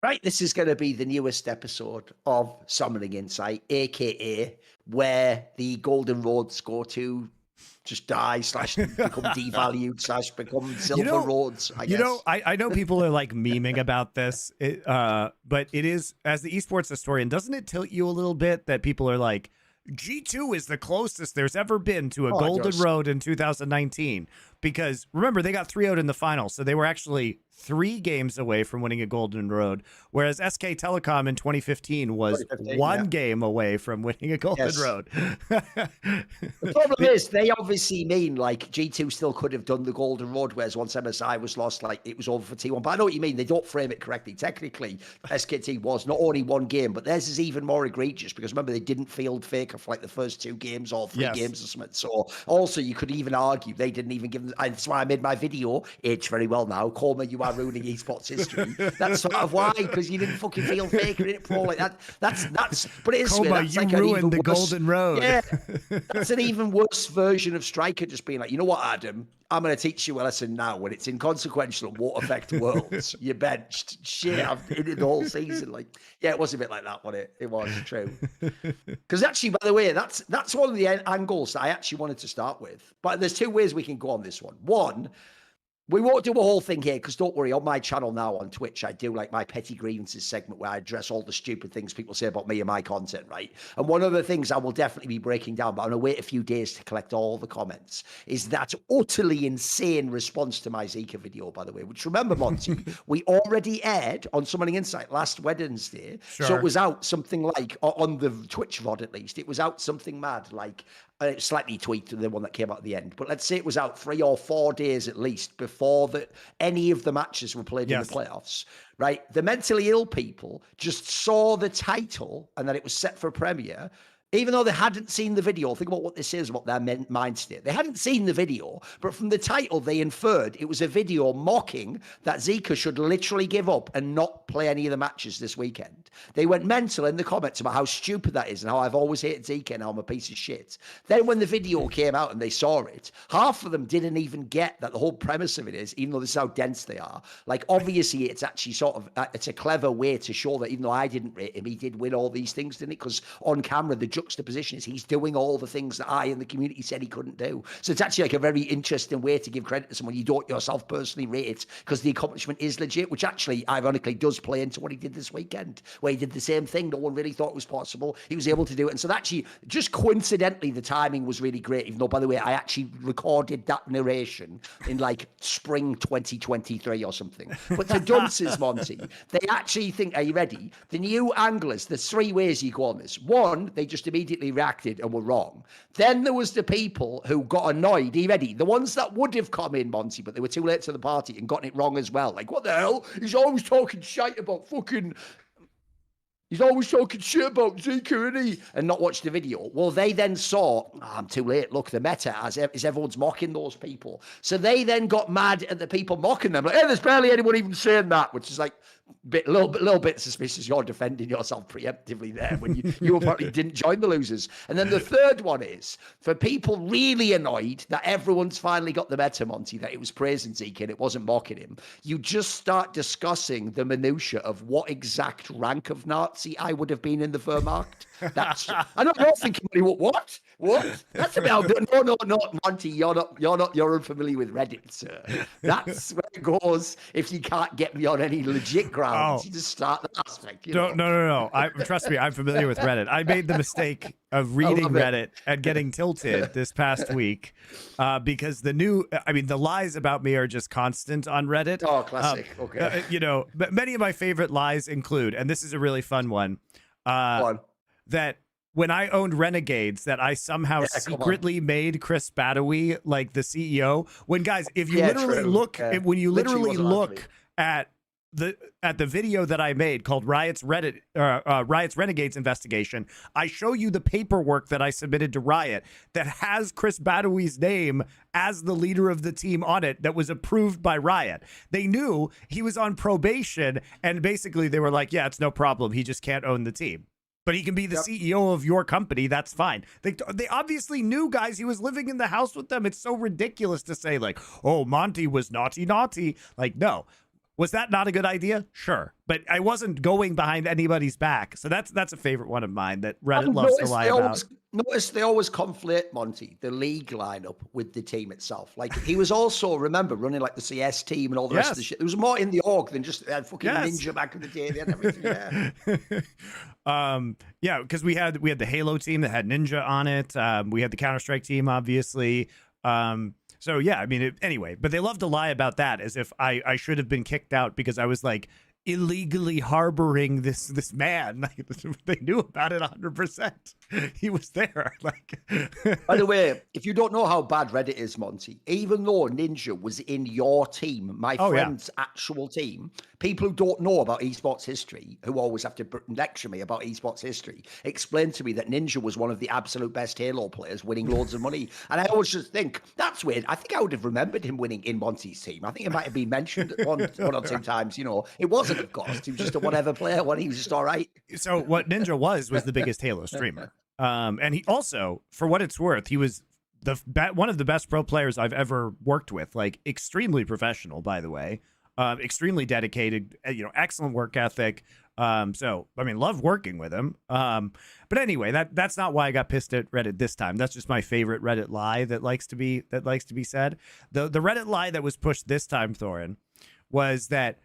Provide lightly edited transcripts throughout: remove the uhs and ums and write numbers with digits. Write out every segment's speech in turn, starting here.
Right, this is going to be the newest episode of Summoning Insight, aka where the golden roads go to just die / become devalued / become silver roads. I guess. I know people are like memeing about this, but it is, as the esports historian, doesn't it tilt you a little bit that people are like, G2 is the closest there's ever been to a golden road in 2019? Because remember, they got 3-0'd in the final, so they were actually 3 games away from winning a golden road, whereas SK Telecom in 2015 was 1 game away from winning a golden road. The problem is they obviously mean like G2 still could have done the golden road, whereas once MSI was lost, like it was over for T1. But I know what you mean. They don't frame it correctly. Technically, SKT was not only 1 game, but theirs is even more egregious because remember, they didn't field Faker for like the first 2 games or 3 games or something. So also you could even argue they didn't even give them. That's why I made my video, aged very well now, Coma, you are ruining esports history. That's sort of why, because you didn't fucking feel Faker, didn't pro like that. That's but it is Coma, that's you like ruined the golden road. Yeah, that's an even worse version of Striker just being like, you know what, Adam, I'm going to teach you a lesson now. When it's inconsequential and won't affect worlds, you're benched. Shit, I've did it the whole season. Like, yeah, it was a bit like that, wasn't it? It was true. Because actually, by the way, that's one of the angles that I actually wanted to start with. But there's 2 ways we can go on this one. One, we won't do a whole thing here because don't worry, on my channel now on Twitch, I do like my petty grievances segment where I address all the stupid things people say about me and my content, right? And one of the things I will definitely be breaking down, but I'm going to wait a few days to collect all the comments, is that utterly insane response to my Zeka video, by the way, which remember, Monty, we already aired on Summoning Insight last Wednesday. Sure. So it was out something like, on the Twitch VOD at least, it was out something mad like, slightly tweaked the one that came out at the end, but let's say it was out 3 or 4 days at least before any of the matches were played in the playoffs, right? The mentally ill people just saw the title and that it was set for premiere. Even though they hadn't seen the video, think about what this is, what their mind state. They hadn't seen the video, but from the title, they inferred it was a video mocking that Zeka should literally give up and not play any of the matches this weekend. They went mental in the comments about how stupid that is and how I've always hated Zeka and how I'm a piece of shit. Then when the video came out and they saw it, half of them didn't even get that the whole premise of it is, even though this is how dense they are, like obviously it's actually sort of, it's a clever way to show that even though I didn't rate him, he did win all these things, didn't he? Because on camera, the juxtaposition is he's doing all the things that I and the community said he couldn't do. So it's actually like a very interesting way to give credit to someone you don't yourself personally rate it because the accomplishment is legit, which actually ironically does play into what he did this weekend, where he did the same thing. No one really thought it was possible. He was able to do it. And so actually, just coincidentally, the timing was really great, even though, by the way, I actually recorded that narration in like spring 2023 or something. But to dunces, Monty, they actually think, are you ready? The new anglers, there's 3 ways you go on this. One, they just immediately reacted and were wrong. Then there was the people who got annoyed. Are you ready? The ones that would have come in, Monty, but they were too late to the party and gotten it wrong as well. Like, what the hell? He's always talking shite about fucking... He's always talking shit about Zeka, isn't he? And not watched the video. Well, they then saw, I'm too late. Look, the meta is everyone's mocking those people. So they then got mad at the people mocking them. Like, hey, there's barely anyone even saying that, which is like a little bit suspicious. You're defending yourself preemptively there when you apparently didn't join the losers. And then the third one is for people really annoyed that everyone's finally got the meta, Monty, that it was praising Zeka and it wasn't mocking him. You just start discussing the minutiae of what exact rank of Nazi I would have been in the Wehrmacht. That's I don't know. Thinking, what? That's about no, Monty. You're unfamiliar with Reddit, sir. That's where it goes. If you can't get me on any legit grounds, you just start the aspect. No. Trust me, I'm familiar with Reddit. I made the mistake of reading Reddit and getting tilted this past week because the lies about me are just constant on Reddit. Oh, classic. Okay. But many of my favorite lies include, and this is a really fun one, that when I owned Renegades, that I somehow secretly made Chris Badawi like the CEO. When guys, if you literally look, when you literally look at the video that I made called Riot's Renegades Investigation, I show you the paperwork that I submitted to Riot that has Chris Badawi's name as the leader of the team on it that was approved by Riot. They knew he was on probation and basically they were like, yeah, it's no problem. He just can't own the team. But he can be the CEO of your company. That's fine. They obviously knew, guys. He was living in the house with them. It's so ridiculous to say like, oh, Monte was naughty. Like, no. Was that not a good idea? Sure. But I wasn't going behind anybody's back. So that's a favorite one of mine that Reddit loves to lie about. Notice they always conflate, Monty, the league lineup with the team itself. Like, he was also, remember, running like the CS team and all the rest of the shit. There was more in the org than just fucking Ninja back in the day. They had everything, yeah, because we had the Halo team that had Ninja on it. We had the Counter-Strike team, obviously. So yeah, I mean, anyway, but they love to lie about that as if I should have been kicked out because I was like illegally harboring this man. Like, they knew about it 100%. He was there. Like, by the way, if you don't know how bad Reddit is, Monty, even though Ninja was in your team, my friend's actual team, people who don't know about esports history, who always have to lecture me about esports history, explain to me that Ninja was one of the absolute best Halo players, winning loads of money. And I always just think, that's weird. I think I would have remembered him winning in Monty's team. I think it might have been mentioned one or two times. You know, it wasn't, of course. He was just a whatever player when he was just all right. So what Ninja was the biggest Halo streamer. And he also, for what it's worth, he was one of the best pro players I've ever worked with. Like, extremely professional, by the way, extremely dedicated, excellent work ethic. So I mean, love working with him. But anyway, that's not why I got pissed at Reddit this time. That's just my favorite Reddit lie that likes to be said. The Reddit lie that was pushed this time, Thorin, was that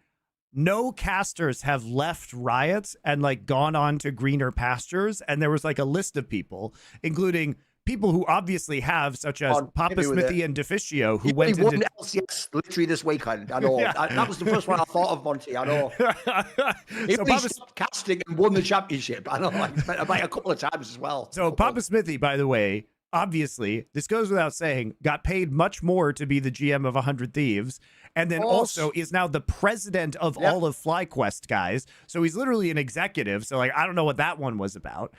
no casters have left Riot and like gone on to greener pastures. And there was like a list of people, including people who obviously have, such as Papa Smithy and Deficio, who went into LCS literally this weekend. I know. That was the first one I thought of, Monty. I know. He stopped casting and won the championship. I know, like a couple of times as well. So Papa Smithy, by the way, obviously, this goes without saying, got paid much more to be the GM of 100 Thieves, and then also is now the president of all of FlyQuest, guys. So he's literally an executive. So, like, I don't know what that one was about.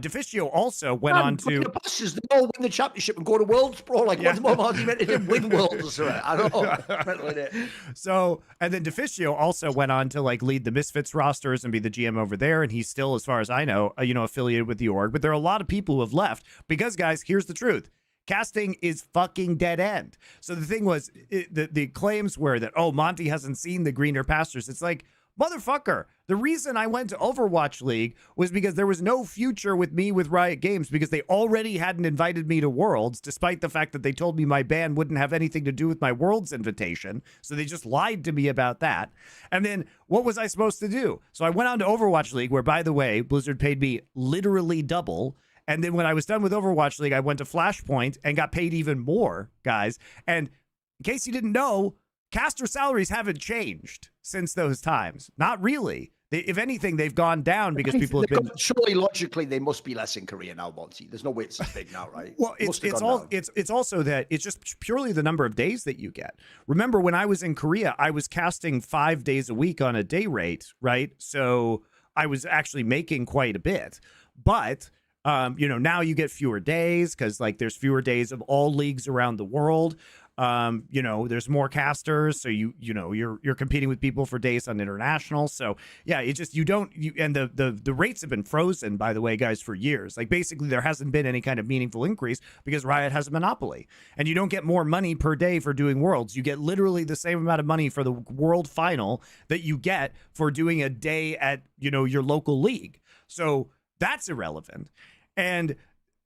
Deficio also went on to... The pastures, they all win the championship and go to Worlds Pro. Like, what's more motivated to win Worlds? I don't know. So, and then Deficio also went on to, like, lead the Misfits rosters and be the GM over there. And he's still, as far as I know, affiliated with the org. But there are a lot of people who have left because, guys, here's the truth. Casting is fucking dead end. So the thing was, the claims were that, oh, Monty hasn't seen the greener pastures. It's like, motherfucker, the reason I went to Overwatch League was because there was no future with me with Riot Games because they already hadn't invited me to Worlds, despite the fact that they told me my ban wouldn't have anything to do with my Worlds invitation. So they just lied to me about that. And then what was I supposed to do? So I went on to Overwatch League, where, by the way, Blizzard paid me literally double. And then when I was done with Overwatch League, I went to Flashpoint and got paid even more, guys. And in case you didn't know, caster salaries haven't changed since those times. Not really. If anything, they've gone down because people have been... Surely, logically, they must be less in Korea now, Monty. There's no way it's as big now, right? Well, it's also that it's just purely the number of days that you get. Remember, when I was in Korea, I was casting 5 days a week on a day rate, right? So I was actually making quite a bit. But... now you get fewer days because, like, there's fewer days of all leagues around the world. There's more casters, so you're competing with people for days on international. So yeah, it just and the rates have been frozen, by the way, guys, for years. Like, basically there hasn't been any kind of meaningful increase because Riot has a monopoly, and you don't get more money per day for doing Worlds. You get literally the same amount of money for the World Final that you get for doing a day at your local league. So that's irrelevant. And,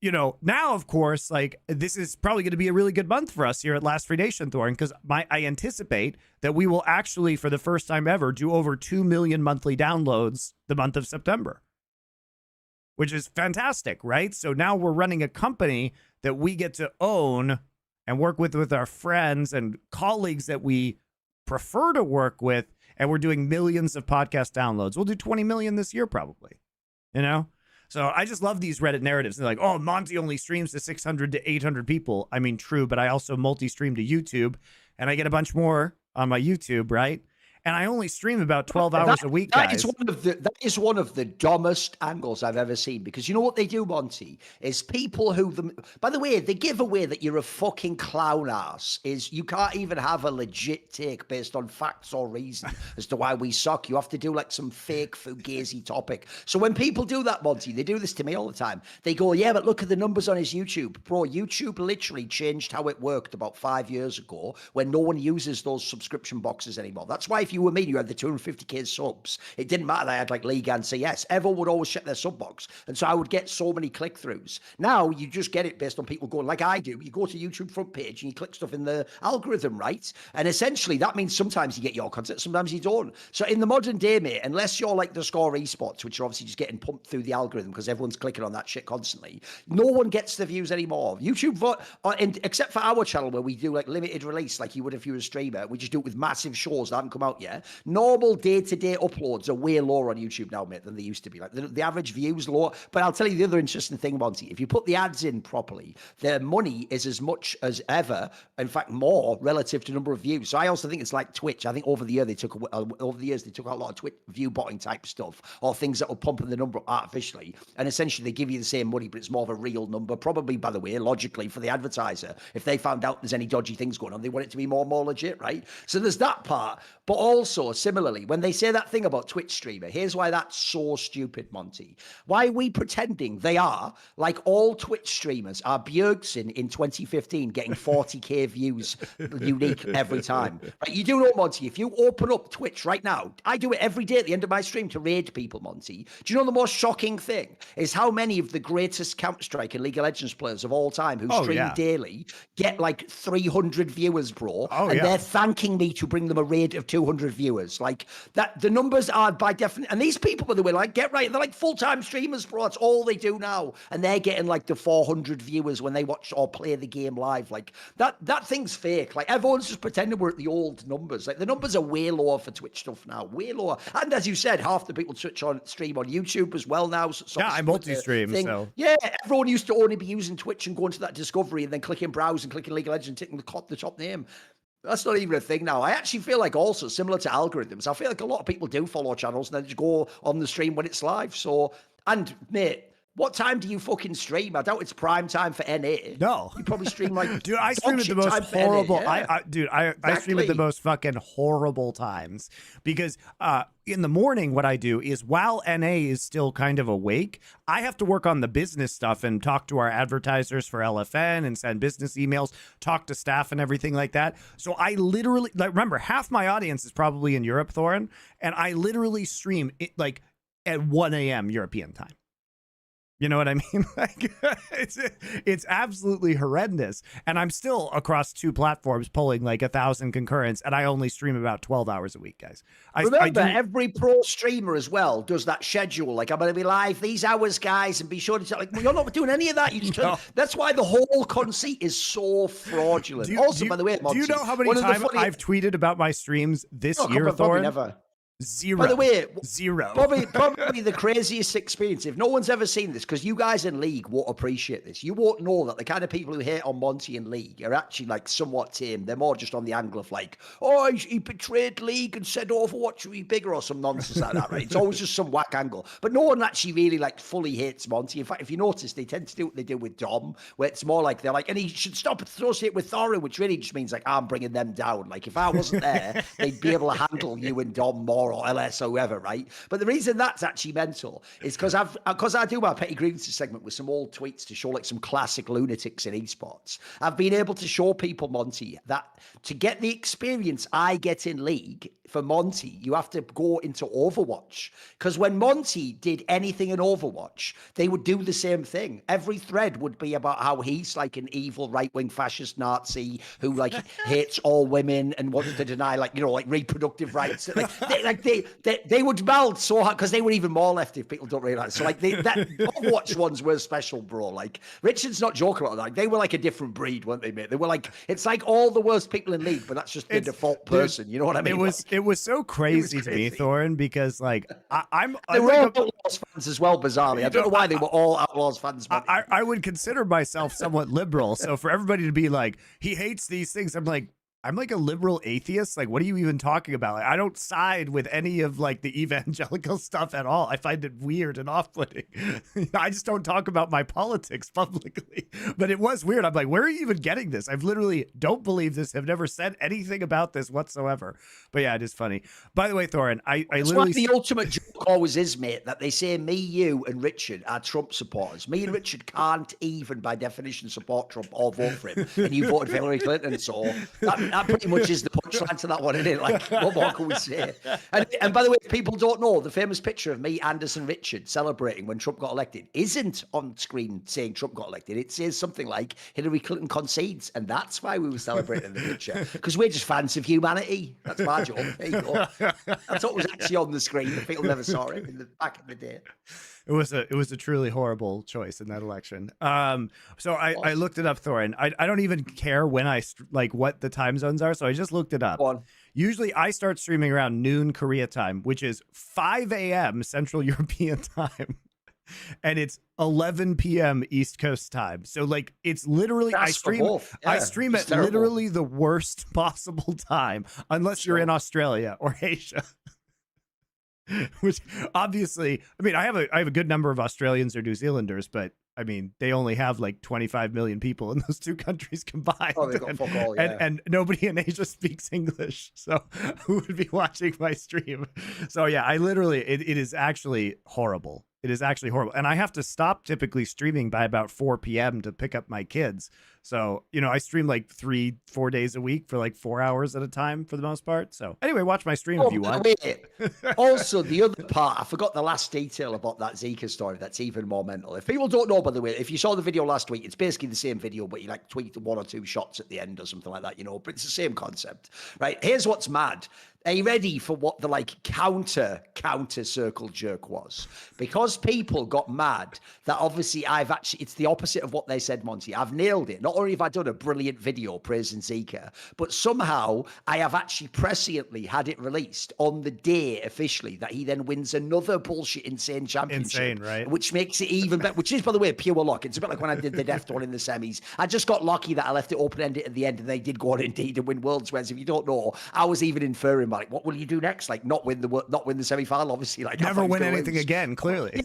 now, of course, like, this is probably going to be a really good month for us here at Last Free Nation, Thorin, because I anticipate that we will actually, for the first time ever, do over 2 million monthly downloads the month of September, which is fantastic, right? So now we're running a company that we get to own and work with our friends and colleagues that we prefer to work with, and we're doing millions of podcast downloads. We'll do 20 million this year, probably, So I just love these Reddit narratives. They're like, oh, Monty only streams to 600 to 800 people. I mean, true, but I also multi-stream to YouTube, and I get a bunch more on my YouTube, right? And I only stream about 12 hours a week, guys. That is one of the dumbest angles I've ever seen, because you know what they do, Monty, is people who... By the way, the giveaway that you're a fucking clown ass is you can't even have a legit take based on facts or reason as to why we suck. You have to do like some fake fugazi topic. So when people do that, Monty, they do this to me all the time. They go, yeah, but look at the numbers on his YouTube. Bro, YouTube literally changed how it worked about 5 years ago when no one uses those subscription boxes anymore. That's why if you you were me, you had the 250k subs. It didn't matter that I had like League and CS. Everyone would always check their sub box. And so I would get so many click-throughs. Now you just get it based on people going like I do. You go to YouTube front page and you click stuff in the algorithm, right? And essentially that means sometimes you get your content, sometimes you don't. So in the modern day, mate, unless you're like the Score esports, which are obviously just getting pumped through the algorithm because everyone's clicking on that shit constantly, no one gets the views anymore. YouTube, except for our channel where we do like limited release, like you would if you were a streamer, we just do it with massive shows that haven't come out yet. Normal day-to-day uploads are way lower on YouTube now, mate, than they used to be. Like the average views lower. But I'll tell you the other interesting thing, Monty. If you put the ads in properly, their money is as much as ever, in fact more, relative to number of views. So I also think it's like Twitch. I think over the years they took out a lot of Twitch view botting type stuff, or things that will pump the number artificially, and essentially they give you the same money, but it's more of a real number. Probably, by the way, logically for the advertiser, if they found out there's any dodgy things going on, they want it to be more and more legit, right? So there's that part. But also, similarly, when they say that thing about Twitch streamer, here's why that's so stupid, Monty. Why are we pretending they are like all Twitch streamers are Bjergsen in 2015 getting 40k views unique every time? Right? You do know, Monty, if you open up Twitch right now, I do it every day at the end of my stream to raid people, Monty. Do you know the most shocking thing is how many of the greatest Counter-Strike and League of Legends players of all time who stream daily get like 300 viewers, bro, and they're thanking me to bring them a raid of 200 viewers. Like that, the numbers are by definition, and these people, by the way, like get right, they're like full-time streamers, bro. That's all they do now, and they're getting like the 400 viewers when they watch or play the game live. Like that thing's fake. Like everyone's just pretending we're at the old numbers. Like the numbers are way lower for Twitch stuff now, way lower. And as you said, half the people stream on YouTube as well now. So I multi-stream. So everyone used to only be using Twitch and going to that discovery and then clicking browse and clicking League of Legends, taking the top name. That's not even a thing now. I actually feel like also similar to algorithms, I feel like a lot of people do follow channels and then just go on the stream when it's live. So, and mate, what time do you fucking stream? I doubt it's prime time for NA. No. You probably stream like dude, I stream at the most horrible. NA, yeah. I stream at the most fucking horrible times because in the morning what I do is while NA is still kind of awake, I have to work on the business stuff and talk to our advertisers for LFN and send business emails, talk to staff and everything like that. So I literally, like, remember, half my audience is probably in Europe, Thorin, and I literally stream it like at 1 a.m. European time. You know what I mean? Like it's absolutely horrendous. And I'm still across 2 platforms pulling like 1,000 concurrents, and I only stream about 12 hours a week, guys. Remember, every pro streamer as well does that schedule. Like, I'm going to be live these hours, guys, and be sure to like, well, you're not doing any of that. You just That's why the whole conceit is so fraudulent. By the way, Monty, do you know how many times I've tweeted about my streams this year, Thorin? Never. Zero. By the way, zero. Probably the craziest experience. If no one's ever seen this, because you guys in League won't appreciate this. You won't know that the kind of people who hate on Monty in League are actually like somewhat tame. They're more just on the angle of like, oh, he betrayed League and said Overwatch would be bigger or some nonsense like that, right? It's always just some whack angle. But no one actually really like fully hates Monty. In fact, if you notice, they tend to do what they do with Dom, where it's more like they're like, and he should stop associate with Thorin, which really just means like I'm bringing them down. Like if I wasn't there, they'd be able to handle you and Dom more or LS or whoever, right? But the reason that's actually mental is because I do my petty grievances segment with some old tweets to show like some classic lunatics in esports. I've been able to show people, Monty, that to get the experience I get in League for Monty, you have to go into Overwatch. Because when Monty did anything in Overwatch, they would do the same thing. Every thread would be about how he's like an evil right-wing fascist Nazi who like hates all women and wants to deny like, you know, like reproductive rights. Like they would melt so hard because they were even more left if people don't realize. So like that Overwatch ones were special, bro. Like Richard's not joking about that. Like, they were like a different breed, weren't they, mate? They were like, it's like all the worst people in League, but that's just the default person. You know what I mean? It was so crazy to me, Thorin, because like they were all Outlaws fans as well, bizarrely. I don't know why they were all Outlaws fans. I would consider myself somewhat liberal. So for everybody to be like, he hates these things, I'm like a liberal atheist. Like, what are you even talking about? Like, I don't side with any of like the evangelical stuff at all. I find it weird and off-putting. I just don't talk about my politics publicly. But it was weird. I'm like, where are you even getting this? I've literally don't believe this. Have never said anything about this whatsoever. But yeah, it is funny. By the way, Thorin, I literally the ultimate joke always is, mate, that they say me, you, and Richard are Trump supporters. Me and Richard can't even, by definition, support Trump or vote for him. And you voted for Hillary Clinton, so that, that pretty much is the punchline to that one, isn't it? Like, what more can we say? And by the way, if people don't know, the famous picture of me, Anderson Richard, celebrating when Trump got elected isn't on screen saying Trump got elected. It says something like Hillary Clinton concedes, and that's why we were celebrating the picture, because we're just fans of humanity. That's my job. There you go. That's what was actually on the screen. The people never saw it back in the day. It was a truly horrible choice in that election. So I looked it up, Thorin. I don't even care when what the time zones are, so I just looked it up. Usually I start streaming around noon Korea time, which is 5 a.m. Central European time. And it's 11 p.m. East Coast time. So like it's literally I stream at literally the worst possible time, unless you're in Australia or Asia. Which obviously, I mean, I have a good number of Australians or New Zealanders, but I mean, they only have like 25 million people in those two countries combined. Oh, they got fuck all, yeah. And nobody in Asia speaks English. So who would be watching my stream? So yeah, I literally, it is actually horrible. It is actually horrible. And I have to stop typically streaming by about 4 p.m. to pick up my kids. So, you know, I stream like 3-4 days a week for like 4 hours at a time for the most part. So anyway, watch my stream if you want. Also, the other part, I forgot the last detail about that Zeka story. That's even more mental. If people don't know, by the way, if you saw the video last week, it's basically the same video, but you like tweaked 1 or 2 shots at the end or something like that, you know, but it's the same concept, right? Here's what's mad. Are you ready for what the like counter circle jerk was? Because people got mad that obviously it's the opposite of what they said, Monty. I've nailed it. Not only have I done a brilliant video praising Zeka, but somehow I have actually presciently had it released on the day officially that he then wins another bullshit insane championship. Insane, right? Which makes it even better, which is, by the way, pure luck. It's a bit like when I did the Deft one in the semis. I just got lucky that I left it open-ended at the end and they did go on indeed and win Worlds. Whereas if you don't know, I was even inferring like, what will you do next? Like not win the semi-final, obviously. Like never win anything again, clearly.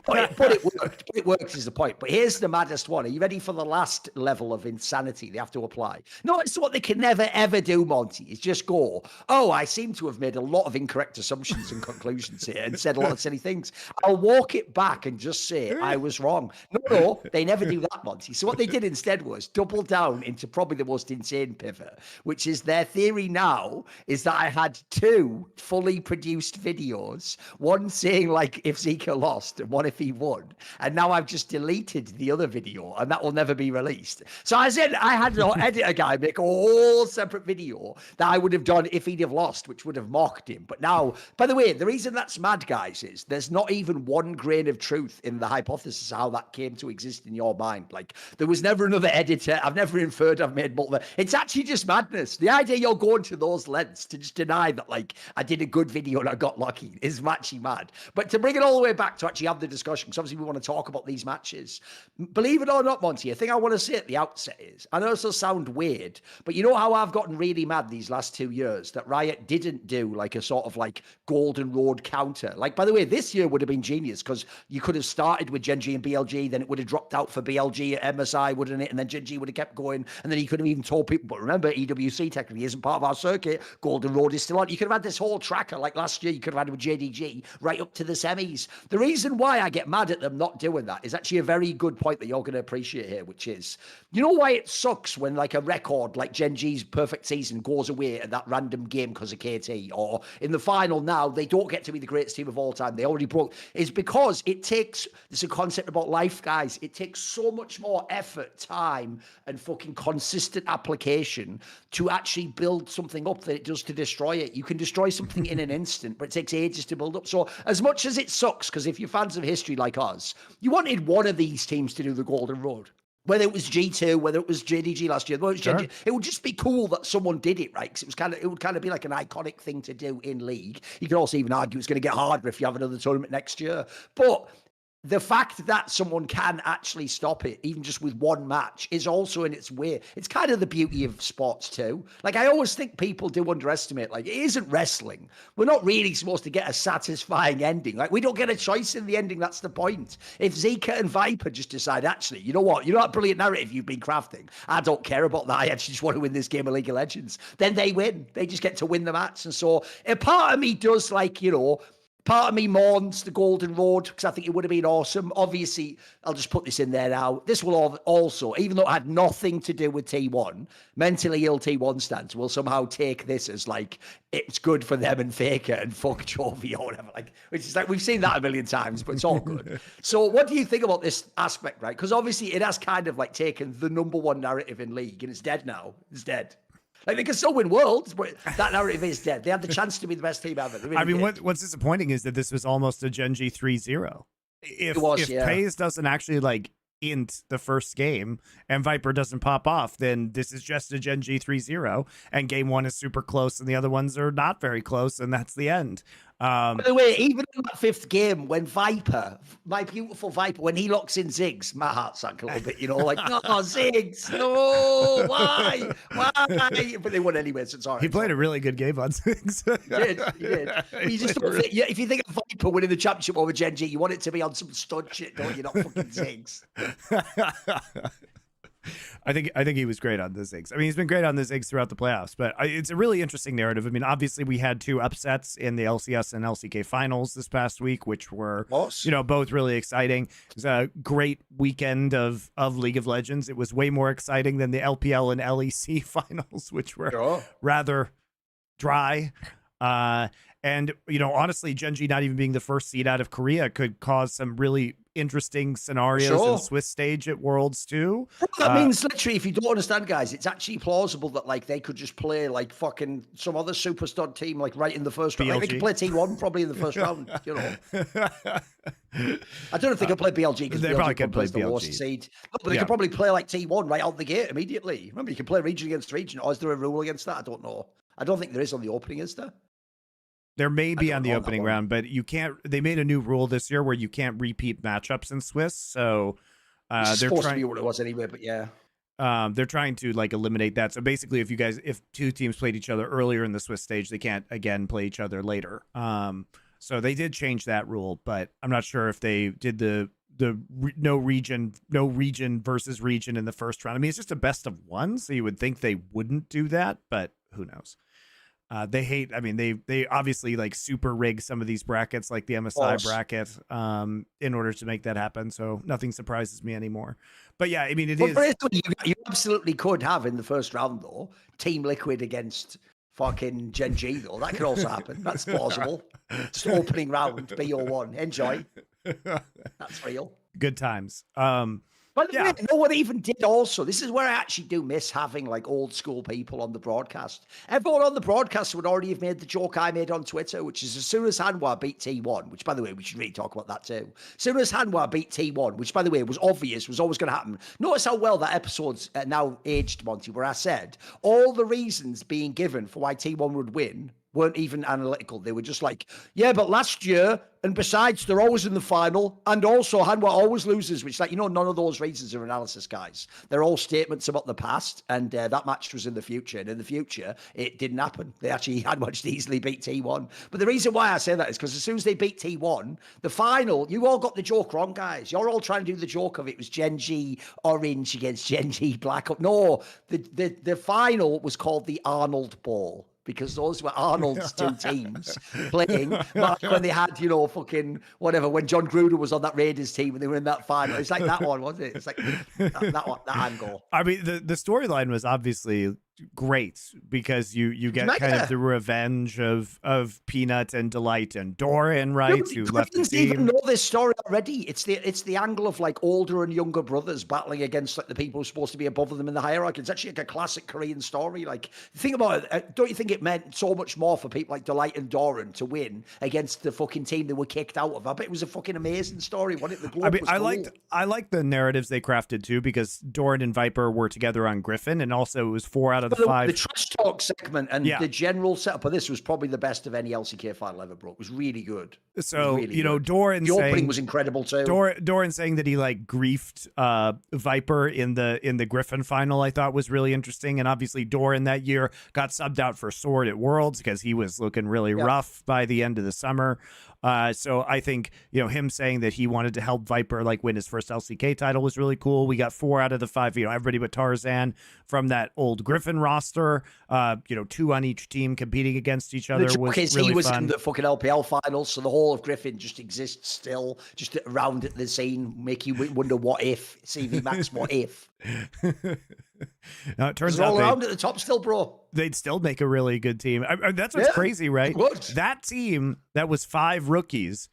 but it worked. It worked is the point. But here's the maddest one. Are you ready for the last level of insanity they have to apply? No, it's what they can never ever do, Monty, is just go, oh, I seem to have made a lot of incorrect assumptions and conclusions here and said a lot of silly things. I'll walk it back and just say I was wrong. No, they never do that, Monty. So what they did instead was double down into probably the most insane pivot, which is their theory now is that I had 2 fully produced videos, one saying like if Zeka lost and one if he won, and now I've just deleted the other video and that will never be released. So I said I had an editor guy make a whole separate video that I would have done if he'd have lost, which would have mocked him. But now, by the way, the reason that's mad, guys, is there's not even one grain of truth in the hypothesis of how that came to exist in your mind. Like there was never another editor. I've never inferred I've made multiple. It's actually just madness. The idea you're going to those lengths to just deny that like I did a good video and I got lucky is actually mad. But to bring it all the way back to actually have the discussion, because obviously we want to talk about these matches. Believe it or not, Monty, a thing I want to say at the outset is, I know this will sound weird, but you know how I've gotten really mad these last 2 years that Riot didn't do like a sort of like golden road counter. Like, by the way, this year would have been genius because you could have started with GenG and BLG, then it would have dropped out for BLG at MSI, wouldn't it? And then GenG would have kept going, and then you could have even told people, but remember, EWC technically isn't part of our circuit. Golden Road is still on. You could have had this whole tracker like last year. You could have had with JDG right up to the semis. The reason why I get mad at them not doing that is actually a very good point that you're going to appreciate here, which is, you know why it sucks when like a record like GenG's perfect season goes away at that random game because of KT, or in the final now they don't get to be the greatest team of all time, they already broke, is because it takes, this is a concept about life, guys, it takes so much more effort, time, and fucking consistent application to actually build something up than it does to destroy it. You can destroy something in an instant, but it takes ages to build up. So as much as it sucks, because if you're fans of history like us, you wanted one of these teams to do the Golden Road. Whether it was G2, whether it was JDG last year, whether it was GenG, it would just be cool that someone did it, right? Because it would kind of be like an iconic thing to do in League. You could also even argue it's going to get harder if you have another tournament next year. But the fact that someone can actually stop it, even just with one match, is also in its way. It's kind of the beauty of sports too. Like, I always think people do underestimate, like, it isn't wrestling. We're not really supposed to get a satisfying ending. Like, we don't get a choice in the ending. That's the point. If Zeka and Viper just decide, actually, you know what? You know that brilliant narrative you've been crafting? I don't care about that. I actually just want to win this game of League of Legends. Then they win. They just get to win the match. And so a part of me does, like, you know, Part of me mourns the Golden Road because I think it would have been awesome. Obviously, I'll just put this in there now. This will also, even though it had nothing to do with T1, mentally ill T1 stands will somehow take this as like it's good for them and Faker and fuck Chovy or whatever. Like, which is like we've seen that a million times, but it's all good. So, what do you think about this aspect, right? Because obviously, it has kind of like taken the #1 narrative in League, and it's dead now. It's dead. Like, they can still win worlds, but that narrative is dead. They had the chance to be the best team ever. Really, I mean, what's disappointing is that this was almost a GenG 3-0. If FaZe doesn't actually like int the first game and Viper doesn't pop off, then this is just a GenG 3-0, and game 1 is super close and the other ones are not very close, and that's the end. By the way, even in that 5th game, when Viper, my beautiful Viper, when he locks in Ziggs, my heart sank a little bit, you know, like, no, Ziggs, no, why? But they won anyway, so it's all right. He played a really good game on Ziggs. He did. You just don't think, if you think of Viper winning the championship over GenG, you want it to be on some stud shit, don't you? Not fucking Ziggs. I think he was great on the Ziggs. I mean, he's been great on the Ziggs throughout the playoffs, but it's a really interesting narrative. I mean, obviously we had 2 upsets in the LCS and LCK Finals this past week, which were, both really exciting. It was a great weekend of League of Legends. It was way more exciting than the LPL and LEC Finals, which were rather dry. And, honestly, GenG not even being the first seed out of Korea could cause some really interesting scenarios in Swiss stage at Worlds too. That means literally, if you don't understand, guys, it's actually plausible that like they could just play like fucking some other super stud team like right in the first round. Like, they could play T1 probably in the first round. I don't know if they could play BLG because they probably could play BLG. Worst seed. No, but they could probably play like T1 right out the gate immediately. Remember, you can play region against region. Or is there a rule against that? I don't know. I don't think there is on the opening, is there? There may be on the opening round, but you can't. They made a new rule this year where you can't repeat matchups in Swiss. So they're supposed to be what it was anyway. But yeah, they're trying to like eliminate that. So basically, if 2 teams played each other earlier in the Swiss stage, they can't again play each other later. So they did change that rule, but I'm not sure if they did the no region versus region in the first round. I mean, it's just a best of 1, so you would think they wouldn't do that, but who knows? They obviously like super rig some of these brackets, like the MSI bracket, in order to make that happen. So nothing surprises me anymore. But yeah, I mean, it is. You absolutely could have in the first round though, Team Liquid against fucking GenG though. That could also happen. That's plausible. Just opening round, BO1. Enjoy. That's real. Good times. By the way, no one even did also. This is where I actually do miss having like old school people on the broadcast. Everyone on the broadcast would already have made the joke I made on Twitter, which is as soon as Hanwha beat T1, which by the way, we should really talk about that too. As soon as Hanwha beat T1, which by the way was obvious, was always going to happen. Notice how well that episode's now aged, Monty, where I said all the reasons being given for why T1 would win weren't even analytical. They were just like, yeah, but last year, and besides, they're always in the final, and also Hanwha always loses, which, like, none of those reasons are analysis, guys. They're all statements about the past, and that match was in the future, and in the future, it didn't happen. They actually Hanwha easily beat T1. But the reason why I say that is because as soon as they beat T1, the final, you all got the joke wrong, guys. You're all trying to do the joke of it was GenG Orange against GenG Black. No, the final was called the Arnold Bowl, because those were Arnold's 2 teams playing back when they had, fucking whatever, when John Gruden was on that Raiders team and they were in that final. It's like that one, wasn't it? It's like that one, that angle. I mean, the storyline was obviously great because you get kind of the revenge of Peanut and Delight and Doran, right? Who left the team. Even know this story already. It's the angle of like older and younger brothers battling against like the people who are supposed to be above them in the hierarchy. It's actually like a classic Korean story. Like, think about it. Don't you think it meant so much more for people like Delight and Doran to win against the fucking team they were kicked out of? I bet it was a fucking amazing story, wasn't it? I liked the narratives they crafted too, because Doran and Viper were together on Griffin, and also it was 4 out of the 5. The trash talk segment and the general setup of this was probably the best of any LCK final ever, bro. It was really good. So, really good. Doran the opening was incredible too. Doran saying that he like griefed Viper in the Griffin final, I thought was really interesting. And obviously Doran that year got subbed out for Sword at Worlds because he was looking really rough by the end of the summer. So I think, him saying that he wanted to help Viper like win his first LCK title was really cool. We got 4 out of the 5, everybody but Tarzan from that old Griffin 7 roster, 2 on each team competing against each other was really he was fun. in the fucking LPL finals, so the whole of Griffin just exists still, just around the scene, make you wonder what if CV Max, what if. Now, it turns out all around at the top still, bro. They'd still make a really good team. That's what's crazy, right? That team that was 5 rookies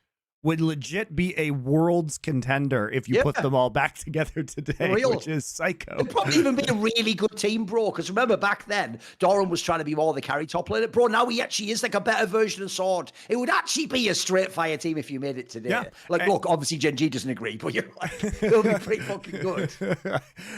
would legit be a world's contender if you put them all back together today, which is psycho. It'd probably even be a really good team, bro, because remember back then, Thorin was trying to be more the carry top laner. Bro, now he actually is like a better version of Sword. It would actually be a straight fire team if you made it today. Yeah. Like, look, obviously GenG doesn't agree, but you're like, it'll be pretty fucking good.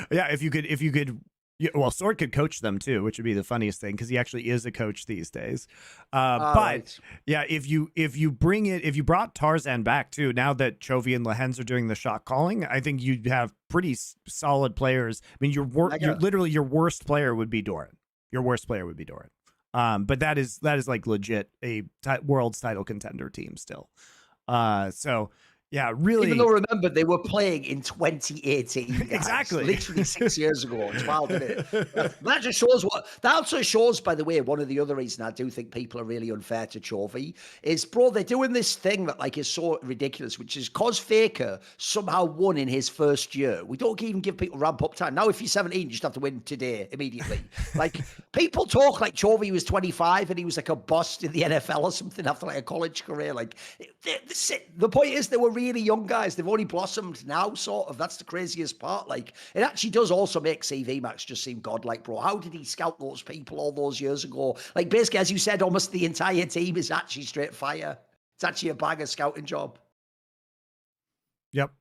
Yeah, if you could. Yeah, well, Sword could coach them too, which would be the funniest thing because he actually is a coach these days. But yeah, if you brought Tarzan back too, now that Chovy and Lehens are doing the shot calling, I think you'd have pretty solid players. I mean, your worst player would be Doran. Your worst player would be Doran. But that is like legit a world's title contender team still. So. Yeah, really. Even though, remember, they were playing in 2018. Guys. Exactly. Literally 6 years ago. It's wild, isn't it? That just shows that also shows, by the way, one of the other reasons I do think people are really unfair to Chovy is, bro, they're doing this thing that like is so ridiculous, which is cause Faker somehow won in his first year. We don't even give people ramp up time. Now, if you're 17, you just have to win today, immediately. Like, people talk like Chovy was 25 and he was like a bust in the NFL or something after like a college career. Like, the point is they were really young guys. They've only blossomed now, sort of. That's the craziest part. Like, it actually does also make CV Max just seem godlike, bro. How did he scout those people all those years ago? Like, basically, as you said, almost the entire team is actually straight fire. It's actually a bag of scouting job. Yep.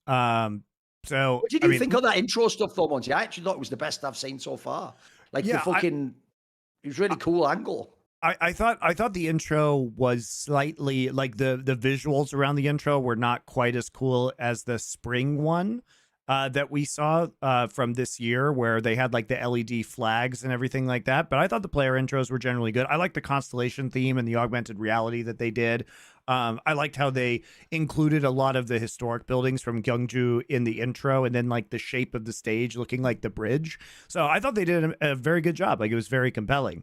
So what did you think of that intro stuff, though, Monte? I actually thought it was the best I've seen so far. Like, it was really cool angle. I thought the intro was slightly like the visuals around the intro were not quite as cool as the spring one that we saw from this year, where they had like the LED flags and everything like that. But I thought the player intros were generally good. I liked the constellation theme and the augmented reality that they did. I liked how they included a lot of the historic buildings from GyeongJu in the intro, and then like the shape of the stage looking like the bridge. So I thought they did a very good job. Like, it was very compelling.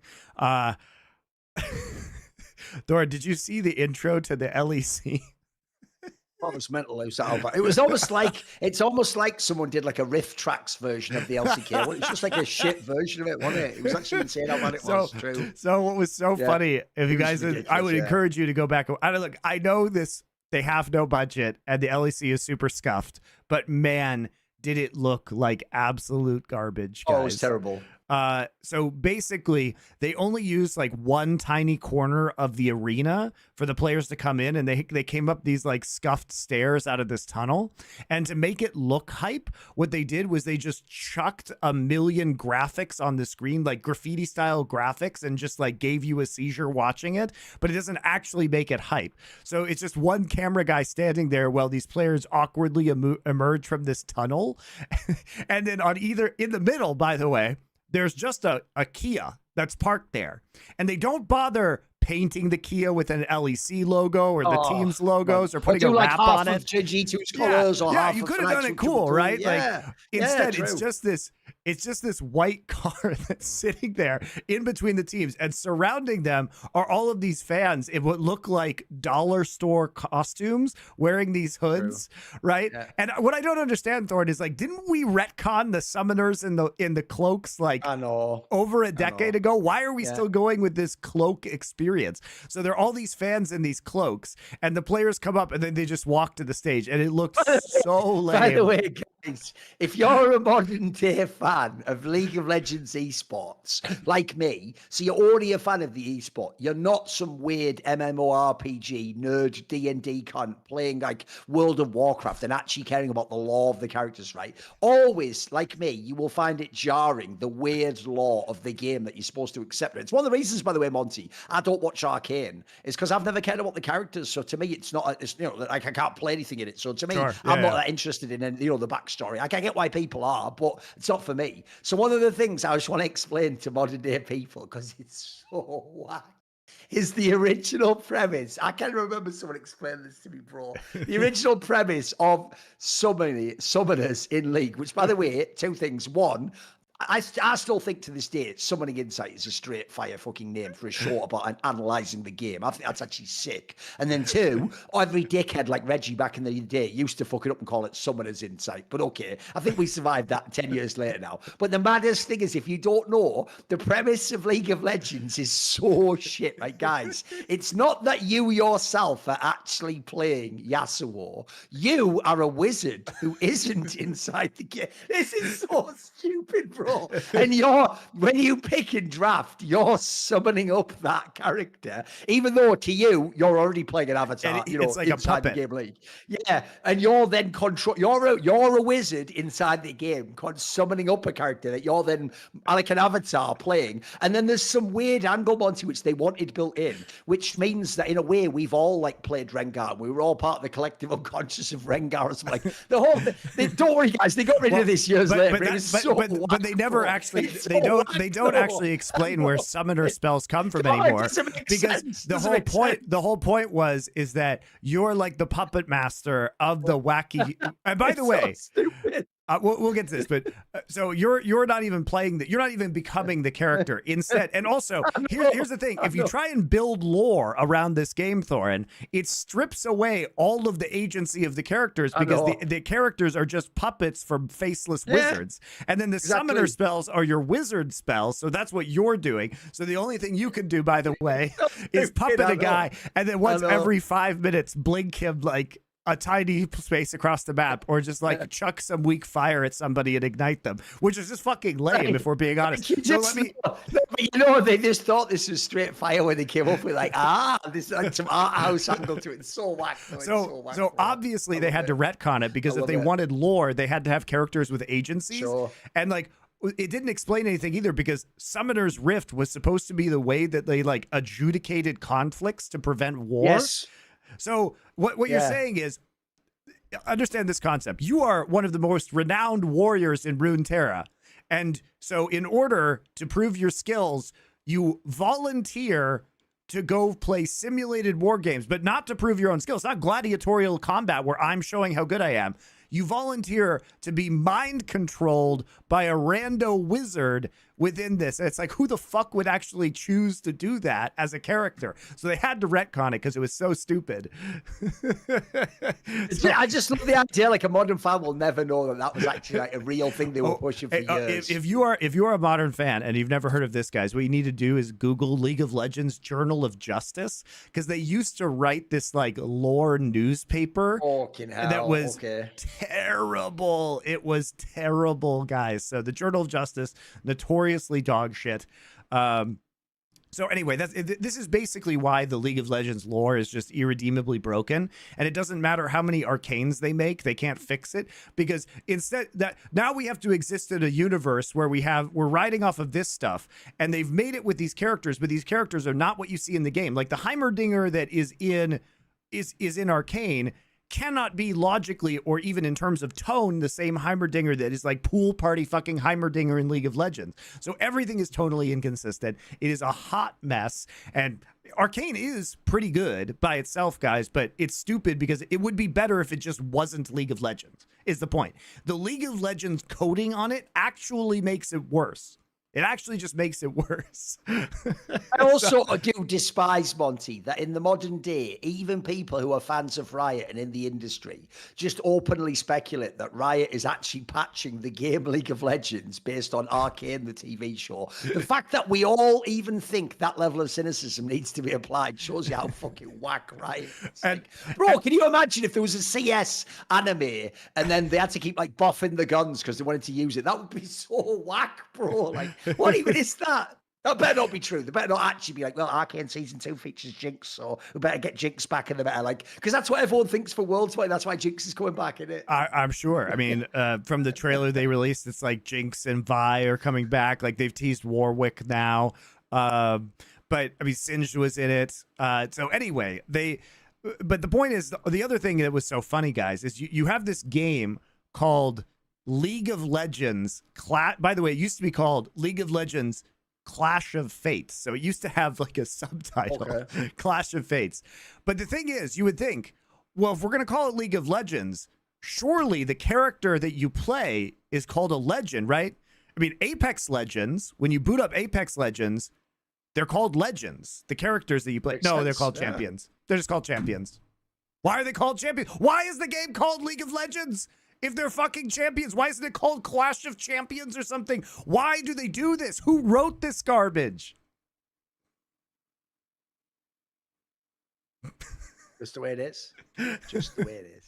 Thor, did you see the intro to the LEC? That was mental. It was almost like someone did like a riff tracks version of the LCK. It was just like a shit version of it, wasn't it? It was actually insane how bad it was. True. So what was so funny? If you guys, I would encourage you to go back. I know this. They have no budget, and the LEC is super scuffed. But man, did it look like absolute garbage, guys. Oh, it was terrible. So basically, they only used like one tiny corner of the arena for the players to come in, and they came up these like scuffed stairs out of this tunnel. And to make it look hype, what they did was they just chucked a million graphics on the screen, like graffiti style graphics, and just like gave you a seizure watching it. But it doesn't actually make it hype. So it's just one camera guy standing there while these players awkwardly emerge from this tunnel. And then in the middle, by the way, there's just a Kia that's parked there, and they don't bother painting the Kia with an LEC logo or the team's logos or putting a wrap on it. G2's colors or half you could have done it cool, right? Like, instead, it's just this white car that's sitting there in between the teams, and surrounding them are all of these fans in what look like dollar store costumes wearing these hoods, right? Yeah. And what I don't understand, Thorin, is like, didn't we retcon the summoners in the cloaks like over a decade ago? Why are we still going with this cloak experience? So there are all these fans in these cloaks, and the players come up and then they just walk to the stage, and it looks so lame. By the way, guys, if you're a modern day fan of League of Legends esports like me, so you're already a fan of the esport, you're not some weird MMORPG nerd D&D cunt playing like World of Warcraft and actually caring about the lore of the characters, right? Always, like me, you will find it jarring, the weird lore of the game that you're supposed to accept. It's one of the reasons, by the way, Monty, I don't watch Arcane, is because I've never cared about the characters. So to me, it's not, like I can't play anything in it. So to me, I'm not that interested in, the backstory. I can get why people are, but it's not for me. So one of the things I just want to explain to modern day people, because it's so whack, is the original premise. I can't remember someone explained this to me, bro. The original premise of summoners in League, which, by the way, two things. One, I still think to this day, Summoning Insight is a straight fire fucking name for a short about analysing the game. I think that's actually sick. And then 2, every dickhead like Reggie back in the day used to fuck it up and call it Summoner's Insight. But okay, I think we survived that 10 years later now. But the maddest thing is, if you don't know, the premise of League of Legends is so shit, right, guys? It's not that you yourself are actually playing Yasuo. You are a wizard who isn't inside the game. This is so stupid, bro. And when you pick and draft, you're summoning up that character, even though to you, you're already playing an avatar, it's like inside the game league. Yeah. And you're then you're a wizard inside the game, summoning up a character that you're then like an avatar playing. And then there's some weird angle, Monty, which they wanted built in, which means that in a way, we've all like played Rengar. We were all part of the collective unconscious of Rengar or something. Like the whole don't worry, guys, they got rid of this years later. But they never actually they don't actually explain where summoner spells come from anymore, because the whole point is that you're like the puppet master of the wacky. And by the way, we'll get to this, but so you're not even playing that. You're not even becoming the character instead. And also, here's the thing: if you try and build lore around this game, Thorin, it strips away all of the agency of the characters, because the characters are just puppets from faceless wizards, and then the summoner spells are your wizard spells. So that's what you're doing. So the only thing you can do, by the way, is puppet a guy, and then once every 5 minutes, blink him like a tiny space across the map, or just like chuck some weak fire at somebody and ignite them, which is just fucking lame, if we're being honest. They just thought this was straight fire when they came up with this like some art house angle to it. It's so whack. So obviously they had to retcon it, because if they wanted lore, they had to have characters with agencies. Sure. And like, it didn't explain anything either, because Summoner's Rift was supposed to be the way that they like adjudicated conflicts to prevent war. Yes. So what you're saying is, understand this concept. You are one of the most renowned warriors in Runeterra. And so in order to prove your skills, you volunteer to go play simulated war games, but not to prove your own skills. It's not gladiatorial combat where I'm showing how good I am. You volunteer to be mind controlled by a rando wizard within this. And it's like, who the fuck would actually choose to do that as a character? So they had to retcon it because it was so stupid. I just love the idea. Like, a modern fan will never know that was actually like a real thing they were pushing for years. If you are a modern fan and you've never heard of this, guys, what you need to do is Google League of Legends Journal of Justice, because they used to write this like lore newspaper that was terrible. It was terrible, guys. So the Journal of Justice, notoriously dog shit. So anyway, this is basically why the League of Legends lore is just irredeemably broken, and it doesn't matter how many arcanes they make, they can't fix it, because instead that now we have to exist in a universe where we're riding off of this stuff, and they've made it with these characters, but these characters are not what you see in the game. Like the Heimerdinger that is in Arcane cannot be logically or even in terms of tone the same Heimerdinger that is like pool party fucking Heimerdinger in League of Legends. So everything is totally inconsistent. It is a hot mess, and Arcane is pretty good by itself, guys, but it's stupid because it would be better if it just wasn't League of Legends, is the point. The League of Legends coding on it actually makes it worse. It actually just makes it worse. I also do despise, Monty, that in the modern day, even people who are fans of Riot and in the industry just openly speculate that Riot is actually patching the game League of Legends based on Arcane, the TV show. The fact that we all even think that level of cynicism needs to be applied shows you how fucking whack Riot is. Bro, can you imagine if there was a CS anime and then they had to keep like buffing the guns because they wanted to use it? That would be so whack, bro. Like, what even is that? That better not be true. They better not actually be like, well, Arcane Season 2 features Jinx, so we better get Jinx back in the meta. Like, because that's what everyone thinks for Worlds. That's why Jinx is coming back in it. I'm sure. I mean, from the trailer they released, it's like Jinx and Vi are coming back. Like, they've teased Warwick now. But, I mean, Singed was in it. So anyway, but the point is, the other thing that was so funny, guys, is you have this game called League of Legends. By the way, it used to be called League of Legends Clash of Fates. So it used to have like a subtitle, Clash of Fates. But the thing is, you would think, well, if we're going to call it League of Legends, surely the character that you play is called a legend, right? I mean, Apex Legends, when you boot up Apex Legends, they're called legends. The characters that you play. No, they're called champions. They're just called champions. Why are they called champions? Why is the game called League of Legends? If they're fucking champions, why isn't it called Clash of Champions or something? Why do they do this? Who wrote this garbage? Just the way it is. Just the way it is.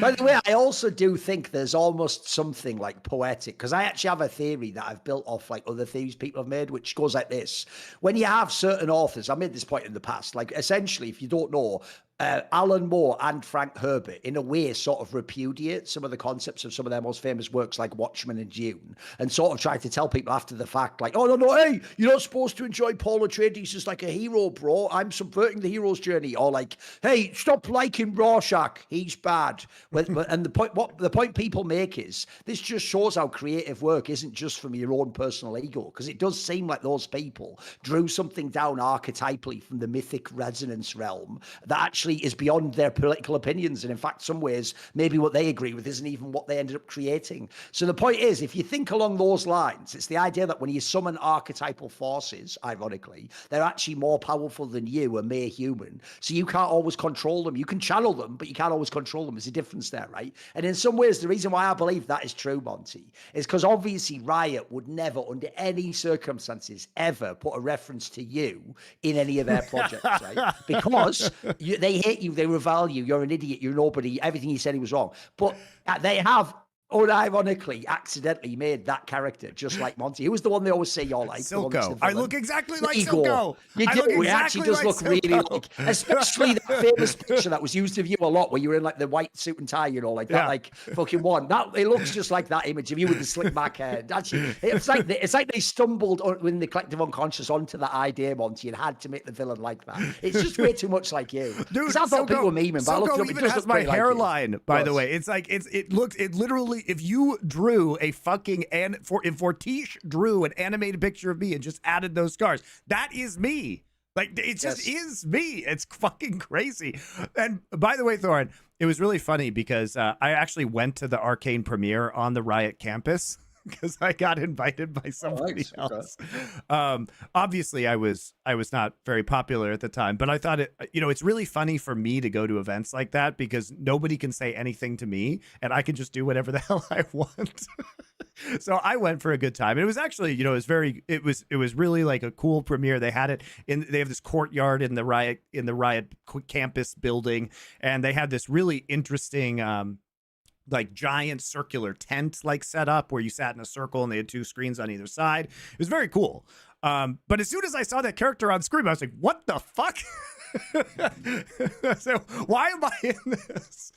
By the way, I also do think there's almost something like poetic, because I actually have a theory that I've built off like other theories people have made, which goes like this. When you have certain authors, I made this point in the past, like essentially, if you don't know, Alan Moore and Frank Herbert, in a way, sort of repudiate some of the concepts of some of their most famous works like Watchmen and Dune, and sort of try to tell people after the fact, like, oh, no, hey, you're not supposed to enjoy Paul Atreides as like a hero, bro. I'm subverting the hero's journey. Or like, hey, stop liking Rorschach. He's bad. And the point people make is, this just shows how creative work isn't just from your own personal ego, because it does seem like those people drew something down archetypally from the mythic resonance realm that actually is beyond their political opinions, and in fact some ways maybe what they agree with isn't even what they ended up creating. So the point is, if you think along those lines, it's the idea that when you summon archetypal forces, ironically, they're actually more powerful than you, a mere human, so you can't always control them. You can channel them, but you can't always control them. There's a difference there, right? And in some ways, the reason why I believe that is true, Monty, is because obviously Riot would never under any circumstances ever put a reference to you in any of their projects, right? Because they hate you, they revile you, you're an idiot, you're nobody, everything he said he was wrong. But they have unironically accidentally made that character just like Monty. Who was the one they always say you're like? Silco. I look exactly like Silco. You do. It actually does look really like, especially that famous picture that was used of you a lot, where you were in like the white suit and tie, you know, like that, like fucking one. That it looks just like that image of you with the slick back hair. Actually, it's like they stumbled in the collective unconscious onto that idea, Monty, and had to make the villain like that. It's just way too much like you. Dude, I thought people were memeing, but Silco even has my hairline, by the way. It's like it literally. If you drew a fucking if Fortiche drew an animated picture of me and just added those scars, that is me. Like, it just is me. It's fucking crazy. And by the way, Thorin, it was really funny because I actually went to the Arcane premiere on the Riot campus because I got invited by somebody else. Obviously, I was not very popular at the time, but I thought it's really funny for me to go to events like that because nobody can say anything to me, and I can just do whatever the hell I want. So I went for a good time. And it was actually, it was really like a cool premiere. They had it they have this courtyard in the Riot campus building, and they had this really interesting like giant circular tent like set up where you sat in a circle and they had two screens on either side. It was very cool. But as soon as I saw that character on screen, I was like, what the fuck? So why am I in this?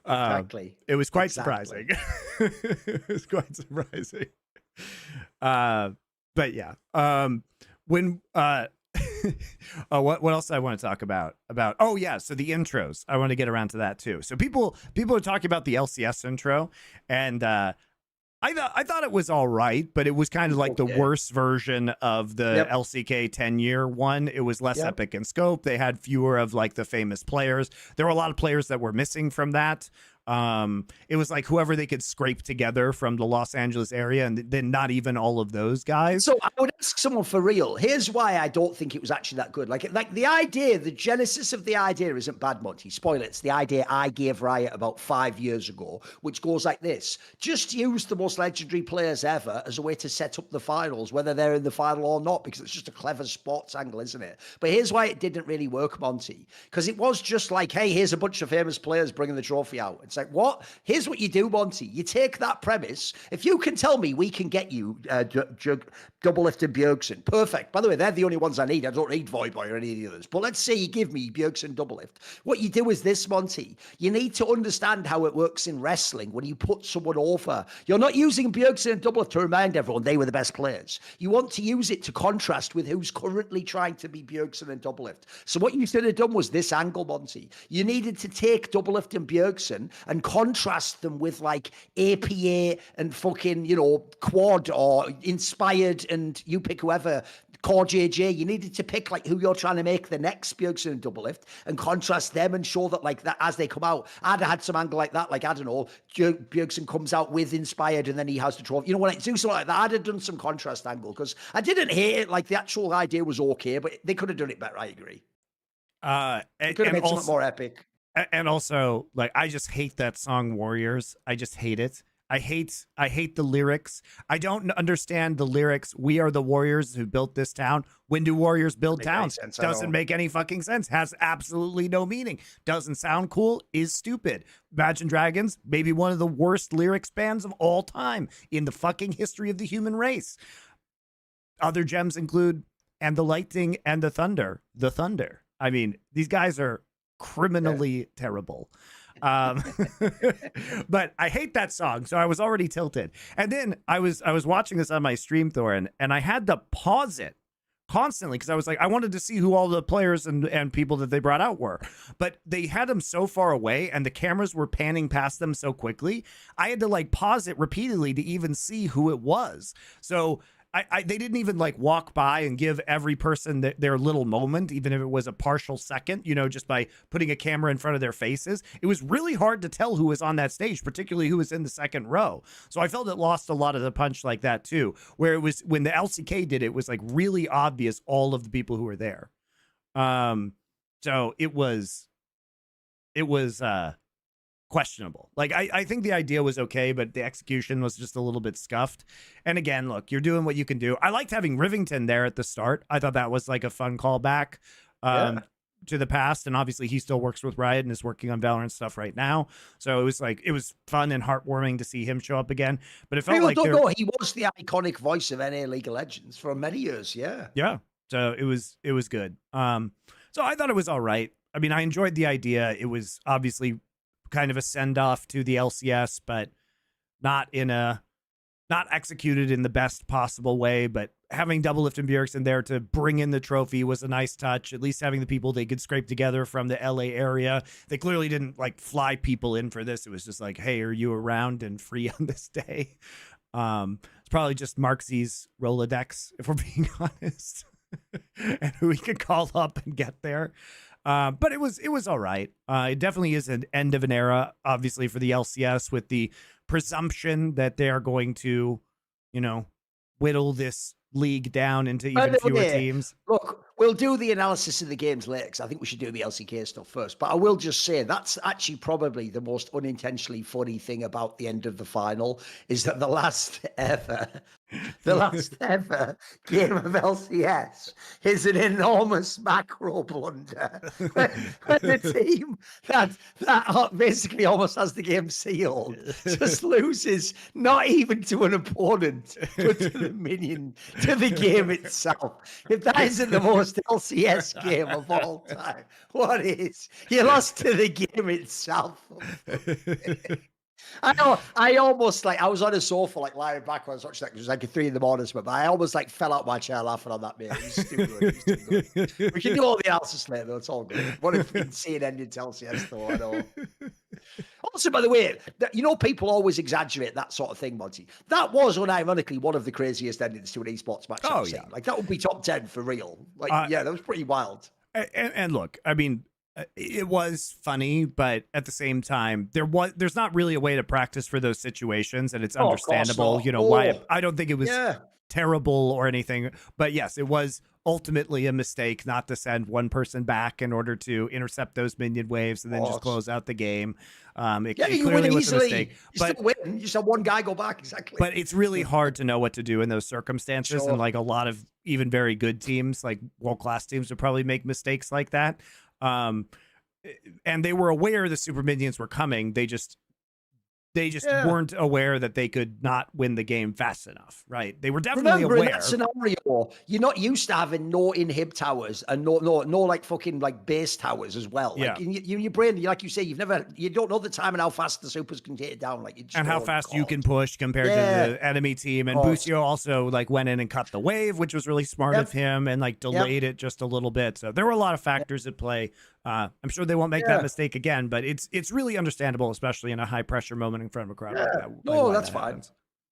Exactly. It was quite surprising. It was quite surprising. But yeah. When what else I want to talk about so the intros, I want to get around to that too. So people are talking about the LCS intro, and I thought it was all right, but it was kind of like the worst version of the LCK 10-year one. It was less epic in scope. They had fewer of like the famous players. There were a lot of players that were missing from that. It was like whoever they could scrape together from the Los Angeles area, and then not even all of those guys. So I would ask someone for real. Here's why I don't think it was actually that good. Like the idea, the genesis of the idea isn't bad, Monty. Spoil it. It's the idea I gave Riot about 5 years ago, which goes like this: just use the most legendary players ever as a way to set up the finals, whether they're in the final or not, because it's just a clever sports angle, isn't it? But here's why it didn't really work, Monty, because it was just like, hey, here's a bunch of famous players bringing the trophy out. It's like, what? Here's what you do, Monty. You take that premise. If you can tell me we can get you Doublelift and Bjergsen, perfect. By the way, they're the only ones I need. I don't need Voidboy or any of the others. But let's say you give me Bjergsen Doublelift. What you do is this, Monty. You need to understand how it works in wrestling when you put someone over. You're not using Bjergsen and Doublelift to remind everyone they were the best players. You want to use it to contrast with who's currently trying to be Bjergsen and Doublelift. So what you should have done was this angle, Monty. You needed to take Doublelift and Bjergsen and contrast them with like APA and fucking, Quad or Inspired, and you pick whoever core JJ. You needed to pick like who you're trying to make the next Bjergsen and Double Lift and contrast them and show that like that as they come out. I'd have had some angle like that, like I don't know, Bjergsen comes out with Inspired and then he has the trophy. You know, when I do something like that, I'd have done some contrast angle because I didn't hate it. Like the actual idea was okay, but they could have done it better. I agree. They could have made something more epic. And also, like, I just hate that song Warriors. I just hate it. I hate the lyrics. I don't understand the lyrics. We are the warriors who built this town. When do warriors build towns? Doesn't make any fucking sense. Has absolutely no meaning. Doesn't sound cool. Is stupid. Imagine Dragons, maybe one of the worst lyrics bands of all time in the fucking history of the human race. Other gems include And the Lightning and the Thunder. The Thunder. I mean, these guys are criminally terrible. But I hate that song, so I was already tilted. And then I was watching this on my stream, Thorin, and I had to pause it constantly because I was like, I wanted to see who all the players and people that they brought out were. But they had them so far away and the cameras were panning past them so quickly, I had to like pause it repeatedly to even see who it was. So they didn't even like walk by and give every person their little moment, even if it was a partial second, you know, just by putting a camera in front of their faces. It was really hard to tell who was on that stage, particularly who was in the second row. So I felt it lost a lot of the punch like that too, where it was when the LCK did it was like really obvious all of the people who were there. So it was questionable. Like I think the idea was okay, but the execution was just a little bit scuffed. And again, look, you're doing what you can do. I liked having Rivington there at the start. I thought that was like a fun callback to the past. And obviously he still works with Riot and is working on Valorant stuff right now. So it was fun and heartwarming to see him show up again. But it felt like he was the iconic voice of NA League of Legends for many years. Yeah. Yeah. So it was good. So I thought it was all right. I mean, I enjoyed the idea. It was obviously kind of a send-off to the LCS, but not executed in the best possible way. But having Double Lift and Bjergsen there to bring in the trophy was a nice touch. At least having the people they could scrape together from the LA area. They clearly didn't like fly people in for this. It was just like, hey, are you around and free on this day? It's probably just Marksy's Rolodex, if we're being honest, and who we could call up and get there. But it was all right. It definitely is an end of an era, obviously, for the LCS, with the presumption that they are going to, you know, whittle this league down into even fewer teams. Look, we'll do the analysis of the games later because I think we should do the LCK stuff first. But I will just say that's actually probably the most unintentionally funny thing about the end of the final is that the last ever game of LCS is an enormous macro blunder. when the team that basically almost has the game sealed just loses not even to an opponent, but to the minion, to the game itself. If that isn't the most LCS game of all time, what is? You lost to the game itself. I know. I almost I was on a sofa lying back when I was watching that because it was like 3 a.m. but I almost fell out my chair laughing on that, mate. It was too good. It was too good. We can do all the analysis later, though. It's all good. What an insane ending to LCS, though. I know. Also, by the way, you know, people always exaggerate that sort of thing, Monty. That was unironically one of the craziest endings to an esports match I've seen. Like that would be top 10 for real. That was pretty wild. And look, I mean, it was funny, but at the same time, there's not really a way to practice for those situations, and it's understandable, you know, why I don't think it was terrible or anything. But yes, it was ultimately a mistake not to send one person back in order to intercept those minion waves and then just close out the game. It clearly was a mistake. But still win. You just had one guy go back, exactly. But it's really hard to know what to do in those circumstances, and like a lot of even very good teams, like world-class teams, would probably make mistakes like that. And they were aware the super minions were coming. They just weren't aware that they could not win the game fast enough, right? They were definitely aware. In that scenario, you're not used to having no inhib towers and no like fucking like base towers as well. Like in your brain, like you say, you don't know the time and how fast the supers can take it down. Like and how fast you can push compared to the enemy team. And Busio also like went in and cut the wave, which was really smart of him, and like delayed it just a little bit. So there were a lot of factors at play. I'm sure they won't make that mistake again, but it's really understandable, especially in a high pressure moment in front of a crowd like that. No, that's fine.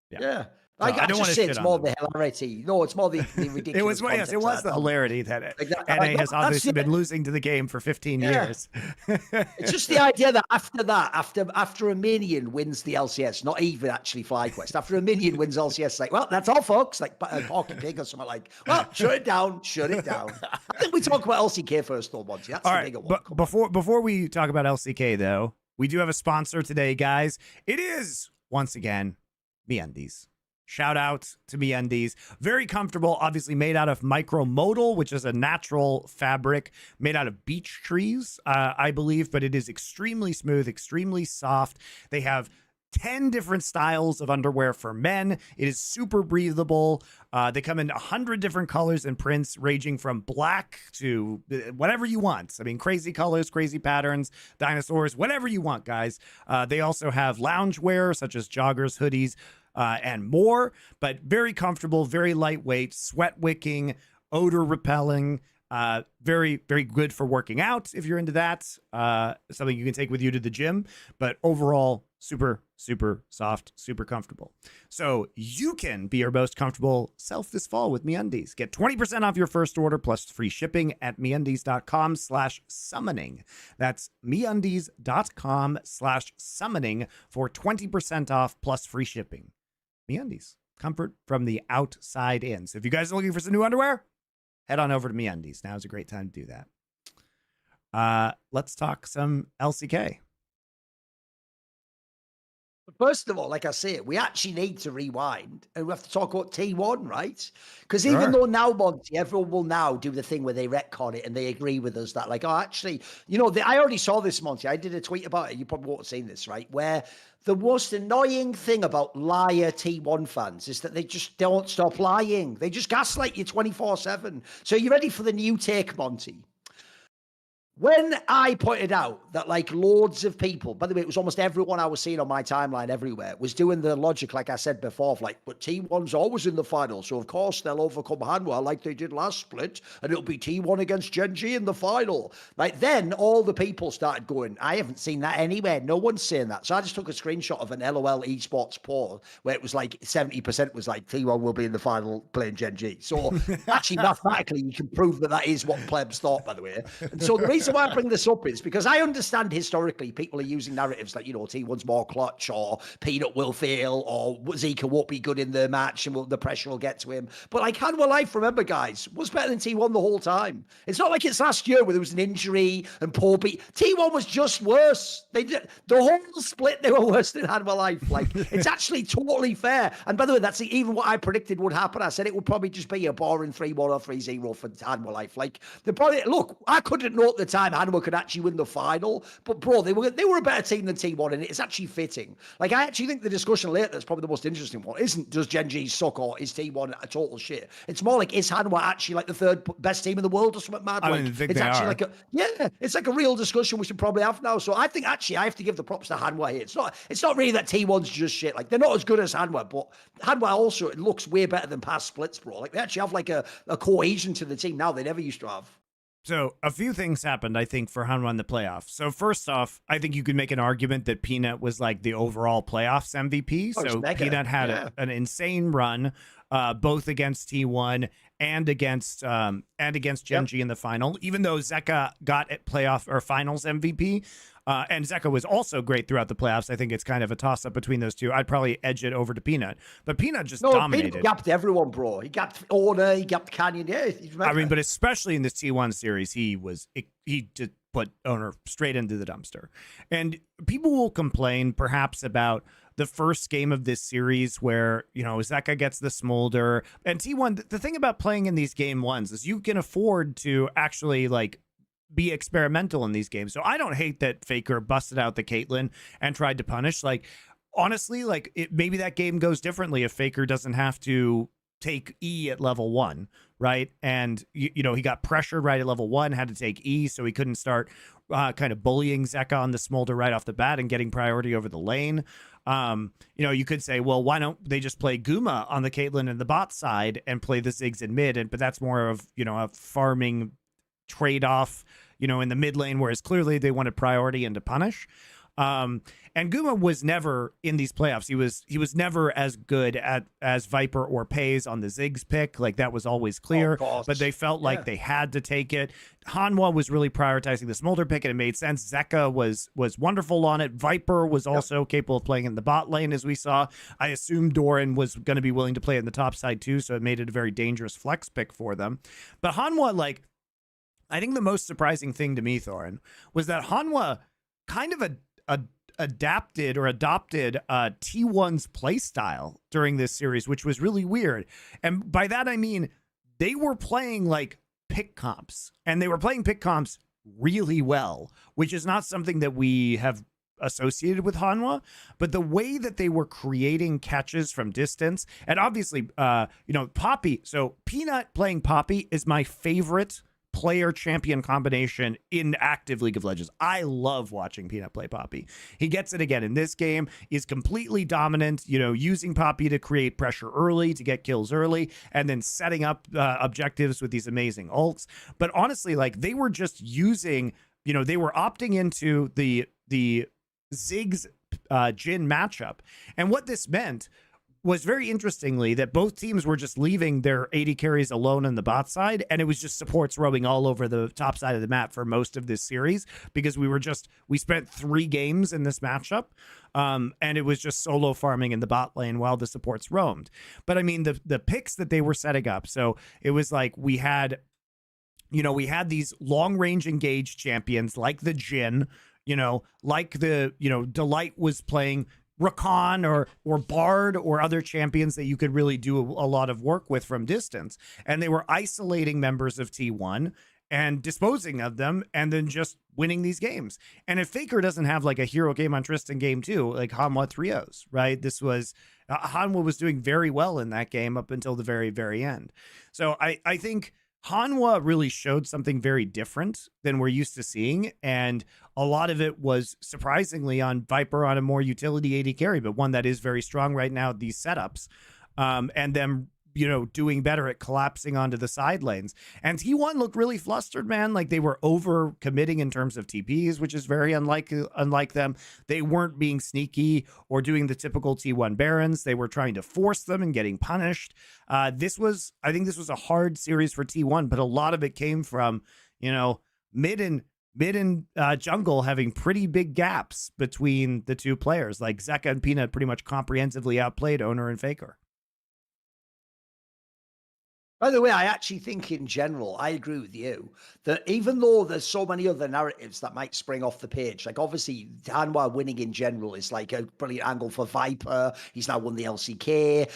Yeah. I don't want to say it's more the hilarity. No, it's more the ridiculous. It was yes, it was the hilarity that NA has obviously been losing to the game for 15 years. It's just the idea that after a minion wins the LCS, not even actually FlyQuest, after a minion wins LCS, like, well, that's all, folks. Like Porky Pig or something like, well, shut it down. I think we talk about LCK first, though, Monte. That's the bigger one. But before we talk about LCK, though, we do have a sponsor today, guys. It is once again MeUndies. Shout out to MeUndies. Very comfortable, obviously made out of micromodal, which is a natural fabric made out of beech trees, I believe, but it is extremely smooth, extremely soft. They have 10 different styles of underwear for men. It is super breathable. They come in 100 different colors and prints, ranging from black to whatever you want. I mean, crazy colors, crazy patterns, dinosaurs, whatever you want, guys. They also have loungewear, such as joggers, hoodies, and more, but very comfortable, very lightweight, sweat wicking, odor repelling, very, very good for working out if you're into that. Something you can take with you to the gym, but overall, super, super soft, super comfortable. So you can be your most comfortable self this fall with MeUndies. Get 20% off your first order plus free shipping at MeUndies.com/summoning. That's MeUndies.com/summoning for 20% off plus free shipping. MeUndies, comfort from the outside in. So if you guys are looking for some new underwear, head on over to MeUndies. Now is a great time to do that. Let's talk some LCK. First of all, like I say, we actually need to rewind and we have to talk about T1, right? Because even though now, Monte, everyone will now do the thing where they retcon it and they agree with us that, like, oh, actually, you know, I already saw this, Monte. I did a tweet about it. You probably won't have seen this, right? Where the most annoying thing about liar T1 fans is that they just don't stop lying. They just gaslight you 24/7. So you ready for the new take, Monte? When I pointed out that, like, loads of people, by the way, it was almost everyone I was seeing on my timeline everywhere, was doing the logic, like I said before, of like, but T1's always in the final, so of course they'll overcome Hanwha like they did last split, and it'll be T1 against GenG in the final. Like, then all the people started going, I haven't seen that anywhere. No one's saying that. So I just took a screenshot of an LOL esports poll where it was like 70% was like, T1 will be in the final playing GenG. So actually, mathematically, you can prove that is what plebs thought, by the way. And so the reason why I bring this up is because I understand historically people are using narratives like, you know, T1's more clutch, or Peanut will fail, or Zeka won't be good in the match and the pressure will get to him. But like Hanwha Life, remember, guys, was better than T1 the whole time. It's not like it's last year where there was an injury and poor T1 was just worse. They did the whole split, they were worse than Hanwha Life. Like, it's actually totally fair. And by the way, that's even what I predicted would happen. I said it would probably just be a boring 3-1 or 3-0 for Hanwha Life. Like, look, I couldn't know at the time Hanwha could actually win the final, but bro, they were a better team than T1, and it's actually fitting. Like, I actually think the discussion later that's probably the most interesting one isn't does GenG suck or is T1 a total shit. It's more like, is Hanwha actually like the third best team in the world or something mad? I like, mean, it's actually it's like a real discussion we should probably have now. So I think actually I have to give the props to Hanwha here. It's not really that T1's just shit. Like, they're not as good as Hanwha, but Hanwha also, it looks way better than past splits, bro. Like, they actually have like a cohesion to the team now they never used to have. So a few things happened, I think, for Hanwha in the playoffs. So first off, I think you could make an argument that Peanut was like the overall playoffs MVP. So Peanut had an insane run, both against T1 and against GenG in the final. Even though Zeka got at playoff or finals MVP, and Zeka was also great throughout the playoffs. I think it's kind of a toss-up between those two. I'd probably edge it over to Peanut. But Peanut just dominated. Peanut gapped everyone, bro. He gapped Order, he gapped Canyon. Yeah, I mean, but especially in this T1 series, he just put Owner straight into the dumpster. And people will complain perhaps about the first game of this series where, you know, Zeka gets the smolder. And T1, the thing about playing in these game ones is you can afford to actually, like, be experimental in these games. So I don't hate that Faker busted out the Caitlyn and tried to punish. Like, honestly, like, maybe that game goes differently if Faker doesn't have to take E at level 1, right? And you know, he got pressured right at level 1, had to take E, so he couldn't start kind of bullying Zeka on the smolder right off the bat and getting priority over the lane. You know, you could say, well, why don't they just play Guma on the Caitlyn and the bot side and play the Ziggs in mid? But that's more of, you know, a farming trade-off, you know, in the mid lane, whereas clearly they wanted priority and to punish. And Guma was never in these playoffs. He was never as good as Viper or Pays on the Ziggs pick. Like, that was always clear, but they felt like they had to take it. Hanwha was really prioritizing the Smolder pick, and it made sense. Zeka was wonderful on it. Viper was also capable of playing in the bot lane, as we saw. I assumed Doran was going to be willing to play in the top side too, so it made it a very dangerous flex pick for them. But Hanwha, like, I think the most surprising thing to me, Thorin, was that Hanwha kind of adopted T1's playstyle during this series, which was really weird. And by that, I mean, they were playing like pick comps, and they were playing pick comps really well, which is not something that we have associated with Hanwha, but the way that they were creating catches from distance, and obviously, Poppy. So Peanut playing Poppy is my favorite player champion combination in active League of Legends. I love watching Peanut play Poppy. He gets it again in this game. He's completely dominant, using Poppy to create pressure early, to get kills early, and then setting up objectives with these amazing ults. But honestly, like, they were just using, they were opting into the Ziggs Jhin matchup. And what this meant was, very interestingly, that both teams were just leaving their AD carries alone on the bot side, and it was just supports roaming all over the top side of the map for most of this series, because we spent 3 games in this matchup, and it was just solo farming in the bot lane while the supports roamed. But I mean, the picks that they were setting up, so it was like we had these long-range engaged champions like the Jhin, like the, Delight was playing Rakan or Bard or other champions that you could really do a lot of work with from distance. And they were isolating members of T1 and disposing of them, and then just winning these games. And if Faker doesn't have like a hero game on Tristan game 2, like Hanwha 3-0s, right? This was, Hanwha was doing very well in that game up until the very, very end. So I think Hanwha really showed something very different than we're used to seeing, and a lot of it was surprisingly on Viper on a more utility AD carry, but one that is very strong right now, these setups, and them, doing better at collapsing onto the side lanes. And T1 looked really flustered, man. Like, they were over committing in terms of TPs, which is very unlike them. They weren't being sneaky or doing the typical T1 Barons. They were trying to force them and getting punished. I think this was a hard series for T1, but a lot of it came from, mid and jungle having pretty big gaps between the two players. Like, Zeka and Peanut pretty much comprehensively outplayed Owner and Faker. By the way, I actually think in general, I agree with you that even though there's so many other narratives that might spring off the page, like obviously Hanwha winning in general is like a brilliant angle for Viper. He's now won the LCK.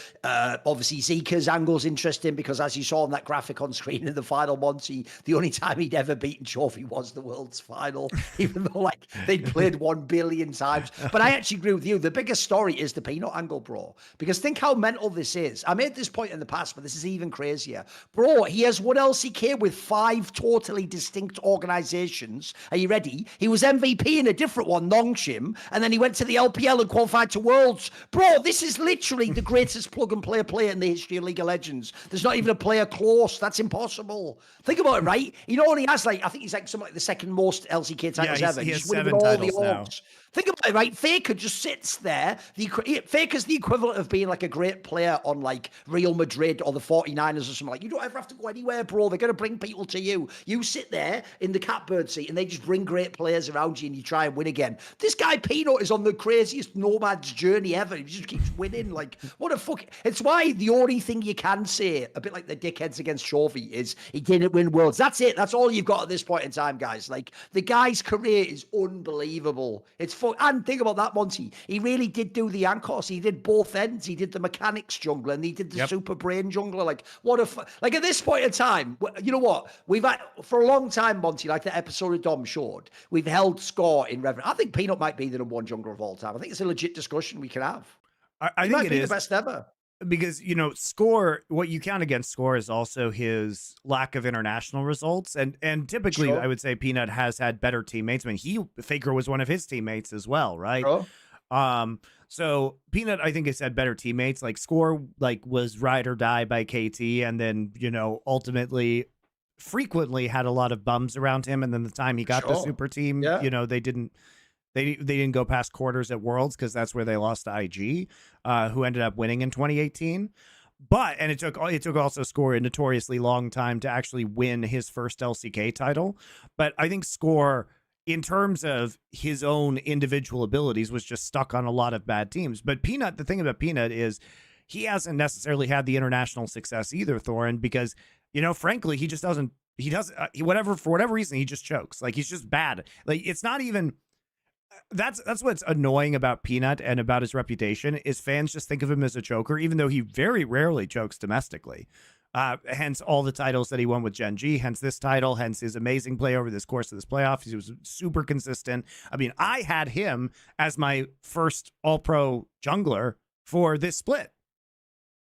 Obviously Zeka's angle is interesting because, as you saw on that graphic on screen in the final, Monte, the only time he'd ever beaten Chovy was the World's Final, even though like they'd played 1 billion times. But I actually agree with you. The biggest story is the Peanut angle, bro, because think how mental this is. I made this point in the past, but this is even crazier. Bro, he has won LCK with 5 totally distinct organizations. Are you ready? He was MVP in a different one, Nongshim, and then he went to the LPL and qualified to Worlds. Bro, this is literally the greatest plug-and-play player in the history of League of Legends. There's not even a player close. That's impossible. Think about it, right? He not only has, like, I think he's like something like the second most LCK titles ever. He has He's winning 7 all titles the now. orgs. Think about it, right? Faker just sits there. Faker's the equivalent of being like a great player on like Real Madrid or the 49ers or something. Like, you don't ever have to go anywhere, bro. They're going to bring people to you. You sit there in the catbird seat and they just bring great players around you and you try and win again. This guy Peanut is on the craziest nomad's journey ever. He just keeps winning. Like, what a fuck. It's why the only thing you can say, a bit like the dickheads against Chovy, is he didn't win Worlds. That's it. That's all you've got at this point in time, guys. Like, the guy's career is unbelievable. It's fun. And think about that, Monte. He really did do the Ankos. He did both ends. He did the mechanics jungler and he did the super brain jungler. Like, what a like at this point in time, you know what? We've had for a long time, Monte, like the episode of Dom showed, we've held score in reverence. I think Peanut might be the #1 jungler of all time. I think it's a legit discussion we can have. I think it is the best ever. Because, Score, what you count against Score is also his lack of international results. And typically, I would say Peanut has had better teammates. I mean, Faker was one of his teammates as well, right? Sure. So Peanut, I think, has had better teammates. Like, Score, like, was ride or die by KT, and then, ultimately frequently had a lot of bums around him. And then the time he got the super team, they didn't They didn't go past quarters at Worlds because that's where they lost to IG, who ended up winning in 2018. And it took also Score a notoriously long time to actually win his first LCK title. But I think Score, in terms of his own individual abilities, was just stuck on a lot of bad teams. But Peanut, the thing about Peanut is he hasn't necessarily had the international success either, Thorin, because, frankly, he just doesn't, for whatever reason, he just chokes. Like, he's just bad. Like, it's not even, that's what's annoying about Peanut and about his reputation is fans just think of him as a choker, even though he very rarely chokes domestically. Hence all the titles that he won with GenG, hence this title, hence his amazing play over this course of this playoff. He was super consistent. I mean, I had him as my first all-pro jungler for this split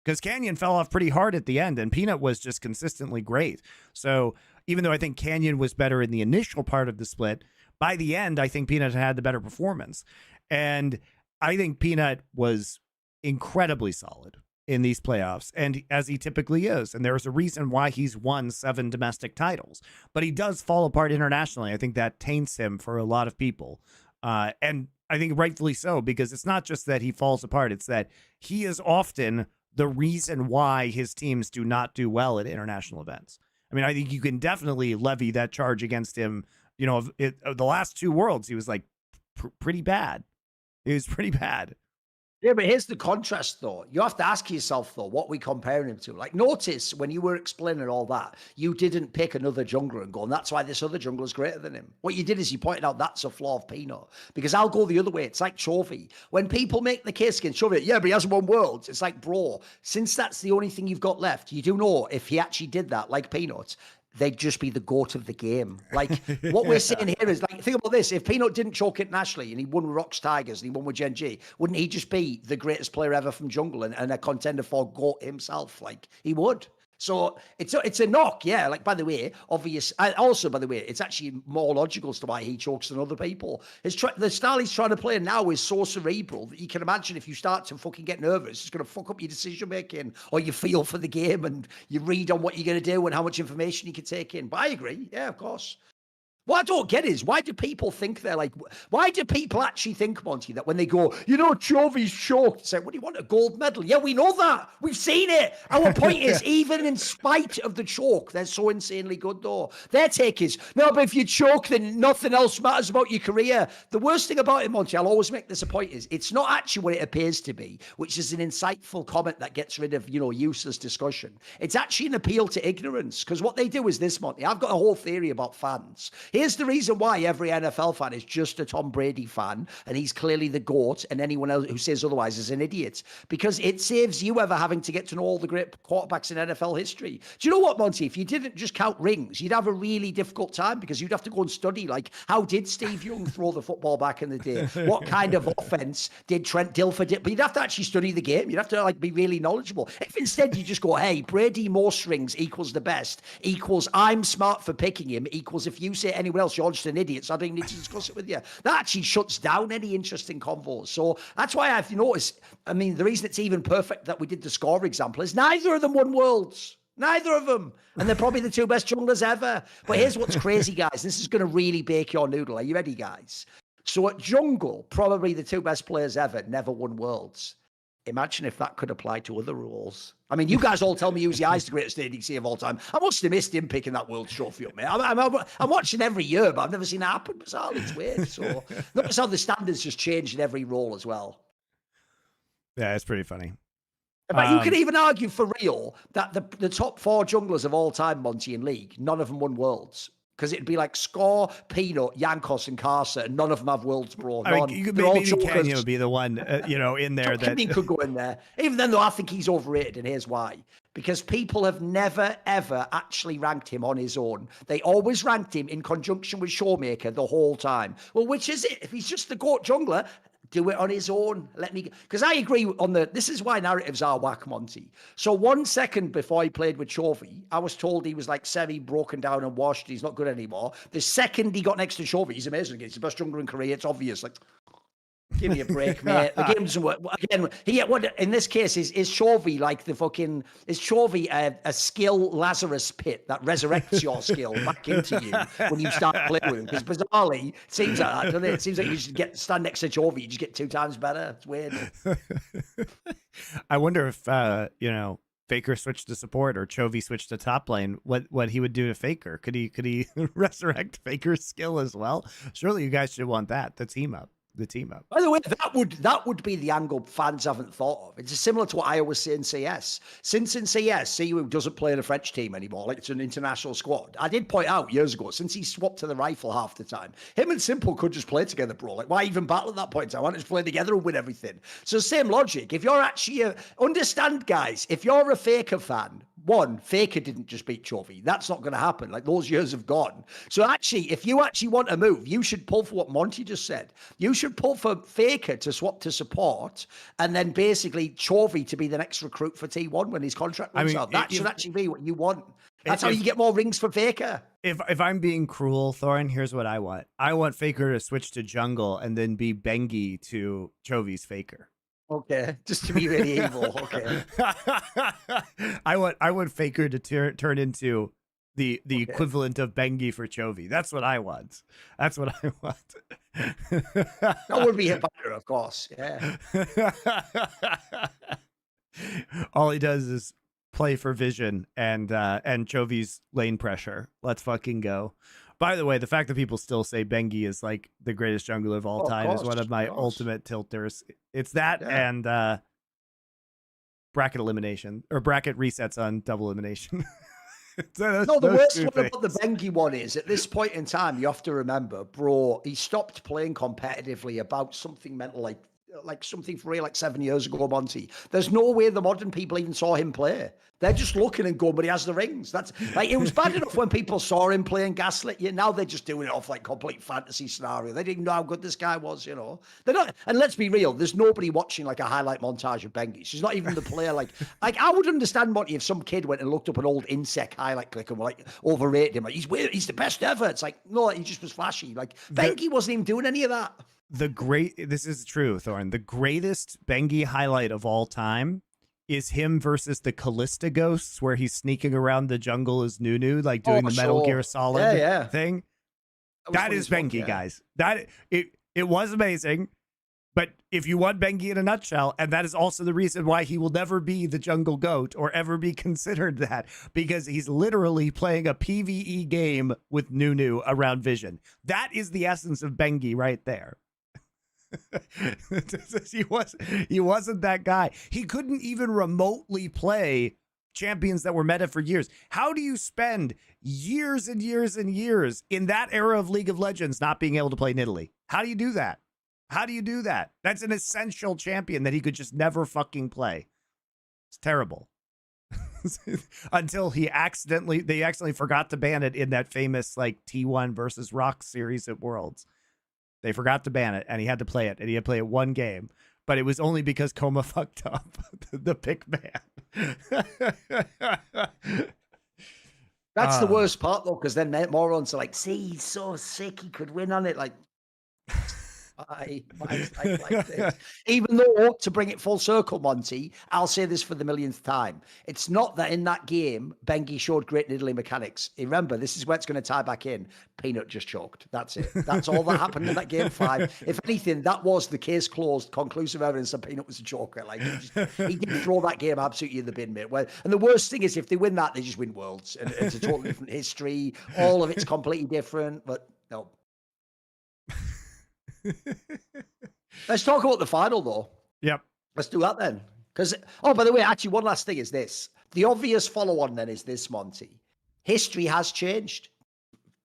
because Canyon fell off pretty hard at the end and Peanut was just consistently great. So even though I think Canyon was better in the initial part of the split, by the end, I think Peanut had the better performance. And I think Peanut was incredibly solid in these playoffs, and as he typically is. And there's a reason why he's won 7 domestic titles. But he does fall apart internationally. I think that taints him for a lot of people. And I think rightfully so, because it's not just that he falls apart. It's that he is often the reason why his teams do not do well at international events. I mean, I think you can definitely levy that charge against him. The last 2 Worlds, he was like pretty bad. He was pretty bad. Yeah, but here's the contrast, though. You have to ask yourself, though, what we comparing him to. Like, notice when you were explaining all that, you didn't pick another jungler and go, and that's why this other jungler is greater than him. What you did is you pointed out that's a flaw of Peanut. Because I'll go the other way. It's like Chovy. When people make the case against Chovy, yeah, but he hasn't won Worlds. It's like, bro, since that's the only thing you've got left, you do know if he actually did that, like Peanut, they'd just be the GOAT of the game. Like, what we're saying here is, like, think about this. If Peanut didn't choke internationally and he won with Rocks Tigers and he won with GenG, wouldn't he just be the greatest player ever from jungle and a contender for GOAT himself? Like, he would. So it's a knock, yeah. Like, by the way, obvious. Also, by the way, it's actually more logical as to why he chokes than other people. The style he's trying to play now is so cerebral that you can imagine if you start to fucking get nervous, it's going to fuck up your decision making or your feel for the game and you read on what you're going to do and how much information you can take in. But I agree, yeah, of course. What I don't get is, why do people think they're like, why do people actually think, Monty, that when they go, Chovy's choked, it's like, what do you want, a gold medal? Yeah, we know that. We've seen it. Our point is, even in spite of the choke, they're so insanely good, though. Their take is, no, but if you choke, then nothing else matters about your career. The worst thing about it, Monty, I'll always make this a point, is it's not actually what it appears to be, which is an insightful comment that gets rid of, useless discussion. It's actually an appeal to ignorance, because what they do is this, Monty. I've got a whole theory about fans. Here's the reason why every NFL fan is just a Tom Brady fan, and he's clearly the GOAT, and anyone else who says otherwise is an idiot, because it saves you ever having to get to know all the great quarterbacks in NFL history. Do you know what, Monty? If you didn't just count rings, you'd have a really difficult time, because you'd have to go and study, like, how did Steve Young throw the football back in the day? What kind of offense did Trent Dilfer do? But you'd have to actually study the game. You'd have to, like, be really knowledgeable. If instead you just go, hey, Brady most rings equals the best, equals I'm smart for picking him, equals if you say anyone else, you're just an idiot, so I don't even need to discuss it with you. That actually shuts down any interesting convos. So that's why I've noticed, I mean, the reason it's even perfect that we did the Score example is neither of them won Worlds. Neither of them. And they're probably the 2 best junglers ever. But here's what's crazy, guys. This is going to really bake your noodle. Are you ready, guys? So at jungle, probably the 2 best players ever never won Worlds. Imagine if that could apply to other roles. I mean, you guys all tell me Uzi is the greatest ADC of all time. I must have missed him picking that world trophy up, mate. I'm watching every year, but I've never seen it happen. Bizarrely, it's weird. So notice how the standards just changed in every role as well. Yeah, it's pretty funny. But you could even argue for real that the top 4 junglers of all time, Monty, in League, none of them won Worlds. Because it'd be like Score, Peanut, Yankos, and Carcer, and none of them have Worlds, bro. I mean, you could maybe Canyon would be the one, in there. Canyon could go in there. Even then, though, I think he's overrated, and here's why. Because people have never, ever actually ranked him on his own. They always ranked him in conjunction with Showmaker the whole time. Well, which is it? If he's just the GOAT jungler, do it on his own. Because I agree on this is why narratives are whack, Monty. So 1 second before he played with Chovy, I was told he was like semi-broken down and washed. He's not good anymore. The second he got next to Chovy, he's amazing. He's the best jungler in Korea. It's obvious. Like, Give me a break, mate. The game doesn't work. Again, what in this case is Chovy like the fucking is Chovy a skill Lazarus pit that resurrects your skill back into you when you start playing with him? Because bizarrely, it seems like that, doesn't it? It seems like you just stand next to Chovy, you just get 2 times better. It's weird. I wonder if Faker switched to support or Chovy switched to top lane, what he would do to Faker. Could he resurrect Faker's skill as well? Surely you guys should want that. The team up. By the way, that would be the angle fans haven't thought of. It's similar to what I always say in CS. Since in CS, CU doesn't play in a French team anymore, like it's an international squad. I did point out years ago, since he swapped to the rifle half the time, him and Simple could just play together, bro. Like, why even battle at that point in time? Why not just play together and win everything? So same logic. If you're actually understand, guys, if you're a Faker fan, one, Faker didn't just beat Chovy. That's not going to happen. Like, those years have gone. So actually, if you actually want to move, you should pull for what Monte just said. You should pull for Faker to swap to support, and then basically Chovy to be the next recruit for T1 when his contract runs out. That should actually be what you want. That's how you get more rings for Faker. If I'm being cruel, Thorin, here's what I want. I want Faker to switch to jungle and then be Bengi to Chovy's Faker. Okay, just to be really evil. Okay. I want Faker to turn into the equivalent of Bengi for Chovy. That's what I want. That would be better, of course. Yeah. All he does is play for vision and Chovy's lane pressure. Let's fucking go. By the way, the fact that people still say Bengi is like the greatest jungler of all time is one of my ultimate tilters. It's that and bracket elimination or bracket resets on double elimination. The worst one about the Bengi one is at this point in time, you have to remember, bro, he stopped playing competitively about something mental like something for real like 7 years ago, Monte. There's no way the modern people even saw him play. They're just looking and going, but he has the rings. That's like, it was bad enough when people saw him playing Gaslit. Now they're just doing it off like complete fantasy scenario. They didn't even know how good this guy was, They're not, and let's be real, there's nobody watching like a highlight montage of Bengi. She's not even the player. Like I would understand, Monty, if some kid went and looked up an old Insect highlight click and like overrated him. Like, he's the best ever. It's like, no, he just was flashy. Like Bengi wasn't even doing any of that. This is true, Thorin. The greatest Bengi highlight of all time is him versus the Callista Ghosts, where he's sneaking around the jungle as Nunu, like doing the Metal Gear Solid thing. That is Bengi, guys. That it was amazing. But if you want Bengi in a nutshell, and that is also the reason why he will never be the jungle goat or ever be considered that, because he's literally playing a PvE game with Nunu around Vision. That is the essence of Bengi right there. he wasn't that guy. He couldn't even remotely play champions that were meta for years. How do you spend years and years and years in that era of League of Legends not being able to play Nidalee? How do you do that? That's an essential champion that he could just never fucking play. It's terrible. Until they accidentally forgot to ban it in that famous like T1 versus Rock series at Worlds. They forgot to ban it, and he had to play it, and he had to play it one game. But it was only because Coma fucked up the pick ban. That's the worst part, though, because then morons are like, see, he's so sick, he could win on it. Like, why is life like this? Even though, to bring it full circle, Monty, I'll say this for the millionth time. It's not that in that game, Bengi showed great Nidalee mechanics. Remember, this is where it's going to tie back in. Peanut just choked. That's it. That's all that happened in that game 5. If anything, that was the case closed, conclusive evidence that Peanut was a joker. Like, he did throw that game absolutely in the bin, mate. And the worst thing is, if they win that, they just win Worlds. And it's a totally different history. All of it's completely different, but no. Let's talk about the final, though. Yep. Let's do that then. Because, by the way, actually, one last thing is this. The obvious follow-on then is this, Monty. History has changed.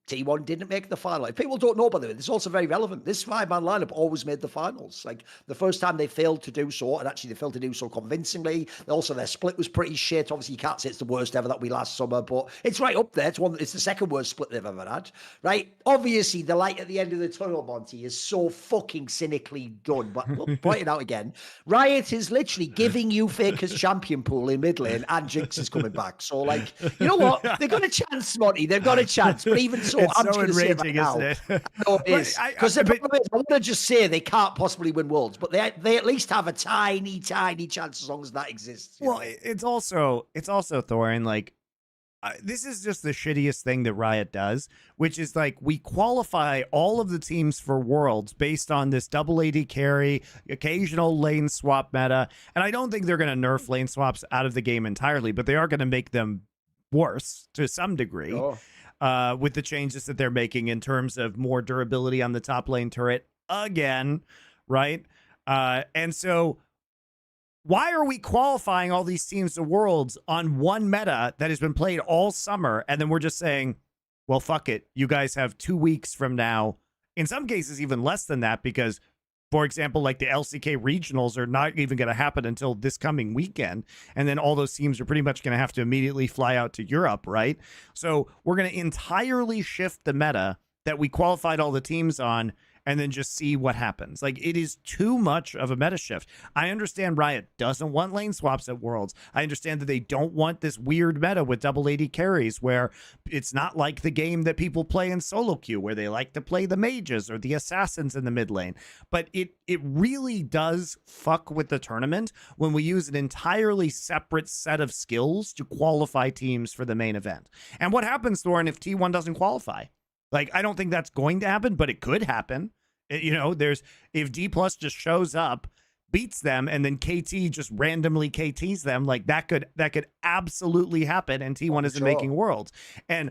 T1 didn't make the final. If people don't know, by the way, this is also very relevant. This 5-man lineup always made the finals. Like, the first time they failed to do so, and actually they failed to do so convincingly. Also, their split was pretty shit. Obviously, you can't say it's the worst ever that we last summer, but it's right up there. It's the second worst split they've ever had, right? Obviously, the light at the end of the tunnel, Monty, is so fucking cynically done. But look, point it out again. Riot is literally giving you Faker's champion pool in mid lane, and Jinx is coming back. So, like, you know what? They've got a chance, Monty. They've got a chance. But even so, also, it's I'm so just going to say enraging, right now, isn't it? I know it is. Because the problem is, I want to just say they can't possibly win Worlds, but they at least have a tiny, tiny chance as long as that exists. Well, it's also Thorin, like, this is just the shittiest thing that Riot does, which is like we qualify all of the teams for Worlds based on this double AD carry, occasional lane swap meta. And I don't think they're going to nerf lane swaps out of the game entirely, but they are going to make them worse to some degree with the changes that they're making in terms of more durability on the top lane turret again, right? And so why are we qualifying all these teams to Worlds on one meta that has been played all summer? And then we're just saying, well, fuck it. You guys have 2 weeks from now. In some cases, even less than that, because, for example, like the LCK regionals are not even going to happen until this coming weekend. And then all those teams are pretty much going to have to immediately fly out to Europe, right? So we're going to entirely shift the meta that we qualified all the teams on and then just see what happens. Like, it is too much of a meta shift. I understand Riot doesn't want lane swaps at Worlds. I understand that they don't want this weird meta with double AD carries where it's not like the game that people play in solo queue where they like to play the mages or the assassins in the mid lane. But it really does fuck with the tournament when we use an entirely separate set of skills to qualify teams for the main event. And what happens, Thorin, if T1 doesn't qualify? Like, I don't think that's going to happen, but it could happen. You know, if D plus just shows up, beats them, and then KT just randomly KTs them, like that could absolutely happen. And T1 isn't making Worlds, and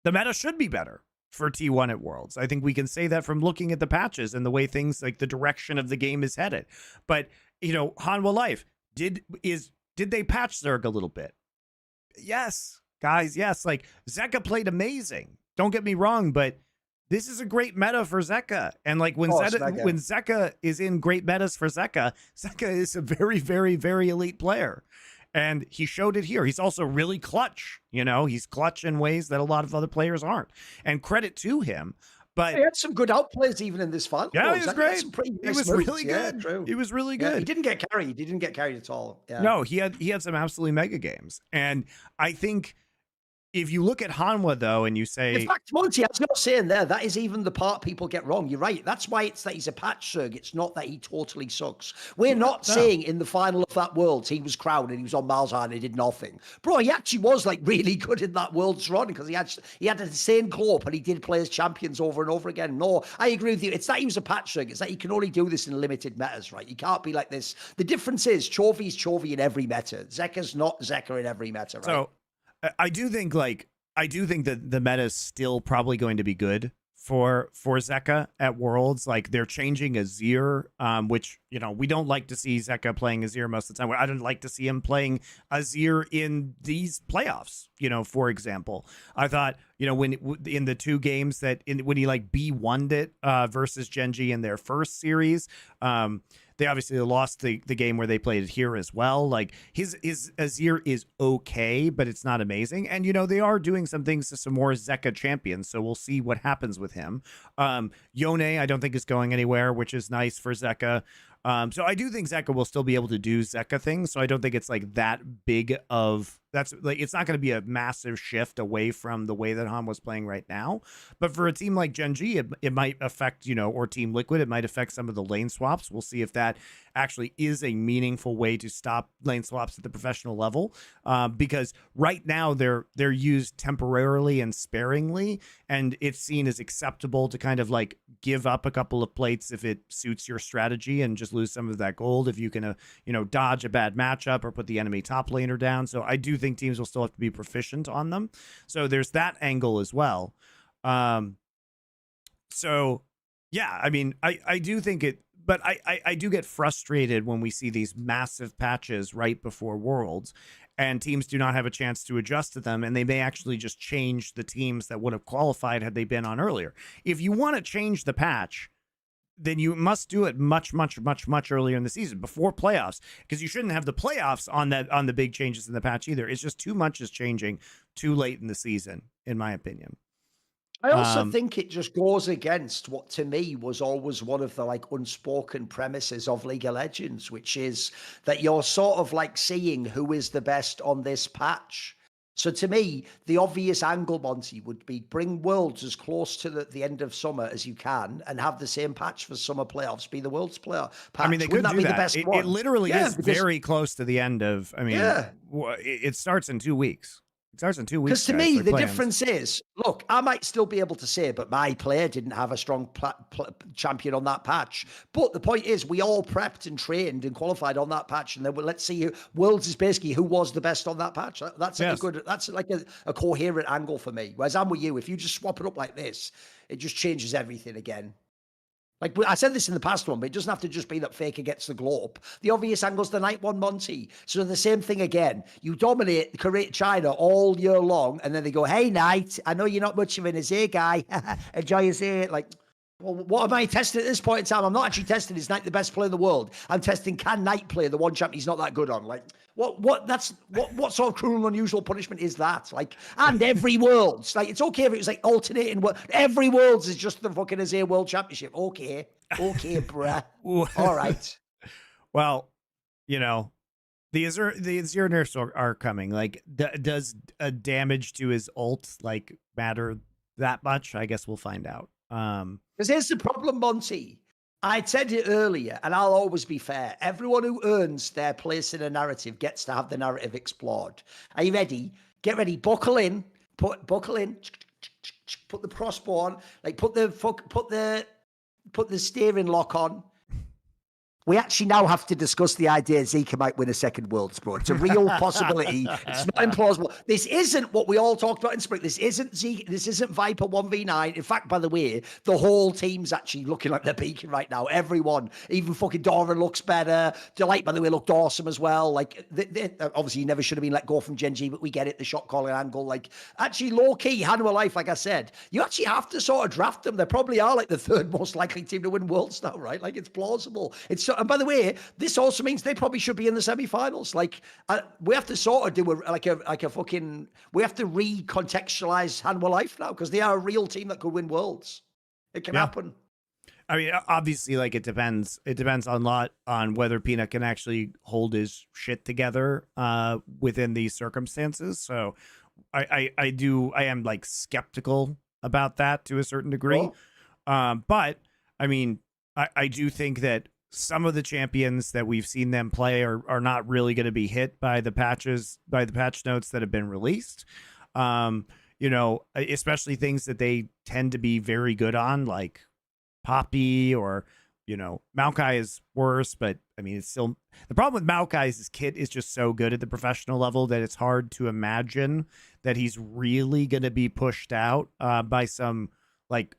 the meta should be better for T1 at Worlds. I think we can say that from looking at the patches and the way things, like the direction of the game is headed. But you know, Hanwha Life did they patch Zerg a little bit? Yes, guys. Yes, like Zeka played amazing. Don't get me wrong, but this is a great meta for Zeka. And like when Zeka is in great metas for Zeka is a very, very, very elite player. And he showed it here. He's also really clutch. You know, he's clutch in ways that a lot of other players aren't. And credit to him. But he had some good outplays even in this final. Yeah, he was great. He was really good. True. He was really good. He didn't get carried. He didn't get carried at all. Yeah. No, he had some absolutely mega games. And I think if you look at Hanwha, though, and you say... In fact, Monte, I was not saying there, that is even the part people get wrong. You're right. That's why it's that he's a patch Zerg. It's not that he totally sucks. We're not saying in the final of that Worlds he was crowned and he was on Malzahn and he did nothing. Bro, he actually was like really good in that Worlds run because he had an insane club and he did play as champions over and over again. No, I agree with you. It's that he was a patch Zerg. It's that he can only do this in limited metas, right? You can't be like this. The difference is Chovy's Chovy in every meta. Zeka's not Zeka in every meta, right? So I do think that the meta is still probably going to be good for Zeka at Worlds. Like, they're changing Azir, which, you know, we don't like to see Zeka playing Azir most of the time. I don't like to see him playing Azir in these playoffs, you know, for example. I thought, you know, when in the two games when he like B1'd it versus GenG in their first series, they obviously lost the game where they played it here as well. Like, his Azir is okay, but it's not amazing. And, you know, they are doing some things to some more Zeka champions, so we'll see what happens with him. Yone, I don't think is going anywhere, which is nice for Zeka. So I do think Zeka will still be able to do Zeka things. So I don't think it's like that big of... That's like, it's not going to be a massive shift away from the way that Han was playing right now. But for a team like GenG, it might affect, you know, or Team Liquid, it might affect some of the lane swaps. We'll see if that actually is a meaningful way to stop lane swaps at the professional level. Because right now they're used temporarily and sparingly, and it's seen as acceptable to kind of like give up a couple of plates if it suits your strategy and just lose some of that gold if you can, you know, dodge a bad matchup or put the enemy top laner down. So I do think teams will still have to be proficient on them. So there's that angle as well. So yeah, I mean, I do think it, but I do get frustrated when we see these massive patches right before Worlds and teams do not have a chance to adjust to them, and they may actually just change the teams that would have qualified had they been on earlier. If you want to change the patch, then you must do it much earlier in the season, before playoffs, because you shouldn't have the playoffs on the big changes in the patch either. It's just too much is changing too late in the season, in my opinion. I also think it just goes against what to me was always one of the like unspoken premises of League of Legends, which is that you're sort of like seeing who is the best on this patch. So to me, the obvious angle, Monty, would be bring Worlds as close to the end of summer as you can and have the same patch for summer playoffs be the Worlds player patch. I mean, they Wouldn't could that do be that. the best It one? literally is very close to the end of, I mean, it starts in 2 weeks. It starts in 2 weeks. Because to me, the difference is, look, I might still be able to say, but my player didn't have a strong champion on that patch. But the point is, we all prepped and trained and qualified on that patch, and then let's see Worlds is basically who was the best on that patch. That's like that's like a coherent angle for me. Whereas I'm with you, if you just swap it up like this, it just changes everything again. Like I said this in the past one, but it doesn't have to just be that Faker gets the globe. The obvious angle's the night one Monty. So the same thing again. You dominate China all year long, and then they go, "Hey, Knight, I know you're not much of an Azir guy. Enjoy Azir." Like, well, what am I testing at this point in time? I'm not actually testing is Knight the best player in the world. I'm testing can Knight play the one champ he's not that good on. Like, what sort of cruel and unusual punishment is that? Like, and every Worlds, like, it's okay if it was like alternating. Every Worlds is just the fucking Azir World Championship. Okay, bruh. All right. Well, you know, the Azir nerfs are coming. Like, does a damage to his ult like matter that much? I guess we'll find out. Because here's the problem, Monty. I said it earlier, and I'll always be fair. Everyone who earns their place in a narrative gets to have the narrative explored. Are you ready? Get ready. Buckle in. Buckle in. Put the crossbow on. Like put the steering lock on. We actually now have to discuss the idea Zeka might win a second Worlds, bro. It's a real possibility. It's not implausible. This isn't what we all talked about in spring. This isn't Zeka. This isn't Viper 1v9. In fact, by the way, the whole team's actually looking like they're peaking right now. Everyone, even fucking Thorin looks better. Delight, by the way, looked awesome as well. Like, obviously, he never should have been let go from GenG, but we get it, the shot calling angle. Like, actually, low-key, hand of life, like I said, you actually have to sort of draft them. They probably are like the third most likely team to win Worlds now, right? Like, it's plausible. And by the way, this also means they probably should be in the semi-finals. Like, we have to sort of do a fucking, we have to recontextualize Hanwha Life now because they are a real team that could win Worlds. It can happen. I mean, obviously, like it depends. It depends a lot on whether Peanut can actually hold his shit together within these circumstances. So, I am like skeptical about that to a certain degree. But I mean, I do think that some of the champions that we've seen them play are not really going to be hit by the patch notes that have been released. You know, especially things that they tend to be very good on, like Poppy or, you know, Maokai is worse, but I mean, it's still the problem with Maokai is his kit is just so good at the professional level that it's hard to imagine that he's really going to be pushed out by some like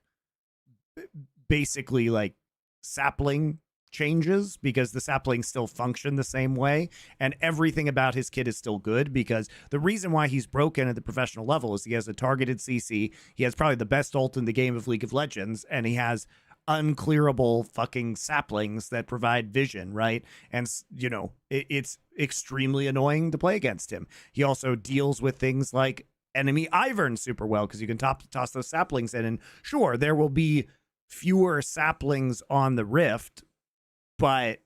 basically like sapling changes, because the saplings still function the same way and everything about his kit is still good, because the reason why he's broken at the professional level is he has a targeted CC, he has probably the best ult in the game of League of Legends, and he has unclearable fucking saplings that provide vision, right? And you know, it's extremely annoying to play against him. He also deals with things like enemy Ivern super well because you can toss those saplings in, and sure, there will be fewer saplings on the Rift, but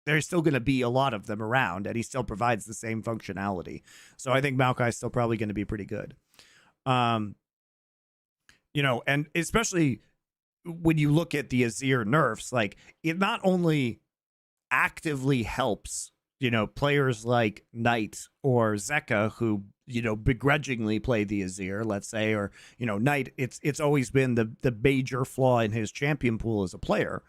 there's still going to be a lot of them around, and he still provides the same functionality. So I think Maokai is still probably going to be pretty good. You know, and especially when you look at the Azir nerfs, like it not only actively helps, you know, players like Knight or Zeka who, you know, begrudgingly play the Azir, let's say, or, you know, Knight, it's always been the major flaw in his champion pool as a player.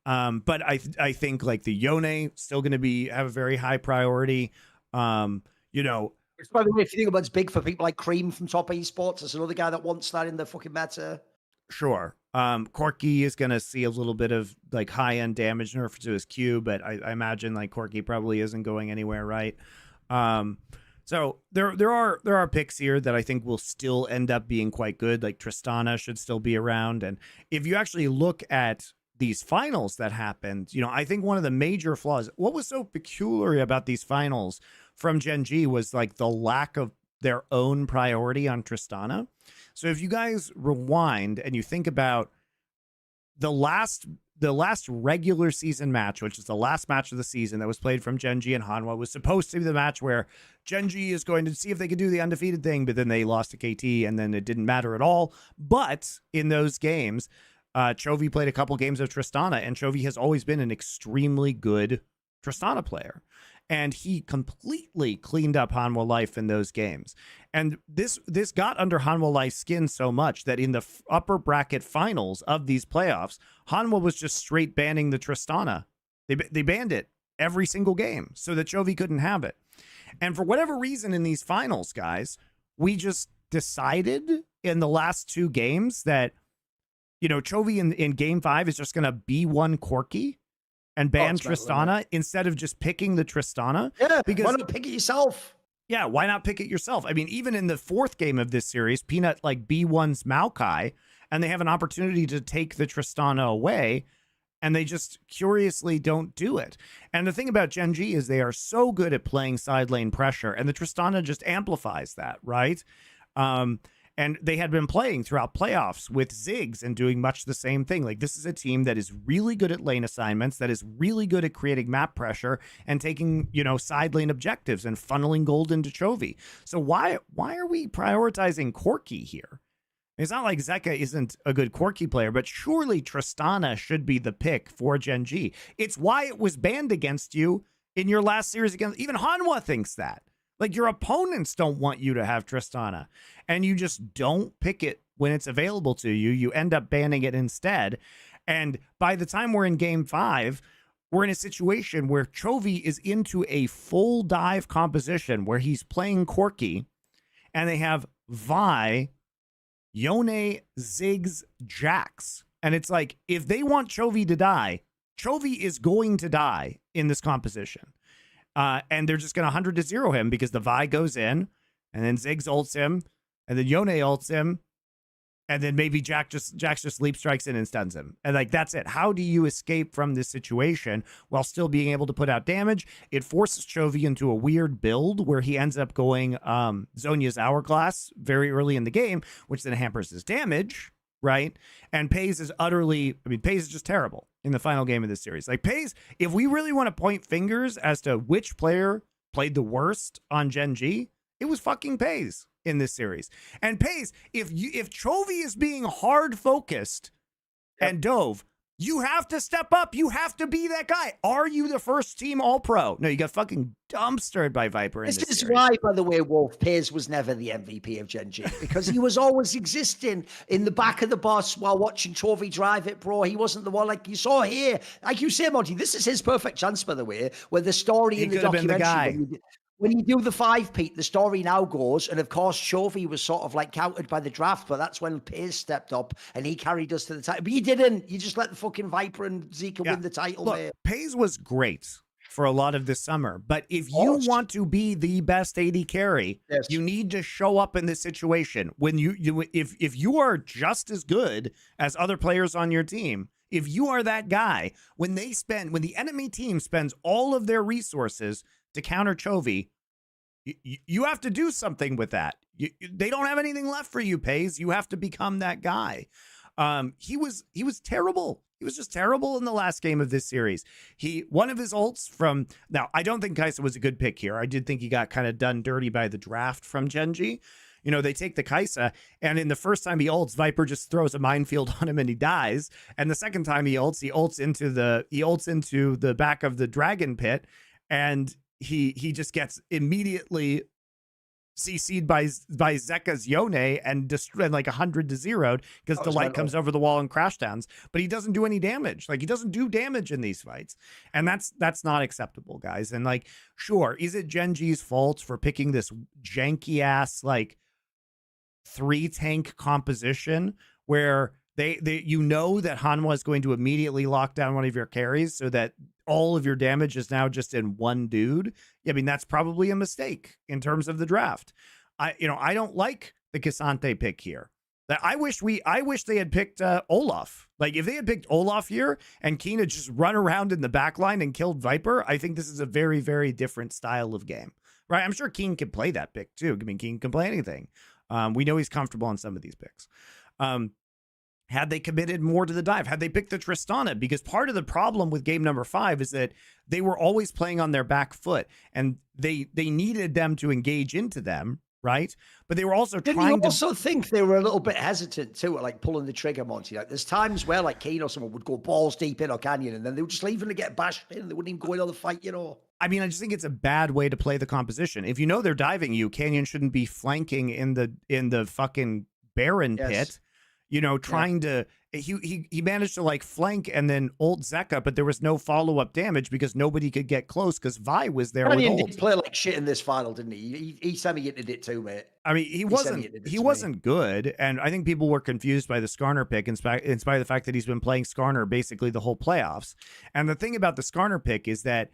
But I think like the Yone still going to have a very high priority. You know, by the way, if you think about it's big for people like Cream from Top Esports, there's another guy that wants that in the fucking meta. Sure. Corki is going to see a little bit of like high end damage nerf to his Q, but I imagine like Corki probably isn't going anywhere, right? So there are picks here that I think will still end up being quite good. Like Tristana should still be around, and if you actually look at these finals that happened, you know, I think one of the major flaws, what was so peculiar about these finals from GenG was like the lack of their own priority on Tristana. So if you guys rewind and you think about the last the last regular season match, which is the last match of the season that was played from GenG and Hanwha, was supposed to be the match where GenG is going to see if they could do the undefeated thing, but then they lost to KT and then it didn't matter at all. But in those games, Chovy played a couple games of Tristana, and Chovy has always been an extremely good Tristana player. And he completely cleaned up Hanwha Life in those games. And this got under Hanwha Life's skin so much that in the upper bracket finals of these playoffs, Hanwha was just straight banning the Tristana. They banned it every single game so that Chovy couldn't have it. And for whatever reason in these finals, guys, we just decided in the last two games that, you know, Chovy in game 5 is just going to B1 Corki and ban Tristana instead of just picking the Tristana. Yeah, because why not pick it yourself? Yeah, why not pick it yourself? I mean, even in the fourth game of this series, Peanut like B1's Maokai, and they have an opportunity to take the Tristana away, and they just curiously don't do it. And the thing about GenG is they are so good at playing side lane pressure, and the Tristana just amplifies that, right? And they had been playing throughout playoffs with Ziggs and doing much the same thing. Like, this is a team that is really good at lane assignments, that is really good at creating map pressure and taking, you know, side lane objectives and funneling gold into Chovy. So why are we prioritizing Corki here? It's not like Zeka isn't a good Corki player, but surely Tristana should be the pick for GenG. It's why it was banned against you in your last series against, even Hanwha thinks that. Like, your opponents don't want you to have Tristana, and you just don't pick it when it's available to you. You end up banning it instead. And by the time we're in game 5, we're in a situation where Chovy is into a full dive composition where he's playing Corki, and they have Vi, Yone, Ziggs, Jax. And it's like, if they want Chovy to die, Chovy is going to die in this composition. And they're just going to 100-0 him because the Vi goes in, and then Ziggs ults him, and then Yone ults him, and then maybe Jax just leap strikes in and stuns him. And like, that's it. How do you escape from this situation while still being able to put out damage? It forces Chovy into a weird build where he ends up going Zhonya's Hourglass very early in the game, which then hampers his damage, right? And Paze is Paze is just terrible in the final game of this series. Like, Paze, if we really want to point fingers as to which player played the worst on GenG, it was fucking Paze in this series. And Paze, if Chovy is being hard focused and dove, you have to step up. You have to be that guy. Are you the first team All-Pro? No, you got fucking dumpstered by Viper in this is series. Why, by the way, Wolf, Paze was never the MVP of GenG, because he was always existing in the back of the bus while watching Chovy drive it, bro. He wasn't the one like you saw here. Like you say, Monty, this is his perfect chance, by the way, where the story in the documentary, when you do the 5-peat, the story now goes, and of course, Chovy was sort of like countered by the draft, but that's when Paze stepped up and he carried us to the title. But you didn't. You just let the fucking Viper and Zeka win the title. Look, Paze was great for a lot of this summer, but if you want to be the best AD carry, you need to show up in this situation. When if you are just as good as other players on your team, if you are that guy, when the enemy team spends all of their resources to counter Chovy, you have to do something with that. They don't have anything left for you, Paze. You have to become that guy. He was terrible. He was just terrible in the last game of this series. One of his ults from, now, I don't think Kai'Sa was a good pick here. I did think he got kind of done dirty by the draft from GenG. You know, they take the Kai'Sa, and in the first time he ults, Viper just throws a minefield on him and he dies. And the second time he ults into the back of the dragon pit, and he just gets immediately CC'd by Zeka's Yone and destroyed like 100-0 because Delight comes over the wall and crash downs, but he doesn't do any damage. Like, he doesn't do damage in these fights, and that's not acceptable, guys. And like, sure, is it GenG's fault for picking this janky ass like 3-tank composition where they you know that Hanwha is going to immediately lock down one of your carries so that all of your damage is now just in one dude? I mean, that's probably a mistake in terms of the draft. I don't like the K'Sante pick here. I wish they had picked Olaf. Like, if they had picked Olaf here and Keen had just run around in the back line and killed Viper, I think this is a very, very different style of game, right? I'm sure Keen can play that pick too. I mean, Keen can play anything. We know he's comfortable on some of these picks. Had they committed more to the dive? Had they picked the Tristana? Because part of the problem with game number 5 is that they were always playing on their back foot, and they needed them to engage into them, right? But they were also Didn't trying you also think they were a little bit hesitant too at like pulling the trigger, Monty? Like there's times where like Kane or someone would go balls deep in or Canyon, and then they would just leave them to get bashed in. They wouldn't even go in on the fight, you know? I mean, I just think it's a bad way to play the composition. If you know they're diving you, Canyon shouldn't be flanking in the fucking Baron pit, you know, trying to he managed to like flank and then ult Zeka, but there was no follow-up damage because nobody could get close because Vi was there. Canyon did play like shit in this final, didn't he? He semi-hinted it too, mate. I mean, he wasn't good, and I think people were confused by the Skarner pick in spite of the fact that he's been playing Skarner basically the whole playoffs. And the thing about the Skarner pick is that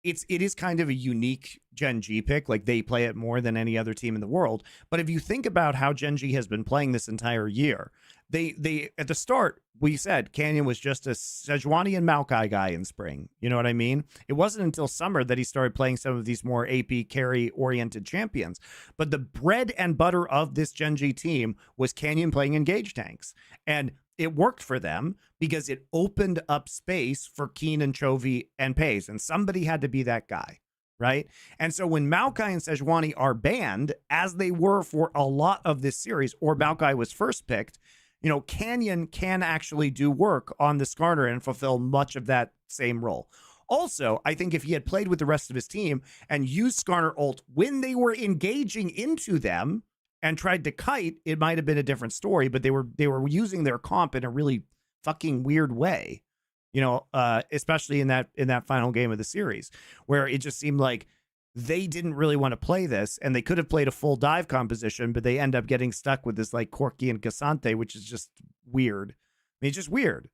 it is kind of a unique GenG pick. Like they play it more than any other team in the world. But if you think about how GenG has been playing this entire year, they at the start, we said Canyon was just a Sejuani and Maokai guy in spring. You know what I mean? It wasn't until summer that he started playing some of these more AP carry oriented champions. But the bread and butter of this GenG team was Canyon playing engage tanks. And it worked for them because it opened up space for Keen and Chovy and Pays, and somebody had to be that guy, right? And so when Maokai and Sejuani are banned, as they were for a lot of this series, or Maokai was first picked, you know, Canyon can actually do work on the Skarner and fulfill much of that same role. Also, I think if he had played with the rest of his team and used Skarner ult when they were engaging into them, and tried to kite, it might have been a different story, but they were using their comp in a really fucking weird way, you know, especially in that final game of the series, where it just seemed like they didn't really want to play this, and they could have played a full dive composition, but they end up getting stuck with this like Corki and Cassante, which is just weird. I mean, it's just weird.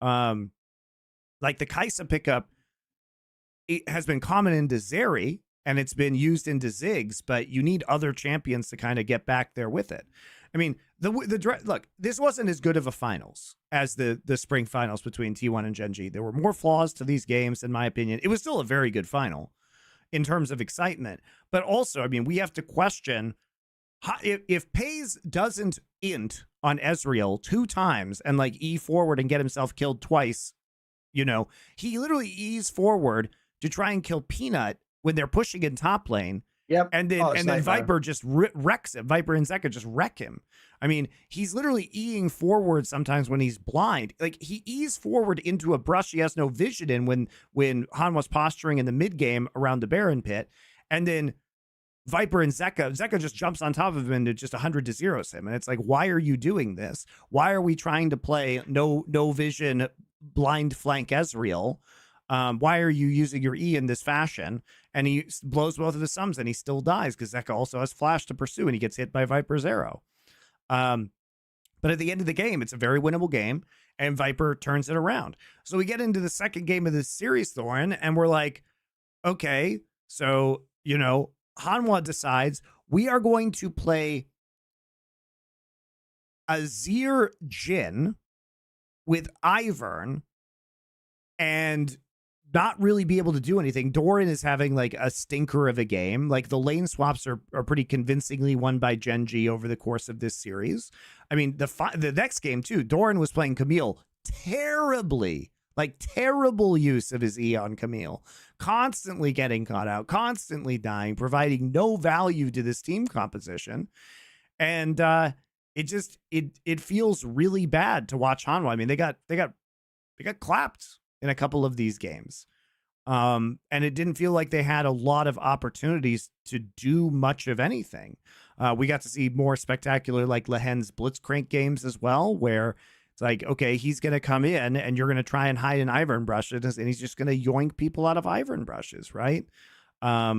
Like the Kaisa pickup, it has been common into Zeri, and it's been used into Ziggs, but you need other champions to kind of get back there with it. I mean, look, this wasn't as good of a finals as the spring finals between T1 and GenG. There were more flaws to these games, in my opinion. It was still a very good final in terms of excitement. But also, I mean, we have to question if Pays doesn't int on Ezreal 2 times and like E forward and get himself killed twice, you know, he literally E's forward to try and kill Peanut when they're pushing in top lane. Yep. And then Viper just wrecks him. Viper and Zeka just wreck him. I mean, he's literally Eing forward sometimes when he's blind. Like he E's forward into a brush he has no vision in when Han was posturing in the mid game around the Baron pit. And then Viper and Zeka just jumps on top of him and it just 100-0s him. And it's like, why are you doing this? Why are we trying to play no vision blind flank Ezreal? Why are you using your E in this fashion? And he blows both of the sums and he still dies because Zeka also has flash to pursue and he gets hit by Viper's arrow. But at the end of the game, it's a very winnable game and Viper turns it around. So we get into the second game of this series, Thorin, and we're like, okay, so, you know, Hanwha decides we are going to play Azir Jhin with Ivern and not really be able to do anything. Doran is having like a stinker of a game. Like the lane swaps are pretty convincingly won by GenG over the course of this series. I mean, the next game too, Doran was playing Camille terribly, like terrible use of his E on Camille, constantly getting caught out, constantly dying, providing no value to this team composition. And it feels really bad to watch Hanwha. I mean, they got clapped in a couple of these games. And it didn't feel like they had a lot of opportunities to do much of anything. We got to see more spectacular, like Lehen's Blitzcrank games as well, where it's like, okay, he's going to come in and you're going to try and hide an Ivern brush, and he's just going to yoink people out of Ivern brushes, right? I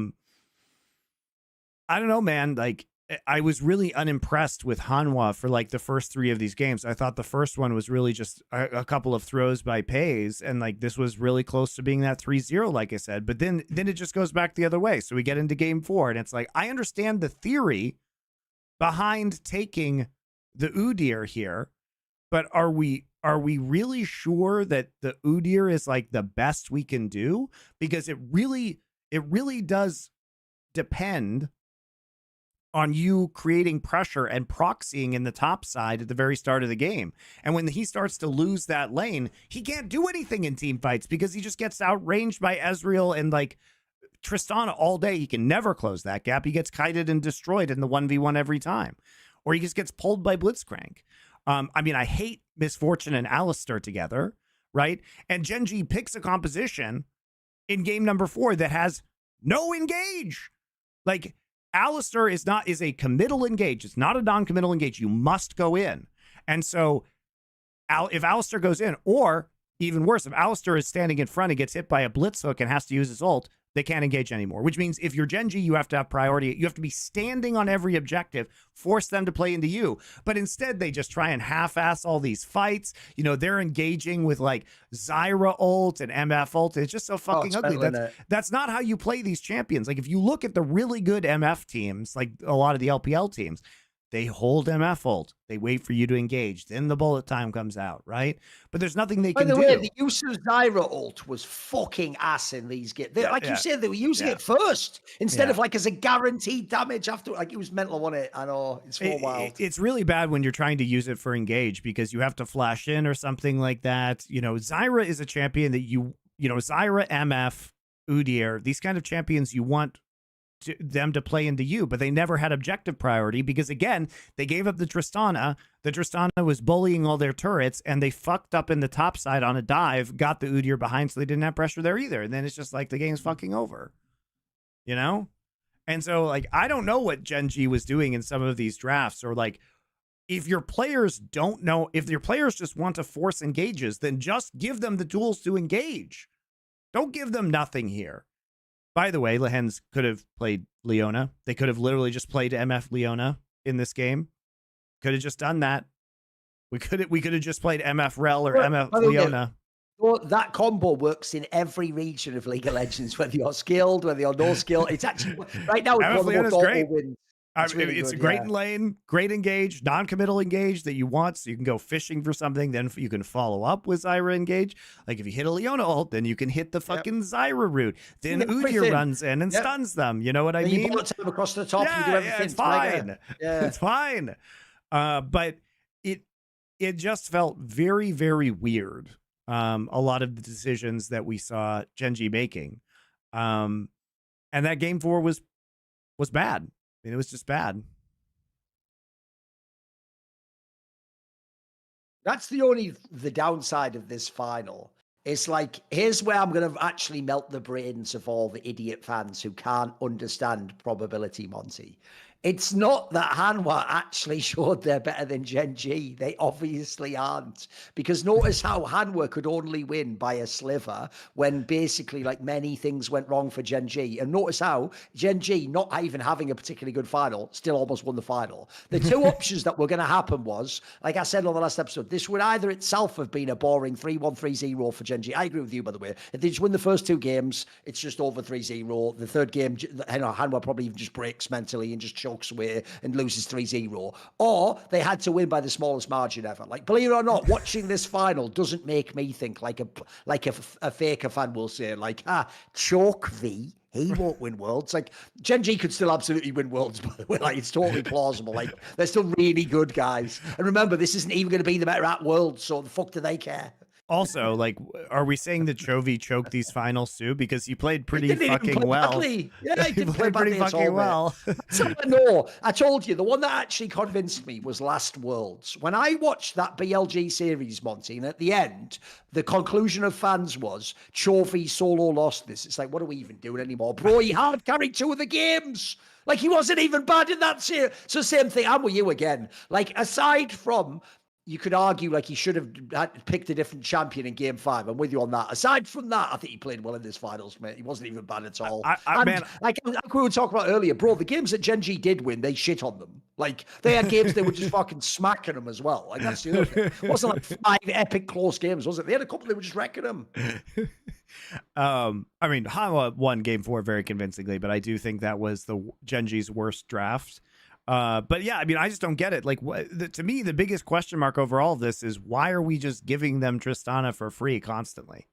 don't know, man. Like, I was really unimpressed with Hanwha for like the first 3 of these games. I thought the first one was really just a couple of throws by Pays, and like this was really close to being that 3-0, like I said. But then it just goes back the other way. So we get into game 4, and it's like, I understand the theory behind taking the Udyr here, but are we really sure that the Udyr is like the best we can do? Because it really does depend on you creating pressure and proxying in the top side at the very start of the game. And when he starts to lose that lane, he can't do anything in team fights because he just gets outranged by Ezreal and like Tristana all day. He can never close that gap. He gets kited and destroyed in the 1v1 every time. Or he just gets pulled by Blitzcrank. I mean, I hate Misfortune and Alistar together, right? And GenG picks a composition in game number 4 that has no engage. Like, Alistar is a committal engage. It's not a non-committal engage. You must go in. And so if Alistar goes in, or even worse, if Alistar is standing in front and gets hit by a blitz hook and has to use his ult, they can't engage anymore, which means if you're GenG, you have to have priority. You have to be standing on every objective, force them to play into you. But instead, they just try and half-ass all these fights. You know, they're engaging with like Zyra ult and MF ult. It's just so fucking ugly. That's not how you play these champions. Like if you look at the really good MF teams, like a lot of the LPL teams, they hold MF ult. They wait for you to engage. Then the bullet time comes out, right? But there's nothing they can do. By the way, the use of Zyra ult was fucking ass in these games. Like you said, they were using it first instead of like as a guaranteed damage after. Like it was mental, wasn't it? I know, it's so wild. It's really bad when you're trying to use it for engage because you have to flash in or something like that. You know, Zyra is a champion that Zyra, MF, Udyr, these kind of champions you want them to play into you, but they never had objective priority because again, they gave up the Tristana. The Tristana was bullying all their turrets and they fucked up in the top side on a dive, got the Udyr behind, so they didn't have pressure there either. And then it's just like the game's fucking over, you know? And so like, I don't know what GenG was doing in some of these drafts, or like, if your players don't know, if your players just want to force engages, then just give them the tools to engage. Don't give them nothing here. By the way, Lehens could have played Leona. They could have literally just played MF Leona in this game. Could have just done that. We could have just played MF Rel or MF Leona. Well, that combo works in every region of League of Legends, whether you're skilled, whether you're no skilled. It's actually right now. MF Leona's great. Wins. It's a great lane, great engage, non-committal engage that you want, so you can go fishing for something. Then you can follow up with Zyra engage. Like if you hit a Leona ult, then you can hit the fucking Zyra root. Then Udyr runs in and stuns them. You know what I mean? You bullet time across the top. You do everything. It's fine. It's fine. But it just felt very, very weird. A lot of the decisions that we saw GenG making, and that game 4 was bad. I mean, it was just bad. That's the downside of this final. It's like, here's where I'm going to actually melt the brains of all the idiot fans who can't understand probability, Monty. It's not that Hanwha actually showed they're better than GenG. They obviously aren't. Because notice how Hanwha could only win by a sliver when basically like many things went wrong for GenG. And notice how GenG, not even having a particularly good final, still almost won the final. The two options that were going to happen was, like I said on the last episode, this would either itself have been a boring 3-1, 3-0 for GenG. I agree with you, by the way. If they just win the first 2 games, it's just over 3-0. The third game, Hanwha probably even just breaks mentally and just chokes away and loses 3-0, or they had to win by the smallest margin ever. Like, believe it or not, watching this final doesn't make me think like a faker fan will say, like, Chovy, he won't win Worlds. Like, GenG could still absolutely win Worlds, by the way. Like, it's totally plausible. Like, they're still really good guys. And remember, this isn't even going to be the better at Worlds, so the fuck do they care? Also, like, are we saying that Chovy choked these finals too? Because he played pretty fucking well. Yeah, he did play pretty fucking well. No, I told you, the one that actually convinced me was last Worlds. When I watched that BLG series, Monty, and at the end, the conclusion of fans was, Chovy solo lost this. It's like, what are we even doing anymore? Bro, he hard carried 2 of the games. Like, he wasn't even bad in that series. So same thing, I'm with you again. Like, aside from, you could argue like he should have picked a different champion in game 5. I'm with you on that. Aside from that, I think he played well in this finals, mate. He wasn't even bad at all. Man, like we were talking about earlier, bro, the games that GenG did win, they shit on them. Like, they had games they were just fucking smacking them as well. Like, that's the other thing. It wasn't like 5 epic close games, was it? They had a couple they were just wrecking them. I mean, Hanwha won game 4 very convincingly, but I do think that was the GenG's worst draft. But yeah, I mean, I just don't get it. Like, to me, the biggest question mark over all of this is, why are we just giving them Tristana for free constantly?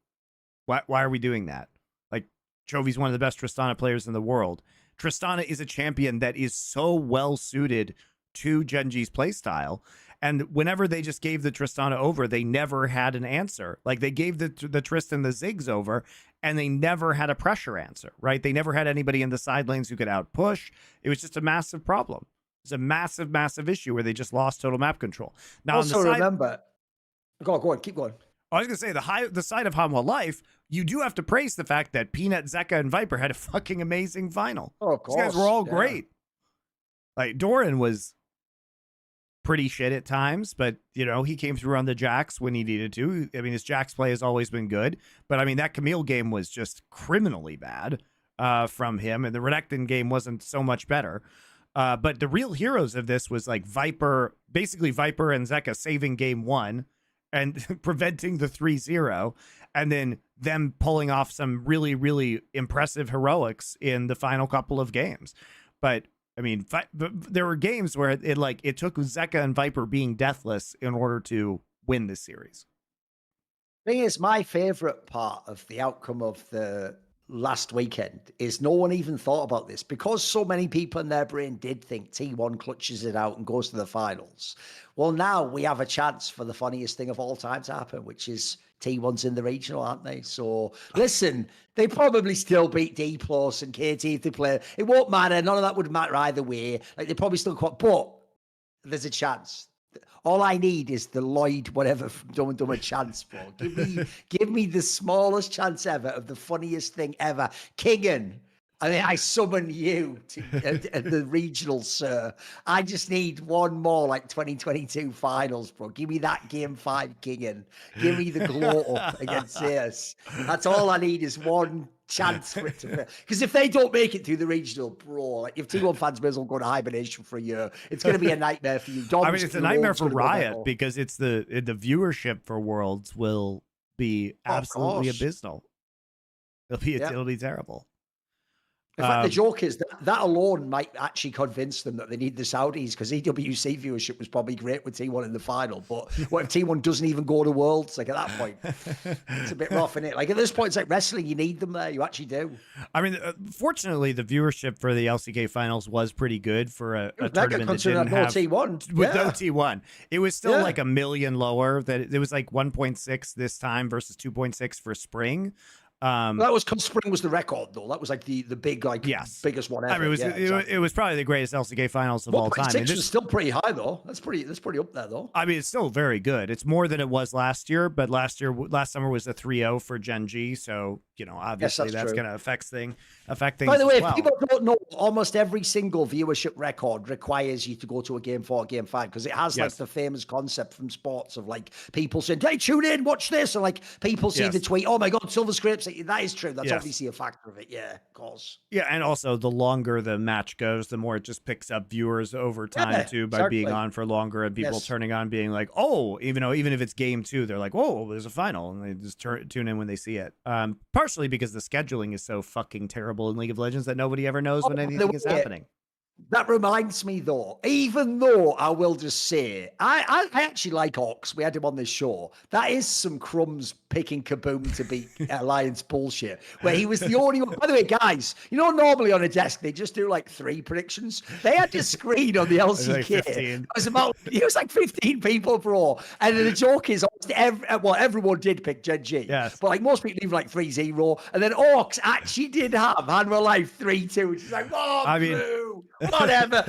Why are we doing that? Like, Chovy's one of the best Tristana players in the world. Tristana is a champion that is so well suited to GenG's playstyle. And whenever they just gave the Tristana over, they never had an answer. Like they gave the Tristan the Ziggs over, and they never had a pressure answer, right? They never had anybody in the side lanes who could outpush. It was just a massive problem. It's a massive, massive issue where they just lost total map control. Now, also, remember, go on, keep going. I was gonna say the side of Hanwha Life, you do have to praise the fact that Peanut, Zeka, and Viper had a fucking amazing final. Oh, of course. These guys were all great. Like Thorin was pretty shit at times, but you know, he came through on the Jax when he needed to. I mean, his Jax play has always been good, but I mean, that Camille game was just criminally bad from him, and the Renekton game wasn't so much better. But the real heroes of this was like Viper, basically Viper and Zeka saving game 1 and preventing the 3-0, and then them pulling off some really, really impressive heroics in the final couple of games. But I mean, there were games where it took Zeka and Viper being deathless in order to win this series. Thing is, my favorite part of the outcome of the last weekend is no one even thought about this, because so many people in their brain did think T1 clutches it out and goes to the finals. Well, now we have a chance for the funniest thing of all time to happen, which is T1's in the regional, aren't they? So listen, they probably still beat D Plus and KT if they play. It won't matter. None of that would matter either way. Like, they probably still quite, but there's a chance. All I need is the Lloyd whatever from Dumb and Dumber chance, bro. Give me the smallest chance ever of the funniest thing ever. Kingen, I mean, I summon you to the regional, sir. I just need one more like 2022 finals, bro. Give me that game 5 Kingen. Give me the glow up against CS. That's all I need, is one chance for it to, because if they don't make it through the regional, bro, like if T1 fans may as well go to hibernation for a year, it's going to be a nightmare for you. I mean, it's a nightmare for Riot, because it's the viewership for Worlds will be absolutely abysmal. It'll be terrible. In fact, the joke is that alone might actually convince them that they need the Saudis, because EWC viewership was probably great with T1 in the final. But what if T1 doesn't even go to Worlds? Like, at that point, it's a bit rough, isn't it? Like, at this point, it's like wrestling. You need them there. You actually do. I mean, fortunately, the viewership for the LCK Finals was pretty good for a tournament that didn't have T1. With no T1. It was still like 1 million lower. That it was like 1.6 this time versus 2.6 for spring. That was because spring was the record, though. That was like the big, like, biggest one ever. I mean, it was probably the greatest LCK finals of all time. 1.6 is still pretty high, though. That's pretty up there, though. I mean, it's still very good. It's more than it was last year, but last summer was a 3-0 for GenG, so you know, obviously that's going to affect things. By the way, if people don't know, almost every single viewership record requires you to go to a game 4, game 5, because it has like the famous concept from sports of like people saying, "Hey, tune in, watch this," and like people see the tweet, "Oh my God, Silver Scrapes." That is true. That's obviously a factor of it. Yeah, of course. Yeah, and also the longer the match goes, the more it just picks up viewers over time too, by being on for longer and people turning on, being like, "Oh," even if it's game 2, they're like, "Whoa, there's a final," and they just tune in when they see it. Partially because the scheduling is so fucking terrible in League of Legends that nobody ever knows when anything is happening. That reminds me, though, even though I will just say, I actually like Ox. We had him on this show. That is some crumbs picking Kaboom to beat Alliance bullshit, where he was the only one. By the way, guys, you know, normally on a desk, they just do like 3 predictions. They had this screen on the LCK. It was like 15 people, bro. And the joke is, everyone did pick GenG. Yes. But like most people leave like 3-0. And then Ox actually did have Hanwha Life 3-2, which is like, whatever.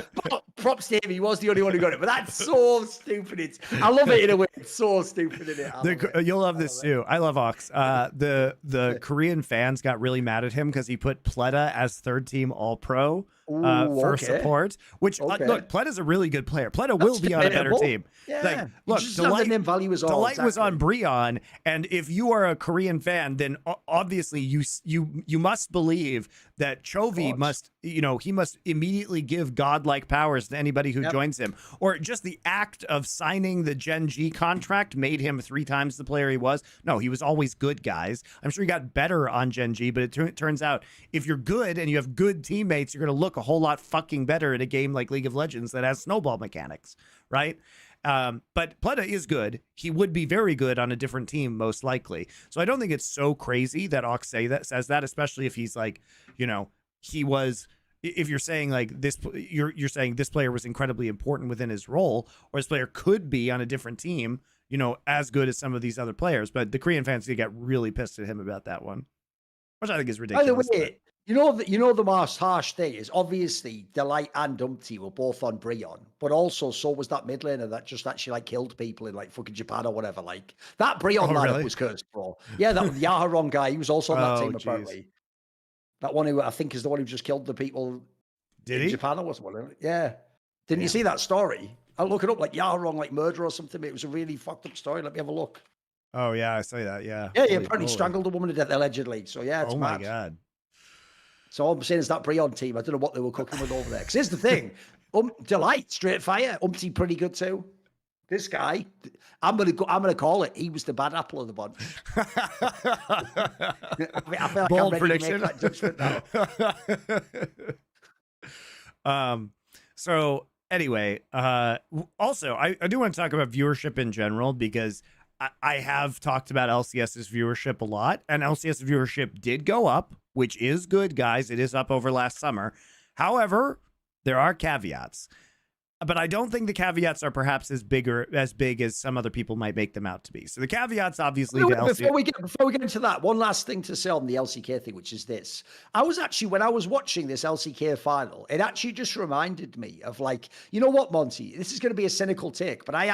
Props to him. He was the only one who got it. But that's so stupid. I love it in a way. It's so stupid in it. You'll love this too. I love Ox. The Korean fans got really mad at him because he put Pleta as 3rd team All-Pro for support. Which look, Pleta's a really good player. Pleta will be on a better team. Yeah. Like, look, Delight was on Breon, and if you are a Korean fan, then obviously you must believe that Chovy must immediately give godlike powers to anybody who joins him, or just the act of signing the GenG contract made him 3 times the player he was. No, he was always good, guys. I'm sure he got better on GenG, but it turns out if you're good and you have good teammates, you're going to look a whole lot fucking better in a game like League of Legends that has snowball mechanics, right? But Pleta is good. He would be very good on a different team, most likely. So I don't think it's so crazy that Ox says that, especially if he's like, you know, he was if you're saying like this, you're saying this player was incredibly important within his role, or this player could be on a different team, you know, as good as some of these other players. But the Korean fans get really pissed at him about that one, which I think is ridiculous. By the way, you know the most harsh thing is obviously Delight and Dumpty were both on Breon, but also so was that mid laner that just actually like killed people in like fucking Japan or whatever. Like that Breon lineup was cursed, bro. Yeah, that Yaharon guy, he was also on that team apparently. That one who I think is the one who just killed the people in Japan or wasn't. Yeah. Didn't you see that story? I'll look it up, like Yaharon, like murder or something. It was a really fucked up story. Let me have a look. Oh yeah, I saw that. Yeah. Yeah, he apparently strangled a woman to death allegedly. So yeah, it's mad. Oh my god. So all I'm saying is that Breon team, I don't know what they were cooking with over there. Because here's the thing, Delight, straight fire, Umpty pretty good too. This guy, I'm gonna call it. He was the bad apple of the bunch. I feel like bold I'm ready to make that judgment now. So anyway, also I do want to talk about viewership in general, because I have talked about LCS's viewership a lot, and LCS viewership did go up, which is good, guys. It is up over last summer. However, there are caveats. But I don't think the caveats are perhaps as big as some other people might make them out to be. So the caveats, obviously, before we get into that, one last thing to say on the LCK thing, which is this. I was actually, when I was watching this LCK final, it actually just reminded me of like, you know what, Monty? This is going to be a cynical take, but I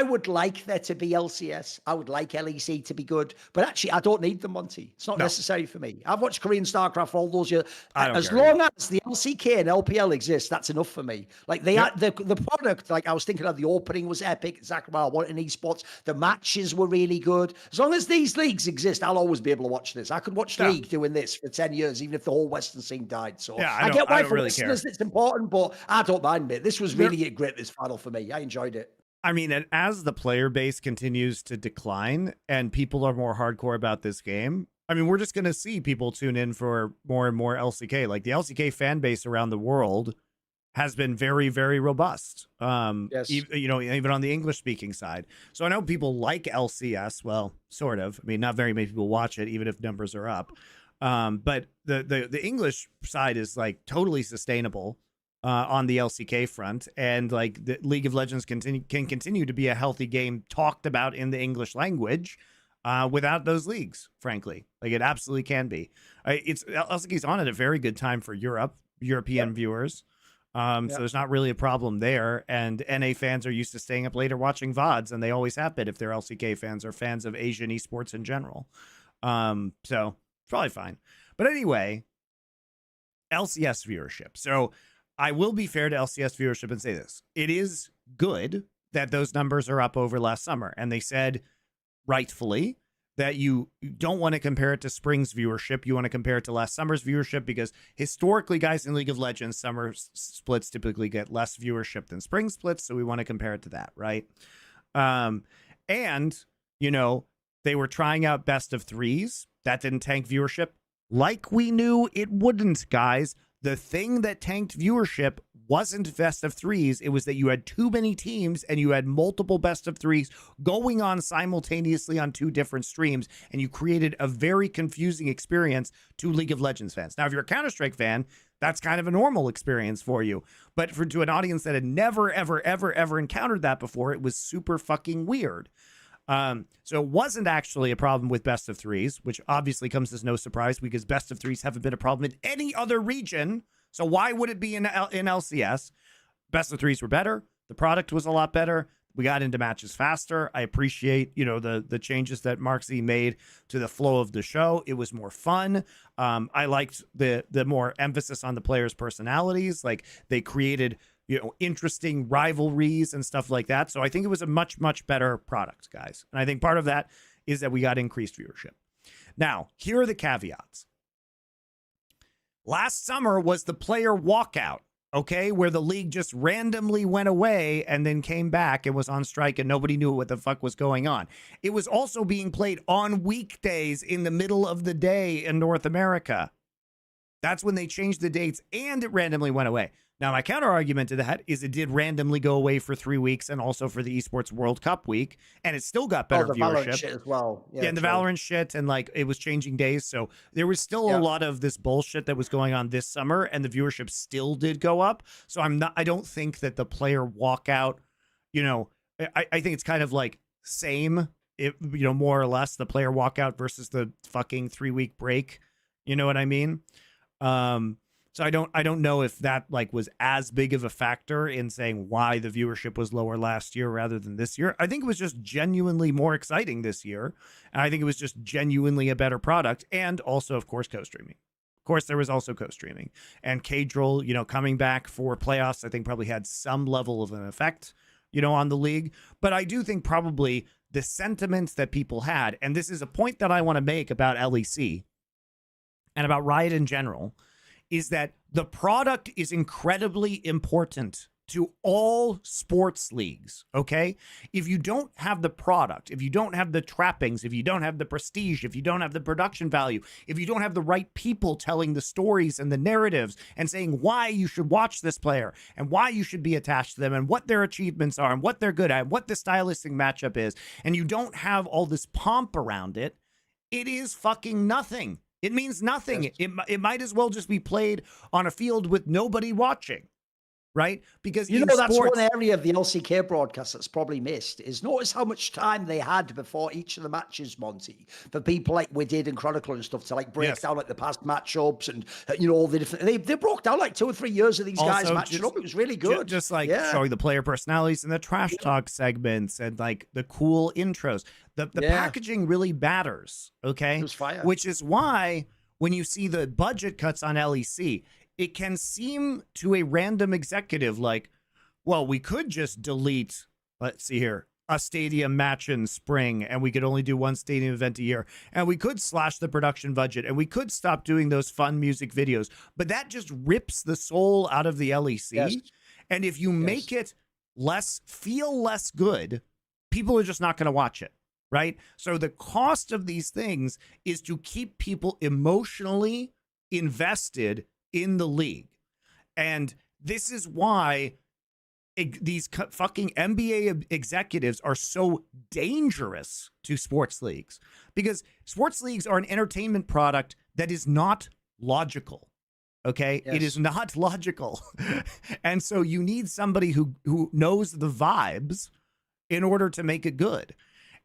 would like there to be LCS. I would like LEC to be good, but actually, I don't need them, Monty. It's not necessary for me. I've watched Korean StarCraft for all those years. As long as the LCK and LPL exist, that's enough for me. Like they are the product. Like I was thinking of, the opening was epic. Exactly what I want in esports. The matches were really good. As long as these leagues exist, I'll always be able to watch this. I could watch League doing this for 10 years, even if the whole Western scene died. So I get why for listeners it's important, but I don't mind it. This was really great, this final for me. I enjoyed it. I mean, and as the player base continues to decline and people are more hardcore about this game, I mean, we're just going to see people tune in for more and more LCK. Like the LCK fan base around the world has been very, very robust. Yes. Even on the English speaking side. So I know people like LCS. Well, sort of. I mean, not very many people watch it, even if numbers are up. But the English side is like totally sustainable on the LCK front, and like the League of Legends can continue to be a healthy game talked about in the English language without those leagues. Frankly, like it absolutely can be. LCK's on at a very good time for European viewers. So there's not really a problem there. And NA fans are used to staying up later watching VODs, and they always have been if they're LCK fans or fans of Asian esports in general. So it's probably fine. But anyway, LCS viewership. So I will be fair to LCS viewership and say this. It is good that those numbers are up over last summer. And they said, rightfully, that you don't want to compare it to spring's viewership. You want to compare it to last summer's viewership, because historically, guys, in League of Legends, summer splits typically get less viewership than spring splits. So we want to compare it to that, right? And, they were trying out best of threes. That didn't tank viewership. Like we knew it wouldn't, guys. The thing that tanked viewership wasn't best of threes. It was that you had too many teams and you had multiple best of threes going on simultaneously on two different streams, and you created a very confusing experience to League of Legends fans. Now, if you're a Counter-Strike fan, that's kind of a normal experience for you. But to an audience that had never, ever, ever, ever encountered that before, it was super fucking weird. So it wasn't actually a problem with best of threes, which obviously comes as no surprise because best of threes haven't been a problem in any other region. So why would it be in LCS? Best of threes were better. The product was a lot better. We got into matches faster. I appreciate, the changes that Marksy made to the flow of the show. It was more fun. I liked the more emphasis on the players' personalities. Like they created, interesting rivalries and stuff like that. So I think it was a much, much better product, guys. And I think part of that is that we got increased viewership. Now, here are the caveats. Last summer was the player walkout, okay, where the league just randomly went away and then came back and was on strike and nobody knew what the fuck was going on. It was also being played on weekdays in the middle of the day in North America. That's when they changed the dates and it randomly went away. Now, my counter argument to that is it did randomly go away for 3 weeks and also for the Esports World Cup week, and it still got better the viewership. Valorant shit as well. Yeah, and the Valorant shit, and like it was changing days. So there was still a lot of this bullshit that was going on this summer, and the viewership still did go up. So I don't think that the player walkout, you know, I think it's kind of like same, more or less the player walkout versus the fucking 3-week break. You know what I mean? So I don't know if that like was as big of a factor in saying why the viewership was lower last year rather than this year. I think it was just genuinely more exciting this year. And I think it was just genuinely a better product. And also, of course, co-streaming. Of course, there was also co-streaming. And Cadril, coming back for playoffs, I think probably had some level of an effect, on the league. But I do think probably the sentiments that people had, and this is a point that I want to make about LEC and about Riot in general, is that the product is incredibly important to all sports leagues, okay? If you don't have the product, if you don't have the trappings, if you don't have the prestige, if you don't have the production value, if you don't have the right people telling the stories and the narratives and saying why you should watch this player and why you should be attached to them and what their achievements are and what they're good at and what the stylistic matchup is, and you don't have all this pomp around it, it is fucking nothing. It means nothing. It might as well just be played on a field with nobody watching, right? Because that's one area of the LCK broadcast that's probably missed is notice how much time they had before each of the matches, Monty, for people like we did in Chronicle and stuff to like break down like the past matchups and all the different. They broke down like 2 or 3 years of these guys matching up. It was really good. Just like showing the player personalities and the trash talk segments and like the cool intros. The packaging really matters, okay? It was fire. Which is why when you see the budget cuts on LEC, it can seem to a random executive like, well, we could just delete, let's see here, a stadium match in spring, and we could only do 1 stadium event a year, and we could slash the production budget, and we could stop doing those fun music videos. But that just rips the soul out of the LEC. Yes. And if you make it feel less good, people are just not going to watch it. Right? So the cost of these things is to keep people emotionally invested in the league. And this is why these fucking NBA executives are so dangerous to sports leagues, because sports leagues are an entertainment product that is not logical. Okay. Yes. It is not logical. And so you need somebody who knows the vibes in order to make it good.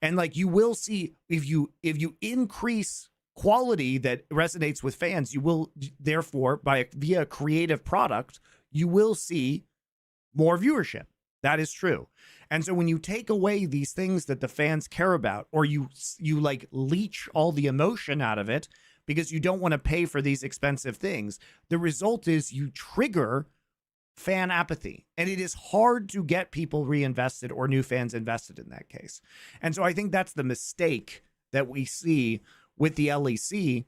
And like you will see, if you increase quality that resonates with fans, you will therefore via a creative product, you will see more viewership. That is true. And so when you take away these things that the fans care about, or you like leech all the emotion out of it because you don't want to pay for these expensive things, the result is you trigger fan apathy, and it is hard to get people reinvested or new fans invested in that case. And so I think that's the mistake that we see with the LEC,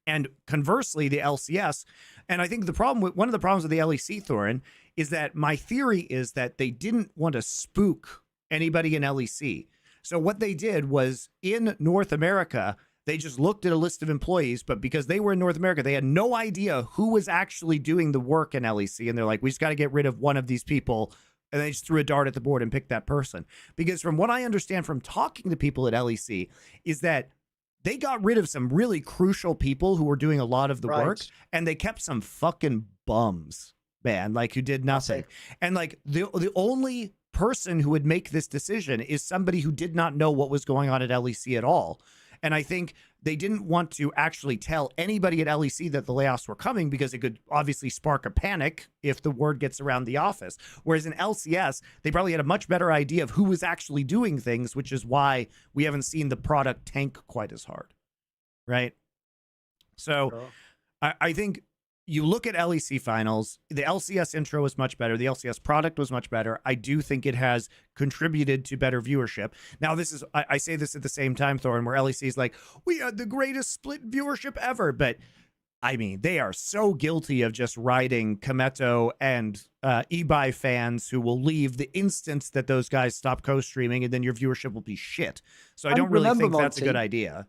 and conversely the LCS. And I think one of the problems with the LEC, Thorin, is that my theory is that they didn't want to spook anybody in LEC. So what they did was, in North America, they just looked at a list of employees, but because they were in North America, they had no idea who was actually doing the work in LEC. And they're like, we just got to get rid of one of these people. And they just threw a dart at the board and picked that person. Because from what I understand from talking to people at LEC is that they got rid of some really crucial people who were doing a lot of the work, and they kept some fucking bums, man, like who did nothing. And like the only person who would make this decision is somebody who did not know what was going on at LEC at all. And I think they didn't want to actually tell anybody at LEC that the layoffs were coming, because it could obviously spark a panic if the word gets around the office. Whereas in LCS, they probably had a much better idea of who was actually doing things, which is why we haven't seen the product tank quite as hard. Right? So I think you look at LEC finals, the LCS intro was much better. The LCS product was much better. I do think it has contributed to better viewership. Now, this is, I say this at the same time, Thorin, where LEC is like, we had the greatest split viewership ever. But I mean, they are so guilty of just riding Kometo and eBay fans who will leave the instant that those guys stop co-streaming, and then your viewership will be shit. So I don't really think that's a good idea.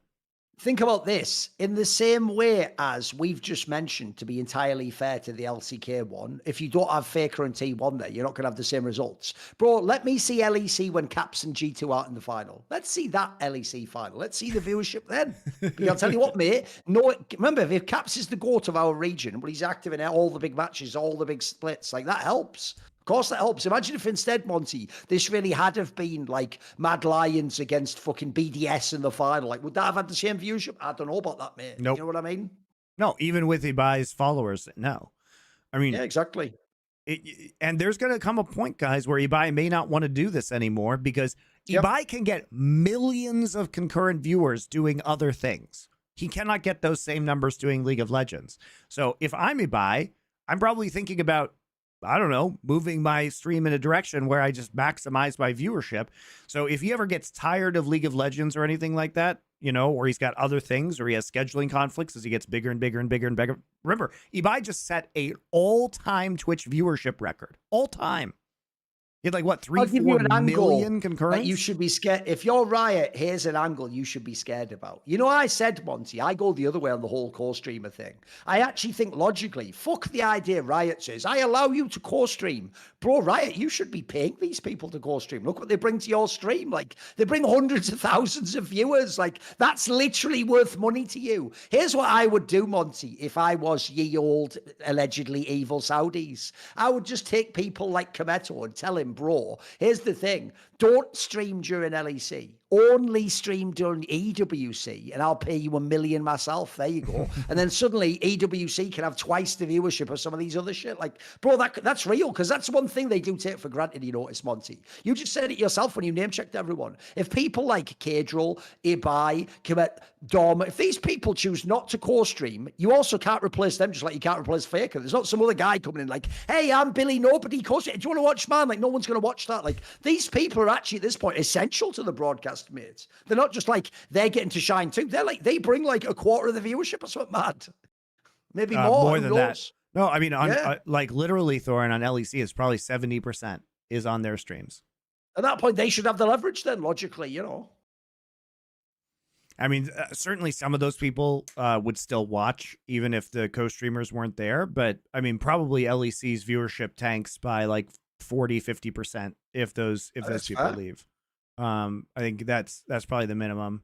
Think about this in the same way as we've just mentioned, to be entirely fair to the LCK one. If you don't have Faker and T1 there, you're not going to have the same results. Bro, let me see LEC when Caps and G2 out in the final. Let's see that LEC final. Let's see the viewership then. But I'll tell you what, mate. No, remember, if Caps is the GOAT of our region, but he's active in all the big matches, all the big splits, like that helps. Of course that helps. Imagine if instead, Monty, this really had have been like Mad Lions against fucking BDS in the final. Like, would that have had the same viewership? I don't know about that, mate. Nope. You know what I mean? No, even with Ibai's followers, no. I mean, yeah, exactly. And there's going to come a point, guys, where Ibai may not want to do this anymore because Ibai can get millions of concurrent viewers doing other things. He cannot get those same numbers doing League of Legends. So if I'm Ibai, I'm probably thinking about, I don't know, moving my stream in a direction where I just maximize my viewership. So if he ever gets tired of League of Legends or anything like that, you know, or he's got other things, or he has scheduling conflicts as he gets bigger and bigger and bigger and bigger. Remember, Ibai just set a all-time Twitch viewership record. All-time. He had like, what, 3-4 million concurrents? You should be scared. If you're Riot, here's an angle you should be scared about. You know, I said, Monty, I go the other way on the whole co-streamer thing. I actually think logically, fuck the idea Riot says, I allow you to co-stream. Bro, Riot, you should be paying these people to co-stream. Look what they bring to your stream. Like, they bring hundreds of thousands of viewers. Like, that's literally worth money to you. Here's what I would do, Monty, if I was ye old, allegedly evil Saudis. I would just take people like Kometo and tell him, bro, here's the thing. Don't stream during LEC. Only stream during EWC, and I'll pay you $1 million myself. There you go. And then suddenly EWC can have twice the viewership of some of these other shit. Like, bro, that's real, because that's one thing they do take for granted, you notice, Monty. You just said it yourself when you name-checked everyone. If people like Kadril, Ibai, Komet, Dom, if these people choose not to co-stream, you also can't replace them just like you can't replace Faker. There's not some other guy coming in like, hey, I'm Billy Nobody co-stream. Do you want to watch, man? Like, no one's going to watch that. Like, these people are actually, at this point, essential to the broadcast mates. They're not just like they're getting to shine too. They're like, they bring like a quarter of the viewership or something mad. Maybe more than that. No, I mean, like literally, Thorin on LEC is probably 70% is on their streams. At that point, they should have the leverage then, logically, you know. I mean, certainly some of those people would still watch even if the co-streamers weren't there. But I mean, probably LEC's viewership tanks by like 40-50% if those people leave. I think that's probably the minimum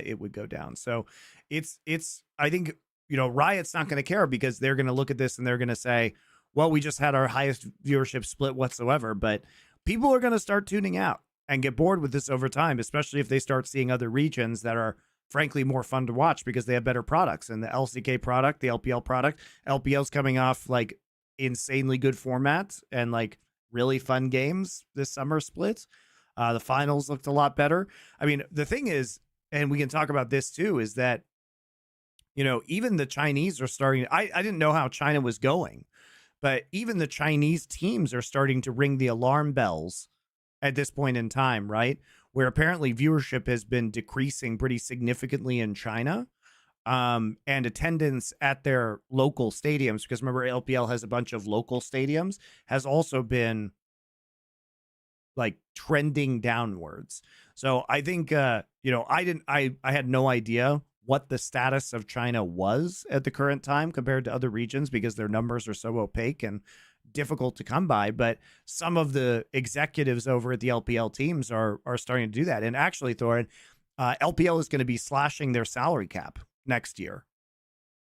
it would go down. So it's I think, you know, Riot's not going to care because they're going to look at this and they're going to say, well, we just had our highest viewership split whatsoever. But people are going to start tuning out and get bored with this over time, especially if they start seeing other regions that are frankly more fun to watch because they have better products. And the LCK product, the LPL product, LPL's coming off like insanely good formats and like really fun games this summer splits. The finals looked a lot better. I mean, the thing is, and we can talk about this too, is that, you know, even the Chinese are starting. I didn't know how China was going, but even the Chinese teams are starting to ring the alarm bells at this point in time, right? Where apparently viewership has been decreasing pretty significantly in China. And attendance at their local stadiums, because remember, LPL has a bunch of local stadiums, has also been like trending downwards. So I think, you know, I had no idea what the status of China was at the current time compared to other regions because their numbers are so opaque and difficult to come by. But some of the executives over at the LPL teams are starting to do that. And actually, Thorin, LPL is going to be slashing their salary cap next year.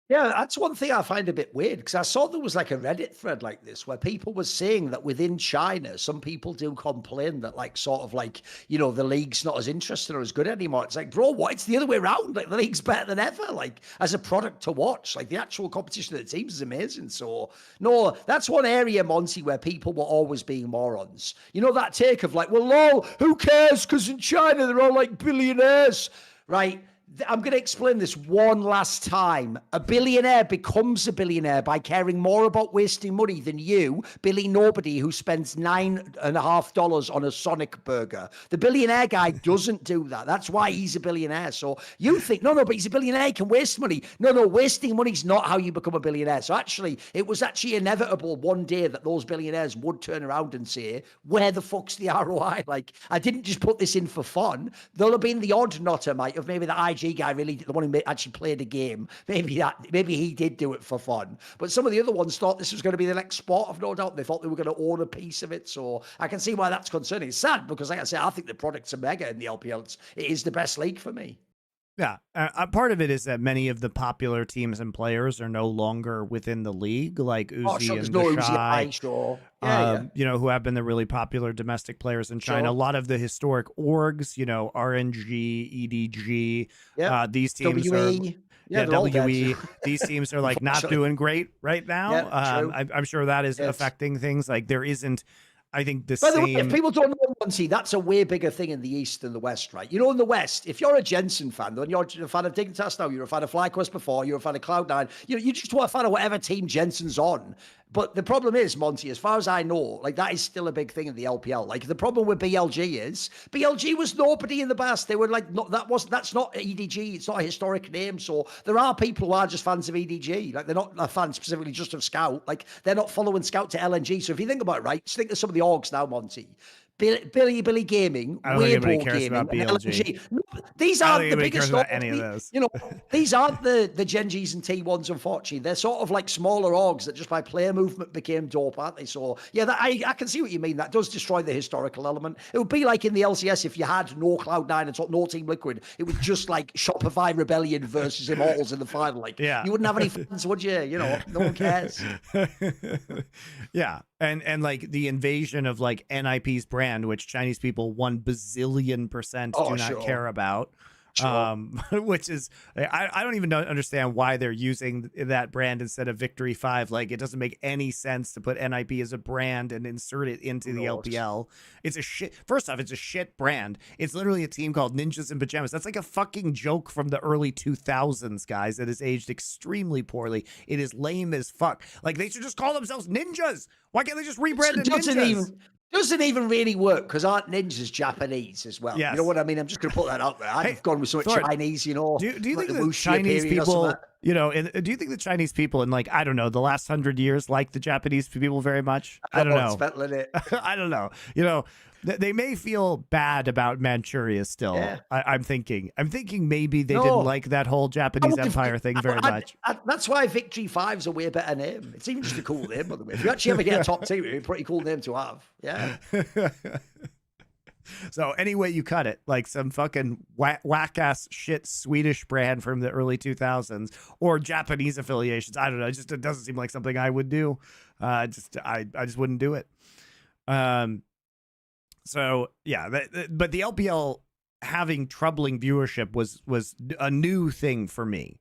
Yeah, that's one thing I find a bit weird because I saw there was like a Reddit thread like this where people were saying that within China, some people do complain that like sort of like, you know, the league's not as interesting or as good anymore. It's like, bro, what? It's the other way around. Like the league's better than ever, like as a product to watch. Like the actual competition of the teams is amazing. So no, that's one area, Monty, where people were always being morons. You know, that take of like, well, lol, who cares? Because in China, they're all like billionaires, right? I'm going to explain this one last time. A billionaire becomes a billionaire by caring more about wasting money than you, Billy Nobody, who spends $9.50 on a Sonic burger. The billionaire guy doesn't do that. That's why he's a billionaire. So you think, no, but he's a billionaire. He can waste money. No, wasting money is not how you become a billionaire. So actually, it was actually inevitable one day that those billionaires would turn around and say, where the fuck's the ROI? Like, I didn't just put this in for fun. There'll have been the odd notter, mate, of maybe the IG GenG guy really, the one who actually played a game, maybe he did do it for fun. But some of the other ones thought this was going to be the next sport, I've no doubt. They thought they were going to own a piece of it. So I can see why that's concerning. It's sad because, like I say, I think the products are mega in the LPL. It is the best league for me. Yeah, part of it is that many of the popular teams and players are no longer within the league, like Uzi and Shy, sure. You know, who have been the really popular domestic players in China. A lot of the historic orgs, you know, RNG, EDG, these teams WE. WE. These teams are like not doing great right now. I'm sure that is affecting things. Like there isn't. I think the By the same. way, if people don't know, Monte, that's a way bigger thing in the East than the West, right? You know, in the West, if you're a Jensen fan, then you're a fan of Dignitas now, you're a fan of FlyQuest before, you're a fan of Cloud9, you just want a fan of whatever team Jensen's on. But the problem is, Monte, as far as I know, like that is still a big thing in the LPL. Like the problem with BLG is BLG was nobody in the past. They were like, that's not EDG. It's not a historic name. So there are people who are just fans of EDG. Like they're not a fan specifically just of Scout. Like they're not following Scout to LNG. So if you think about it, right, just think of some of the orgs now, Monte. Billy Gaming, Weibo Gaming, LNG. No, these aren't the biggest about any of those. You know, these aren't the GenGs and T1s, unfortunately. They're sort of like smaller orgs that just by player movement became dope, aren't they? So yeah, I can see what you mean. That does destroy the historical element. It would be like in the LCS if you had no Cloud9 and no Team Liquid. It was just like Shopify Rebellion versus Immortals in the final. Like you wouldn't have any fans, would you? You know, no one cares. Yeah. And like the invasion of like NIP's brand, which Chinese people 1 bazillion% do not care about. Which is I don't even understand why they're using that brand instead of Victory 5. Like it doesn't make any sense to put NIP as a brand and insert it into the LPL. It's a shit. First off, it's a shit brand. It's literally a team called Ninjas in Pajamas. That's like a fucking joke from the early 2000s, guys, that has aged extremely poorly. It is lame as fuck. Like they should just call themselves Ninjas. Why can't they just rebrand it Ninjas? Doesn't even really work because aren't ninjas Japanese as well? Yes. You know what I mean? I'm just going to put that out there. I've gone with something Chinese, you know. Do you think the Chinese people, you know, do you think the Chinese people in like, I don't know, the last 100 years like the Japanese people very much? I don't know. I don't know. You know, they may feel bad about Manchuria still. Yeah. I'm thinking maybe they didn't like that whole Japanese empire thing very much. That's why Victory 5's a way better name. It's even just a cool name, by the way. If you actually ever get a top team, it's a pretty cool name to have. Yeah. So anyway you cut it, like some fucking whack-ass shit Swedish brand from the early 2000s or Japanese affiliations. I don't know. It doesn't seem like something I would do. I just wouldn't do it. So yeah, but the LPL having troubling viewership was a new thing for me.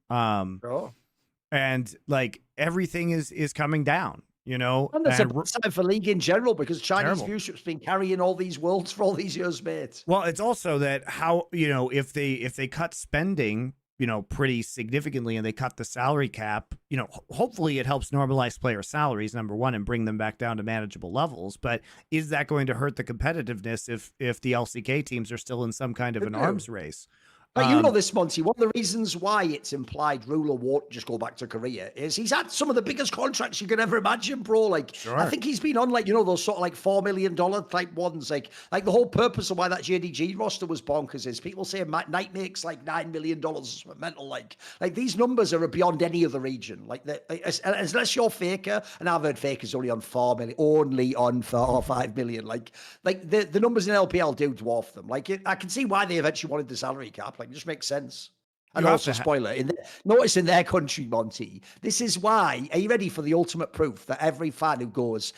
And like everything is coming down, you know. And that's a bad sign for league in general because Chinese viewership's been carrying all these worlds for all these years, mate. Well, it's also that how, you know, if they cut spending, you know, pretty significantly and they cut the salary cap, you know, hopefully it helps normalize player salaries, number one, and bring them back down to manageable levels. But is that going to hurt the competitiveness if the LCK teams are still in some kind of an arms race? But you know this, Monte, one of the reasons why it's implied Ruler won't just go back to Korea is he's had some of the biggest contracts you could ever imagine, bro. Like, I think he's been on, like, you know, those sort of like $4 million type ones. Like the whole purpose of why that JDG roster was bonkers is people say Knight makes like $9 million. Mental. Like these numbers are beyond any other region. Like, unless you're Faker, and I've heard Faker's only on 4 million, only on 4 or 5 million. Like the numbers in LPL do dwarf them. Like, I can see why they eventually wanted the salary cap. Like, it just makes sense. And also, spoiler, notice in their country, Monte, this is why, are you ready for the ultimate proof that every fan who goes,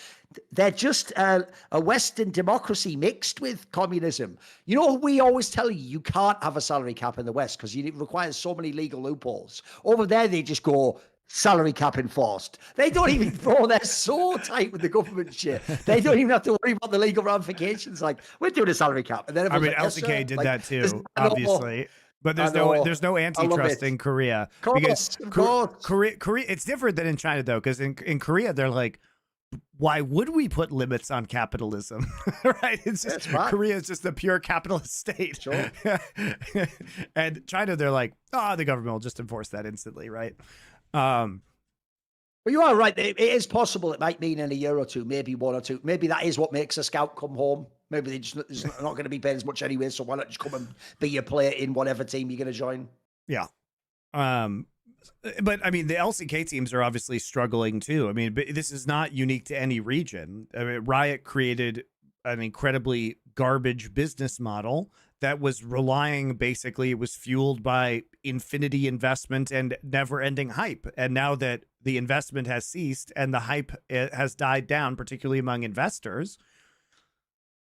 they're just a Western democracy mixed with communism. You know, we always tell you can't have a salary cap in the West because it requires so many legal loopholes. Over there, they just go, salary cap enforced. They don't even they're so tight with the government shit. They don't even have to worry about the legal ramifications. Like, we're doing a salary cap. And then I mean, like, LCK did that too, obviously. But there's no antitrust in Korea. Of course. Korea, it's different than in China though, because in Korea they're like, why would we put limits on capitalism? Right? It's just Korea is just a pure capitalist state. Sure. And China, they're like, the government will just enforce that instantly, right? But you are right. It is possible. It might mean in a year or two, maybe 1 or 2. Maybe that is what makes a scout come home. Maybe there's not going to be paid as much anyway, so why not just come and be a player in whatever team you're going to join? Yeah. But I mean, the LCK teams are obviously struggling too. I mean, but this is not unique to any region. I mean, Riot created an incredibly garbage business model that was relying, basically, it was fueled by infinity investment and never-ending hype. And now that the investment has ceased and the hype has died down, particularly among investors,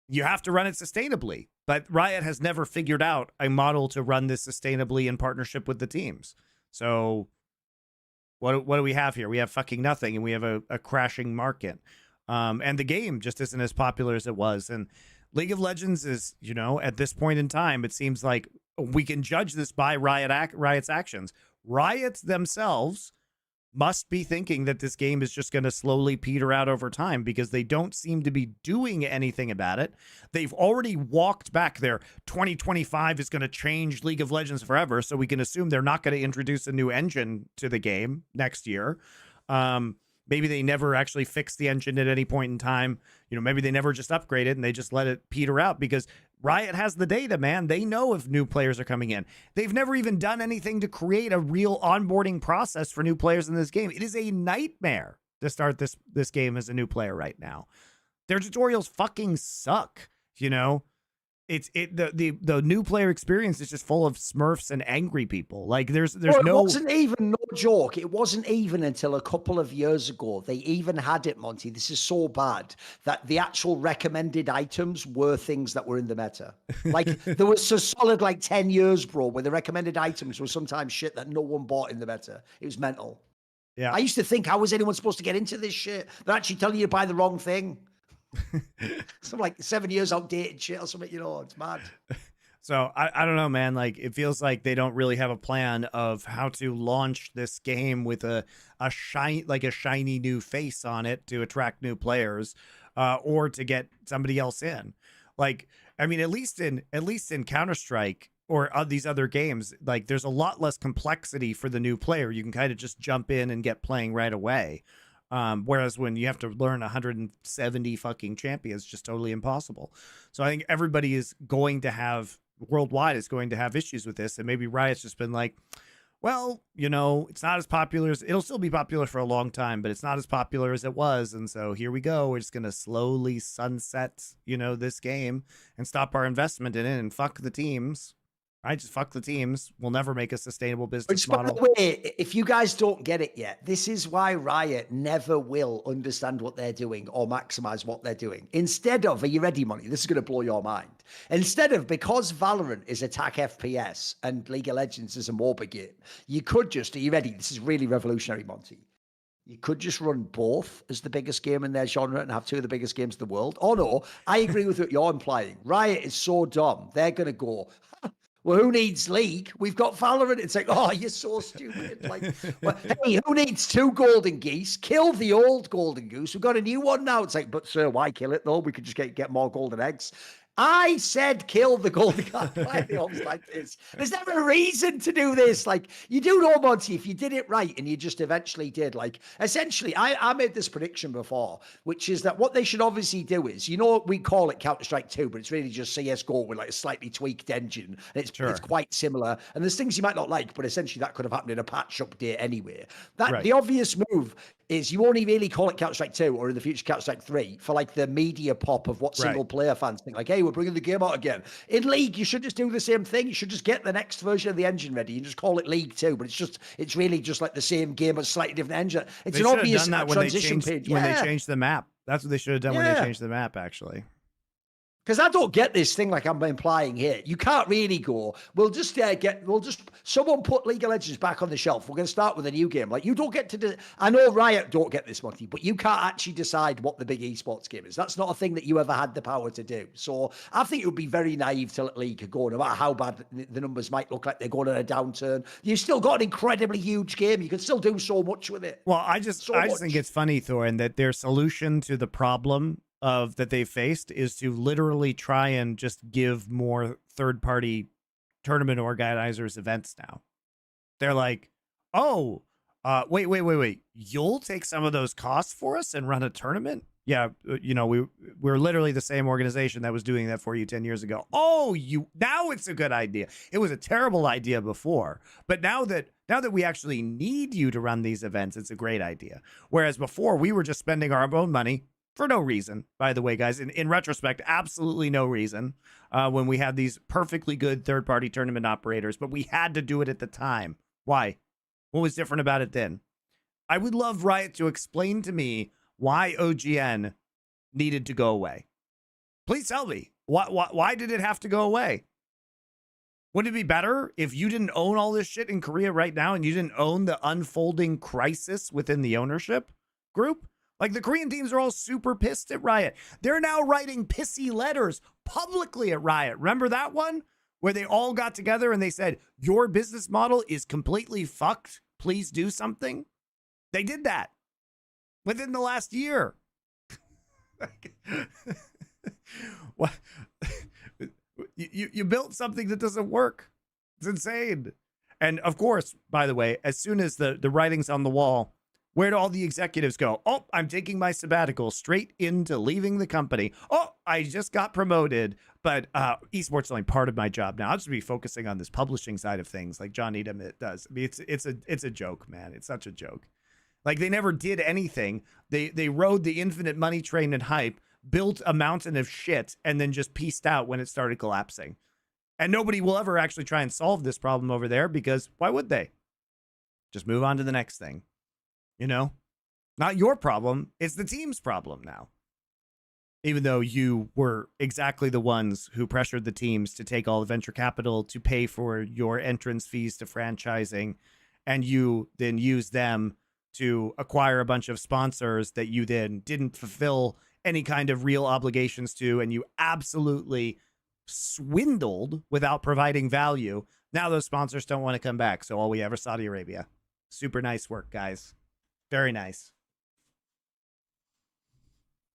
you have to run it sustainably. But Riot has never figured out a model to run this sustainably in partnership with the teams. So what do we have here? We have fucking nothing, and we have a crashing market. And the game just isn't as popular as it was. And League of Legends is, you know, at this point in time, it seems like we can judge this by Riot's actions. Riot themselves must be thinking that this game is just going to slowly peter out over time, because they don't seem to be doing anything about it. They've already walked back their 2025 is going to change League of Legends forever, so we can assume they're not going to introduce a new engine to the game next year. Maybe they never actually fixed the engine at any point in time. You know, maybe they never just upgraded and they just let it peter out, because Riot has the data, man. They know if new players are coming in. They've never even done anything to create a real onboarding process for new players in this game. It is a nightmare to start this game as a new player right now. Their tutorials fucking suck, you know? The new player experience is just full of Smurfs and angry people. Like there's it no. wasn't even, no joke. It wasn't even until a couple of years ago they even had it, Monty. This is so bad that the actual recommended items were things that were in the meta. Like there was a solid like 10 years, bro, where the recommended items were sometimes shit that no one bought in the meta. It was mental. Yeah, I used to think, how was anyone supposed to get into this shit? They're actually telling you to buy the wrong thing. Some like 7 years outdated shit or something, you know, it's mad. So I don't know, man. Like it feels like they don't really have a plan of how to launch this game with a shiny new face on it to attract new players, or to get somebody else in. Like, I mean, at least in Counter-Strike or these other games, like there's a lot less complexity for the new player. You can kind of just jump in and get playing right away. Whereas when you have to learn 170 fucking champions, just totally impossible. So I think everybody is going to have, worldwide is going to have issues with this. And maybe Riot's just been like, well, you know, it's not as popular as, it'll still be popular for a long time, but it's not as popular as it was. And so here we go. We're just going to slowly sunset, you know, this game and stop our investment in it and fuck the teams. Right, just fuck the teams. We'll never make a sustainable business model. By the way, if you guys don't get it yet, this is why Riot never will understand what they're doing or maximize what they're doing. Instead of, are you ready, Monty? This is going to blow your mind. Instead of, because Valorant is attack FPS and League of Legends is a MOBA game, you could just, are you ready? This is really revolutionary, Monty. You could just run both as the biggest game in their genre and have two of the biggest games in the world. Oh no, I agree with what you're implying. Riot is so dumb. They're going to go, well, who needs League? We've got Valorant. It's like, oh, you're so stupid. Like, well, hey, who needs two golden geese? Kill the old golden goose. We've got a new one now. It's like, but sir, why kill it though? We could just get more golden eggs. I said kill the golden god. Why are they always like this? There's never a reason to do this. Like, you do know, Monty, if you did it right and you just eventually did, like, essentially, I made this prediction before, which is that what they should obviously do is, you know, we call it Counter-Strike 2, but it's really just CSGO with like a slightly tweaked engine. And it's quite similar. And there's things you might not like, but essentially that could have happened in a patch update anyway. The obvious move is you only really call it Counter-Strike 2 or in the future Counter-Strike 3 for like the media pop of what single player fans think. Like, hey, we're bringing the game out again. In League, you should just do the same thing. You should just get the next version of the engine ready and just call it League 2. But it's really just like the same game but slightly different engine. It's an obvious transition page. When they changed the map. That's what they should have done when they changed the map, actually. Because I don't get this thing like I'm implying here. You can't really go, someone put League of Legends back on the shelf. We're going to start with a new game. Like, you don't get to, I know Riot don't get this, Monty, but you can't actually decide what the big esports game is. That's not a thing that you ever had the power to do. So I think it would be very naive to let League go, no matter how bad the numbers might look like they're going on a downturn. You've still got an incredibly huge game. You can still do so much with it. Well, I just think it's funny, Thorin, that their solution to the problem that they faced is to literally try and just give more third-party tournament organizers events now. They're like, oh, Wait. You'll take some of those costs for us and run a tournament? Yeah, you know, we're literally the same organization that was doing that for you 10 years ago. Oh, now it's a good idea. It was a terrible idea before, but now that we actually need you to run these events, it's a great idea. Whereas before, we were just spending our own money for no reason, by the way, guys. In retrospect, absolutely no reason when we had these perfectly good third-party tournament operators, but we had to do it at the time. Why? What was different about it then? I would love Riot to explain to me why OGN needed to go away. Please tell me. Why did it have to go away? Wouldn't it be better if you didn't own all this shit in Korea right now and you didn't own the unfolding crisis within the ownership group? Like, the Korean teams are all super pissed at Riot. They're now writing pissy letters publicly at Riot. Remember that one? Where they all got together and they said, your business model is completely fucked. Please do something. They did that within the last year. What? You built something that doesn't work. It's insane. And of course, by the way, as soon as the writing's on the wall, where do all the executives go? Oh, I'm taking my sabbatical straight into leaving the company. Oh, I just got promoted, but esports is only part of my job now. I'll just be focusing on this publishing side of things like John Edom does. I mean, it's a joke, man. It's such a joke. Like, they never did anything. They rode the infinite money train and hype, built a mountain of shit, and then just pieced out when it started collapsing. And nobody will ever actually try and solve this problem over there because why would they? Just move on to the next thing. You know, not your problem. It's the team's problem now. Even though you were exactly the ones who pressured the teams to take all the venture capital to pay for your entrance fees to franchising, and you then use them to acquire a bunch of sponsors that you then didn't fulfill any kind of real obligations to, and you absolutely swindled without providing value. Now those sponsors don't want to come back. So all we have is Saudi Arabia. Super nice work, guys. Very nice.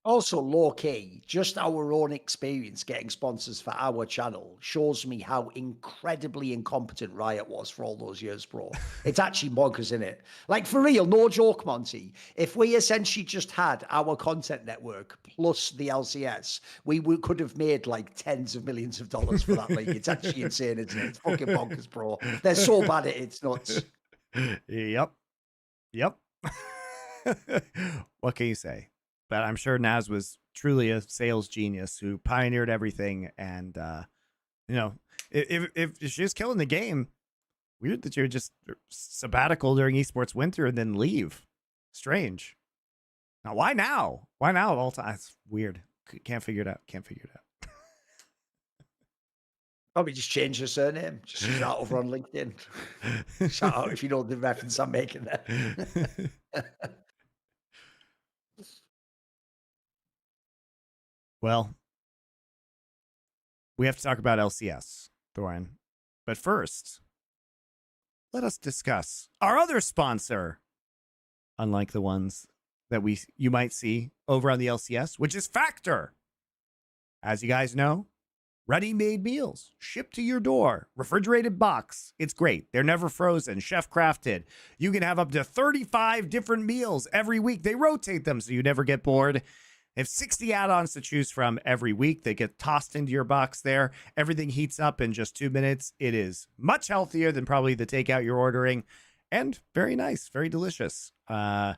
Also, low key, just our own experience getting sponsors for our channel shows me how incredibly incompetent Riot was for all those years, bro. It's actually bonkers, isn't it? Like, for real, no joke, Monty. If we essentially just had our content network plus the LCS, we could have made like tens of millions of dollars for that league. It's actually insane, isn't it? It's fucking bonkers, bro. They're so bad at it, it's nuts. Yep. What can you say? But I'm sure Naz was truly a sales genius who pioneered everything. And, you know, if she's killing the game, weird that you would just sabbatical during esports winter and then leave. Strange. Now, why now? Why now of all time? It's weird. Can't figure it out. Probably just change your surname. Just shout over on LinkedIn. Shout out if you know the reference I'm making there. Well, we have to talk about LCS, Thorin. But first, let us discuss our other sponsor, unlike the ones that you might see over on the LCS, which is Factor. As you guys know, ready-made meals shipped to your door, refrigerated box. It's great. They're never frozen, chef crafted. You can have up to 35 different meals every week. They rotate them so you never get bored. They have 60 add-ons to choose from every week. They get tossed into your box there. Everything heats up in just 2 minutes. It is much healthier than probably the takeout you're ordering, and very nice, very delicious. I'll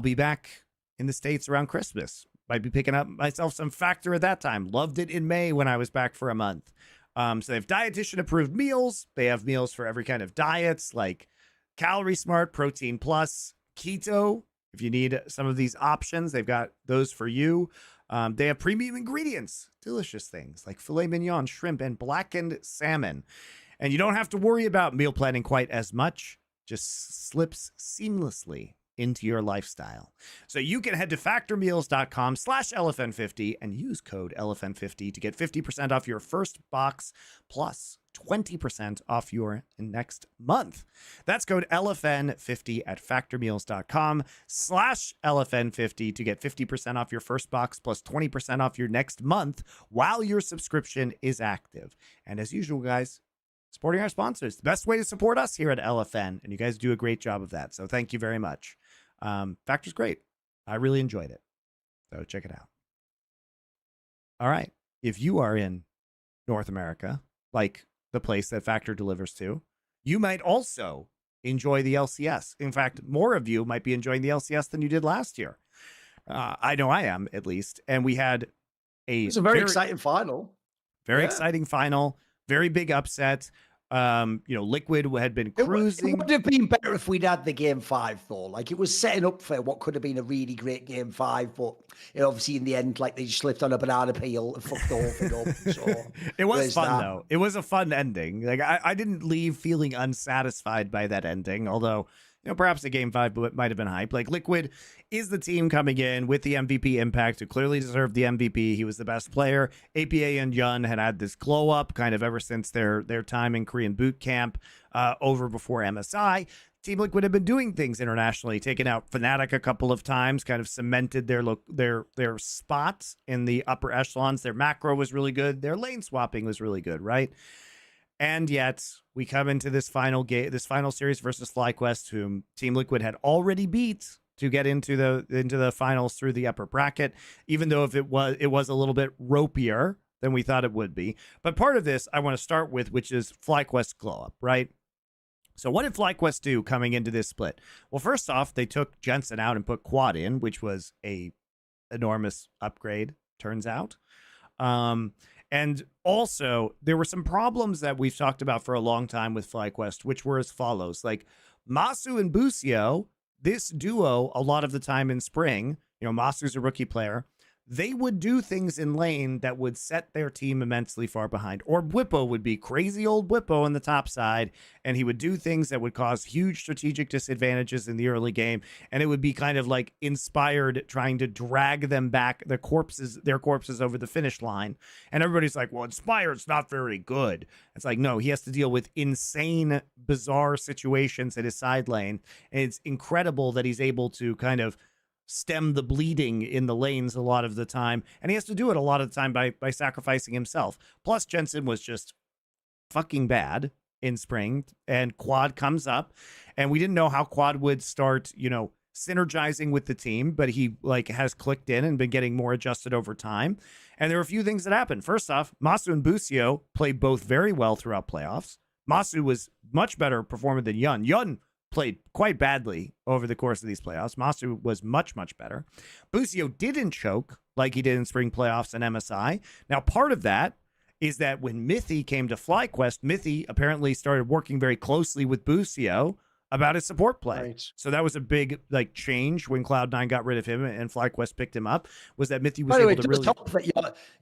be back in the States around Christmas. Might be picking up myself some Factor at that time. Loved it in May when I was back for a month. So they have dietitian-approved meals. They have meals for every kind of diets, like Calorie Smart, Protein Plus, Keto. If you need some of these options, they've got those for you. They have premium ingredients, delicious things like filet mignon, shrimp, and blackened salmon. And you don't have to worry about meal planning quite as much. Just slips seamlessly into your lifestyle. So you can head to factormeals.com/LFN50 and use code LFN50 to get 50% off your first box plus 20% off your next month. That's code LFN50 at factormeals.com/LFN50 to get 50% off your first box plus 20% off your next month while your subscription is active. And as usual, guys, supporting our sponsors. The best way to support us here at LFN, and you guys do a great job of that. So thank you very much. Factor's great. I really enjoyed it. So check it out. All right. If you are in North America, like the place that Factor delivers to, you might also enjoy the LCS. In fact, more of you might be enjoying the LCS than you did last year. I know I am, at least. And we had it was a very exciting final. Very exciting final. Very big upset. Liquid had been cruising. It would have been better if we'd had the game 5, though. Like, it was setting up for what could have been a really great game 5, but obviously in the end, like, they just slipped on a banana peel and fucked the whole thing up. So it was fun, though. It was a fun ending. Like, I didn't leave feeling unsatisfied by that ending, although perhaps the game 5 might have been hype. Like, Liquid is the team coming in with the MVP impact, who clearly deserved the MVP. He was the best player. APA and Yun had this glow up kind of ever since their time in Korean boot camp over before MSI. Team Liquid had been doing things internationally, taking out Fnatic a couple of times, kind of cemented their spots in the upper echelons. Their macro was really good. Their lane swapping was really good, right? And yet we come into this final series versus FlyQuest, whom Team Liquid had already beat to get into the finals through the upper bracket, even though it was a little bit ropier than we thought it would be. But part of this I want to start with, which is FlyQuest glow up, right? So what did FlyQuest do coming into this split? Well, first off, they took Jensen out and put Quad in, which was a enormous upgrade, turns out. And also, there were some problems that we've talked about for a long time with FlyQuest, which were as follows. Like, Masu and Busio, this duo, a lot of the time in spring, Masu's a rookie player, they would do things in lane that would set their team immensely far behind. Or Bwipo would be crazy old Bwipo on the top side, and he would do things that would cause huge strategic disadvantages in the early game, and it would be kind of like Inspired trying to drag them back, their corpses over the finish line. And everybody's like, well, Inspired's not very good. It's like, no, he has to deal with insane, bizarre situations at his side lane, and it's incredible that he's able to kind of stem the bleeding in the lanes a lot of the time, and he has to do it a lot of the time by sacrificing himself. Plus, Jensen was just fucking bad in spring, and Quad comes up, and we didn't know how Quad would start, synergizing with the team, but he has clicked in and been getting more adjusted over time. And there were a few things that happened. First off, Masu and Busio played both very well throughout playoffs. Masu was much better performer than Yun. Yun played quite badly over the course of these playoffs. Masu was much, much better. Busio didn't choke like he did in spring playoffs and MSI. Now, part of that is that when Mithy came to FlyQuest, Mithy apparently started working very closely with Busio about his support play. Right. So that was a big change when Cloud9 got rid of him and FlyQuest picked him up, was that Mithy was able to really...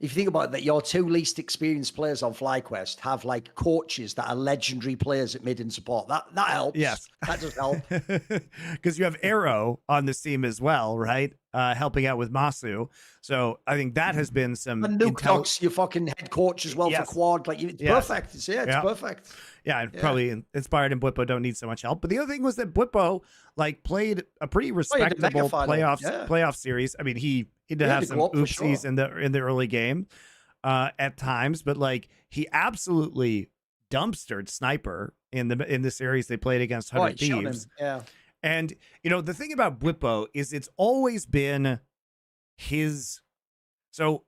If you think about it, that your 2 least experienced players on FlyQuest have coaches that are legendary players at mid and support. That helps. Yes. That does help. Because you have Arrow on this team as well, right? Helping out with Masu. So I think that has been some... And Nuke Knox, your fucking head coach as well for Quad. It's perfect. It's perfect. Yeah, and probably Inspired and Bwipo don't need so much help. But the other thing was that Bwipo played a pretty respectable playoff series. I mean, he did have some oopsies in the early game at times, but he absolutely dumpstered Sniper in the series they played against 100 Thieves. Yeah. And the thing about Bwipo is it's always been his. So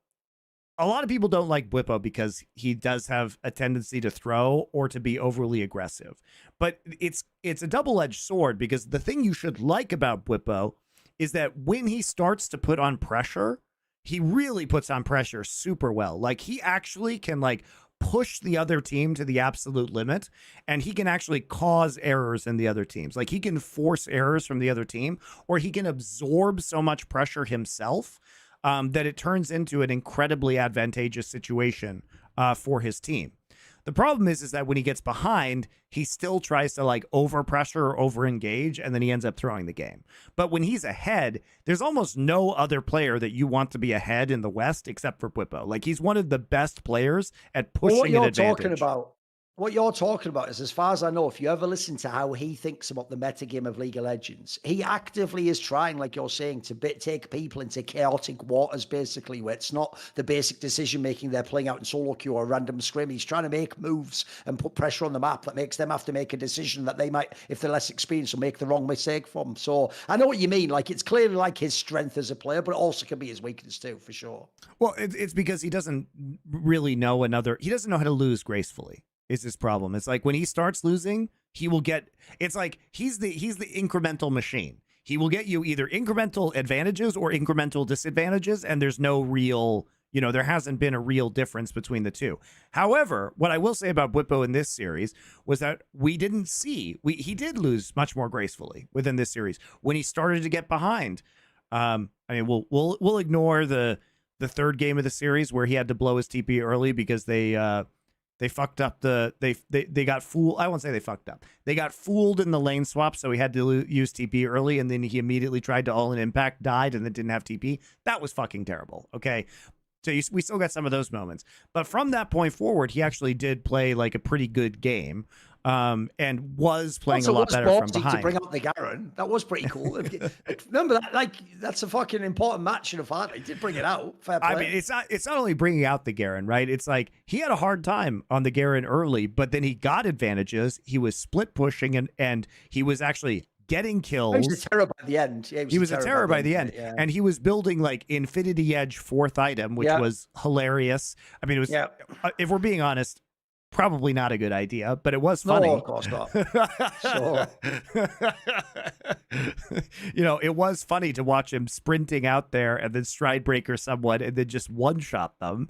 a lot of people don't like Bwipo because he does have a tendency to throw or to be overly aggressive. But it's a double-edged sword, because the thing you should like about Bwipo is that when he starts to put on pressure, he really puts on pressure super well. He actually can push the other team to the absolute limit, and he can actually cause errors in the other teams. He can force errors from the other team, or he can absorb so much pressure himself that it turns into an incredibly advantageous situation for his team. The problem is that when he gets behind, he still tries to overpressure or overengage, and then he ends up throwing the game. But when he's ahead, there's almost no other player that you want to be ahead in the West except for Bwipo. He's one of the best players at pushing an advantage. What you're talking about is, as far as I know, if you ever listen to how he thinks about the metagame of League of Legends, he actively is trying, like you're saying, to take people into chaotic waters, basically, where it's not the basic decision-making they're playing out in solo queue or random scrim. He's trying to make moves and put pressure on the map that makes them have to make a decision that they might, if they're less experienced, will make the wrong mistake from. So I know what you mean. Like, it's clearly like his strength as a player, but it also can be his weakness too, for sure. Well, it's because he doesn't really know he doesn't know how to lose gracefully. Is his problem. It's like when he starts losing, he will get, it's like he's the incremental machine. He will get you either incremental advantages or incremental disadvantages, and there's no real, there hasn't been a real difference between the two. However, what I will say about Bwipo in this series was that we didn't see, he did lose much more gracefully within this series when he started to get behind. I mean, we'll ignore the third game of the series where he had to blow his TP early because they fucked up they got fooled. I won't say they fucked up. They got fooled in the lane swap, so he had to use TP early, and then he immediately tried to all-in impact, died, and then didn't have TP. That was fucking terrible, okay? So we still got some of those moments. But from that point forward, he actually did play like a pretty good game. And was playing a lot better from behind. To bring out the Garen, that was pretty cool. Remember that? Like, that's a fucking important match in a final. He did bring it out. Fair play. I mean, it's not only bringing out the Garen, right? It's like he had a hard time on the Garen early, but then he got advantages. He was split pushing and he was actually getting kills. He was a terror by the end. Yeah, he was a terror by the end. Yeah. And he was building like Infinity Edge 4th item, which was hilarious. I mean, it was, if we're being honest, probably not a good idea, but it was funny. No, of course not. Sure. It was funny to watch him sprinting out there and then stride breaker someone and then just one-shot them.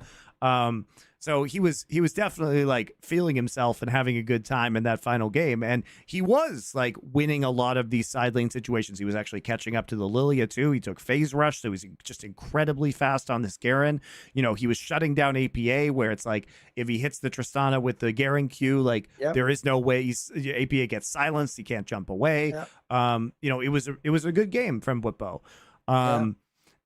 So he was definitely like feeling himself and having a good time in that final game. And he was like winning a lot of these side lane situations. He was actually catching up to the Lilia too. He took phase rush. So he was just incredibly fast on this Garen. He was shutting down APA, where it's like, if he hits the Tristana with the Garen Q, like there is no way APA gets silenced. He can't jump away. It was a good game from Bwipo.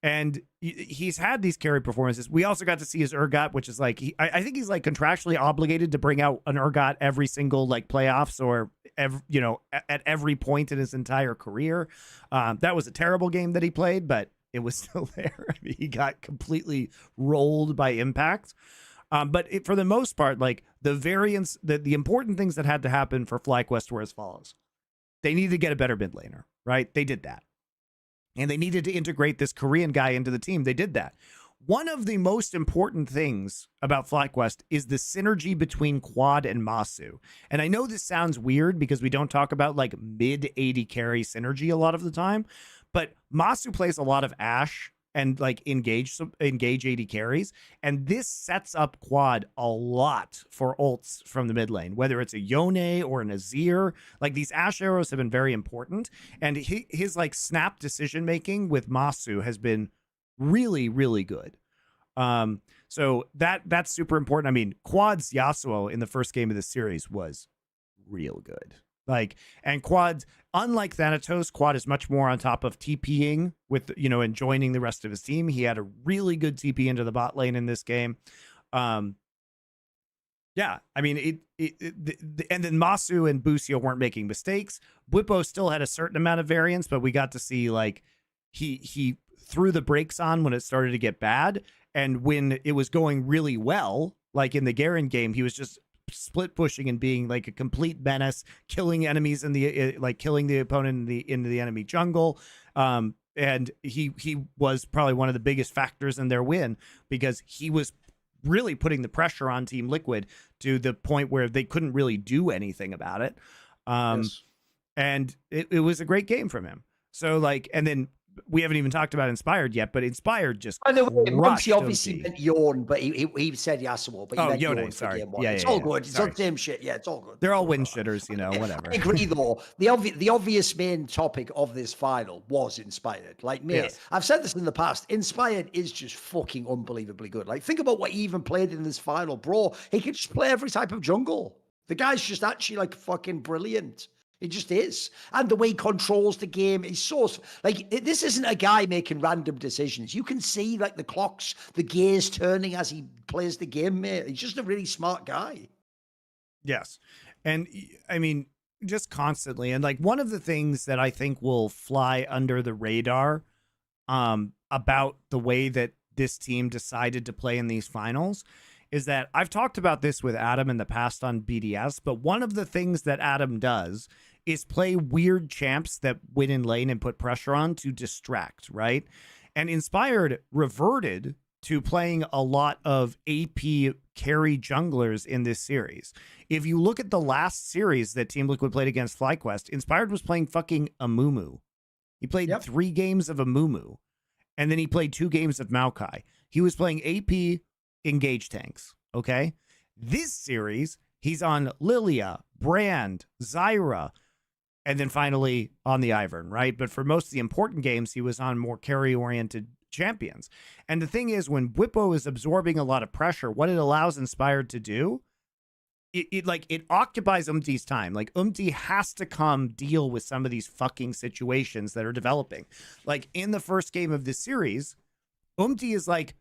And he's had these carry performances. We also got to see his Urgot, which is like, I think he's like contractually obligated to bring out an Urgot every single like playoffs or at every point in his entire career. That was a terrible game that he played, but it was still there. I mean, he got completely rolled by impact. But for the most part, like the variance, the important things that had to happen for FlyQuest were as follows. They needed to get a better mid laner, right? They did that. And they needed to integrate this Korean guy into the team. They did that. One of the most important things about FlyQuest is the synergy between Quad and Masu. And I know this sounds weird because we don't talk about like mid 80 carry synergy a lot of the time, but Masu plays a lot of Ashe and like engage 80 carries. And this sets up Quad a lot for ults from the mid lane, whether it's a Yone or an Azir. Like these Ashe arrows have been very important. And his like snap decision making with Masu has been really, really good. So that's super important. I mean, Quad's Yasuo in the first game of the series was real good. Like, and Quad, unlike Thanatos, Quad is much more on top of TPing with, and joining the rest of his team. He had a really good TP into the bot lane in this game. Yeah, I mean, and then Masu and Busio weren't making mistakes. Bwipo still had a certain amount of variance, but we got to see like he threw the brakes on when it started to get bad. And when it was going really well, like in the Garen game, he was just split pushing and being like a complete menace, killing enemies in the killing the opponent in the enemy jungle. And he was probably one of the biggest factors in their win because he was really putting the pressure on Team Liquid to the point where they couldn't really do anything about it. And it was a great game from him. So like, and then we haven't even talked about Inspired yet, but Inspired just. By the way, Monte obviously meant Yawn, but he said Yasuo. But he meant Yone, sorry. Yeah, it's all good. It's all the same shit. Yeah, it's all good. They're all win shitters, whatever. I agree, though. The obvious main topic of this final was Inspired. Like, mate, I've said this in the past. Inspired is just fucking unbelievably good. Like, think about what he even played in this final, bro. He could just play every type of jungle. The guy's just actually like fucking brilliant. It just is. And the way he controls the game is so, like, this isn't a guy making random decisions. You can see, like, the clocks, the gears turning as he plays the game, mate. He's just a really smart guy. Yes. And I mean, just constantly. And like one of the things that I think will fly under the radar about the way that this team decided to play in these finals is that I've talked about this with Adam in the past on BDS, but one of the things that Adam does is play weird champs that win in lane and put pressure on to distract, right? And Inspired reverted to playing a lot of AP carry junglers in this series. If you look at the last series that Team Liquid played against FlyQuest, Inspired was playing fucking Amumu. He played 3 games of Amumu, and then he played 2 games of Maokai. He was playing AP engage tanks, okay? This series, he's on Lilia, Brand, Zyra, and then finally on the Ivern, right? But for most of the important games, he was on more carry-oriented champions. And the thing is, when Bwipo is absorbing a lot of pressure, what it allows Inspired to do, it occupies Umti's time. Like, Umti has to come deal with some of these fucking situations that are developing. Like, in the first game of this series, Umti is like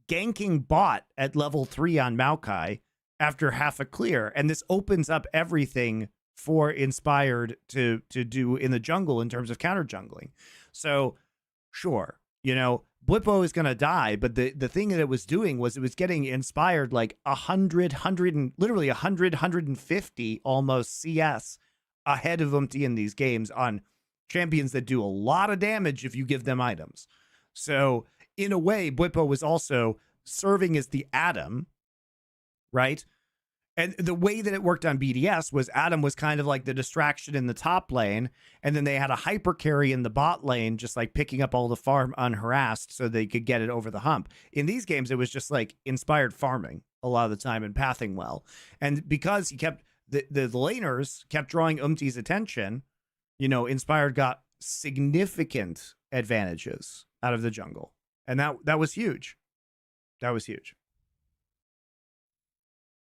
ganking bot at level 3 on Maokai after half a clear, and this opens up everything for Inspired to do in the jungle in terms of counter jungling. So sure, you know, Bwipo is going to die, but the thing that it was doing was it was getting Inspired like 150 almost CS ahead of Umti in these games on champions that do a lot of damage if you give them items. So in a way, Bwipo was also serving as the Adam, right? And the way that it worked on BDS was Adam was kind of like the distraction in the top lane, and then they had a hyper carry in the bot lane, just like picking up all the farm unharassed so they could get it over the hump. In these games, it was just like Inspired farming a lot of the time and pathing well. And because he kept the laners kept drawing Umti's attention, you know, Inspired got significant advantages out of the jungle. And that was huge. That was huge.